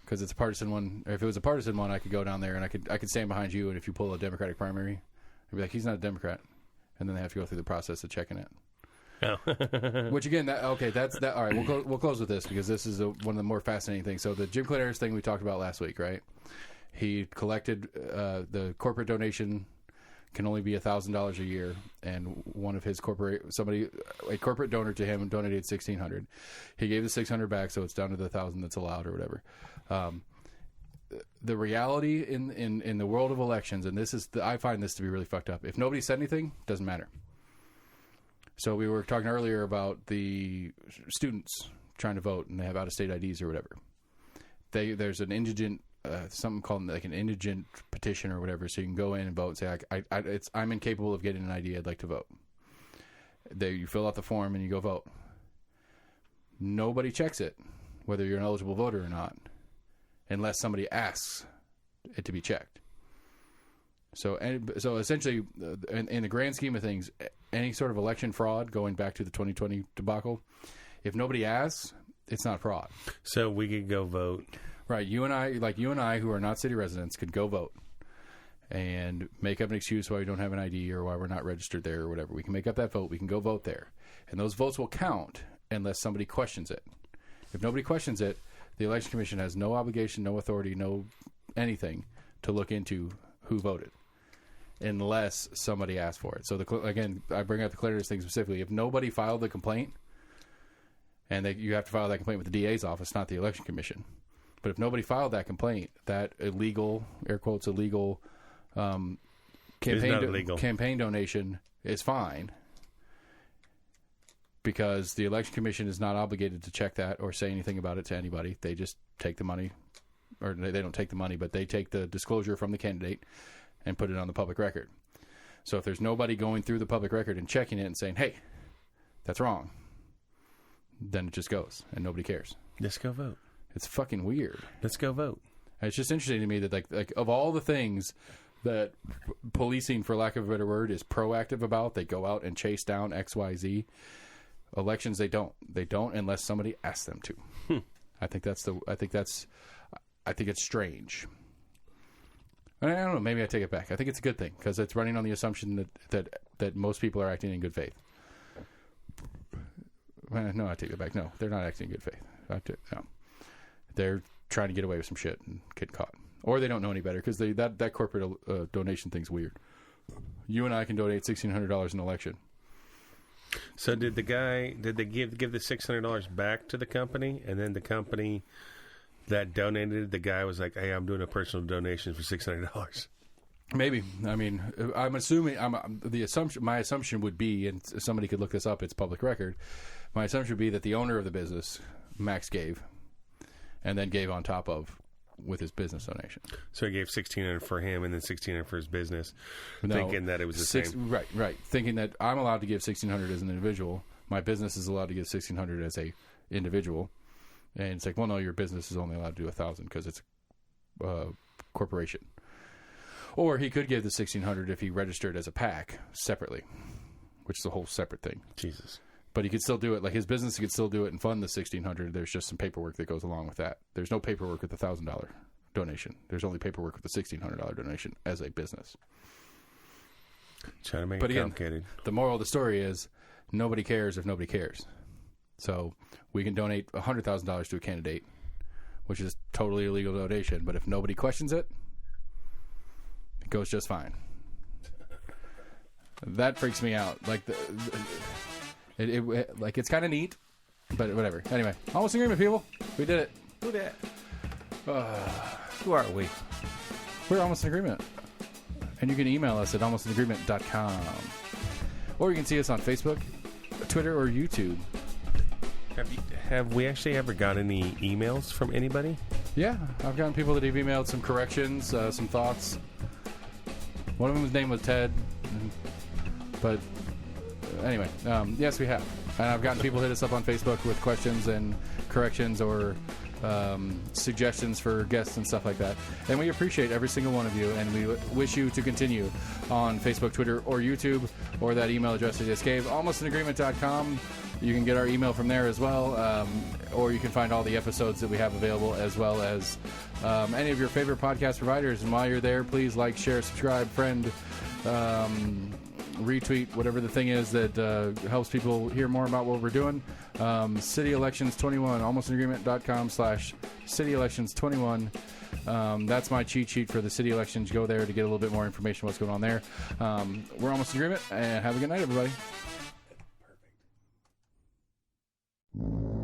because it's a partisan one. If it was a partisan one, I could go down there and I could stand behind you, and if you pull a Democratic primary, I'd be like, he's not a Democrat, and then they have to go through the process of checking it. Oh. Which again, that's that. All right, we'll close with this because this is one of the more fascinating things. So the Jim Clinares thing we talked about last week, right? He collected the corporate donation can only be $1,000 a year, and one of his a corporate donor to him donated $1,600. He gave the $600 back, so it's down to the $1,000 that's allowed or whatever. The reality in the world of elections, and I find this to be really fucked up. If nobody said anything, it doesn't matter. So we were talking earlier about the students trying to vote, and they have out-of-state IDs or whatever. There's an indigent, something called like an indigent petition or whatever, so you can go in and vote and say, I'm incapable of getting an ID, I'd like to vote. You fill out the form and you go vote. Nobody checks it, whether you're an eligible voter or not, unless somebody asks it to be checked. So essentially, in the grand scheme of things, any sort of election fraud, going back to the 2020 debacle, if nobody asks, it's not fraud. So we could go vote. Right. You and I, who are not city residents, could go vote and make up an excuse why we don't have an ID or why we're not registered there or whatever. We can make up that vote. We can go vote there. And those votes will count unless somebody questions it. If nobody questions it, the Election Commission has no obligation, no authority, no anything to look into who voted, unless somebody asked for it. So, again, I bring up the clearness thing specifically. If nobody filed the complaint, and you have to file that complaint with the DA's office, not the Election Commission. But if nobody filed that complaint, that illegal, air quotes, illegal campaign donation is fine, because the Election Commission is not obligated to check that or say anything about it to anybody. They just take the money, or they don't take the money, but they take the disclosure from the candidate and put it on the public record. So if there's nobody going through the public record and checking it and saying, hey, that's wrong, then it just goes and nobody cares. Let's go vote. It's fucking weird. Let's go vote. And it's just interesting to me that like of all the things that policing, for lack of a better word, is proactive about, they go out and chase down XYZ. Elections, they don't unless somebody asks them to. I think it's strange. I don't know, maybe I take it back. I think it's a good thing, because it's running on the assumption that most people are acting in good faith. No, I take it back. No, they're not acting in good faith. No. They're trying to get away with some shit and get caught. Or they don't know any better, because that corporate donation thing's weird. You and I can donate $1,600 in an election. So did they give the $600 back to the company, and then the company that donated, the guy was like, hey, I'm doing a personal donation for $600? Maybe. I mean, I'm assuming my assumption would be, and somebody could look this up, it's public record. My assumption would be that the owner of the business, Max, gave, and then gave on top of with his business donation. So he gave $1,600 for him and then $1,600 for his business, thinking that it was the same. Right. Thinking that I'm allowed to give $1,600 as an individual. My business is allowed to give $1,600 as a individual. And it's like, well, no, your business is only allowed to do $1,000 because it's a corporation. Or he could give the $1,600 if he registered as a PAC separately, which is a whole separate thing. Jesus. But he could still do it. Like, his business could still do it and fund the $1,600. There's just some paperwork that goes along with that. There's no paperwork with the $1,000 donation. There's only paperwork with the $1,600 donation as a business. Trying to make it complicated. The moral of the story is nobody cares if nobody cares. So we can donate $100,000 to a candidate, which is totally illegal donation. But if nobody questions it, it goes just fine. That freaks me out. Like it's kind of neat, but whatever. Anyway, almost in agreement, people. We did it. Who that? Who are we? We're almost in agreement. And you can email us at almostinagreement.com. Or you can see us on Facebook, Twitter, or YouTube. Have we actually ever got any emails from anybody? Yeah, I've gotten people that have emailed some corrections, some thoughts. One of them's name was Ted. But anyway, yes, we have. And I've gotten people hit us up on Facebook with questions and corrections or suggestions for guests and stuff like that. And we appreciate every single one of you, and we wish you to continue on Facebook, Twitter, or YouTube, or that email address I just gave, almostinagreement.com. You can get our email from there as well, or you can find all the episodes that we have available, as well as any of your favorite podcast providers. And while you're there, please like, share, subscribe, friend, retweet, whatever the thing is that helps people hear more about what we're doing. City Elections 21, almostinagreement.com/City Elections 21. That's my cheat sheet for the city elections. Go there to get a little bit more information on what's going on there. We're almost in agreement, and have a good night, everybody. Perfect.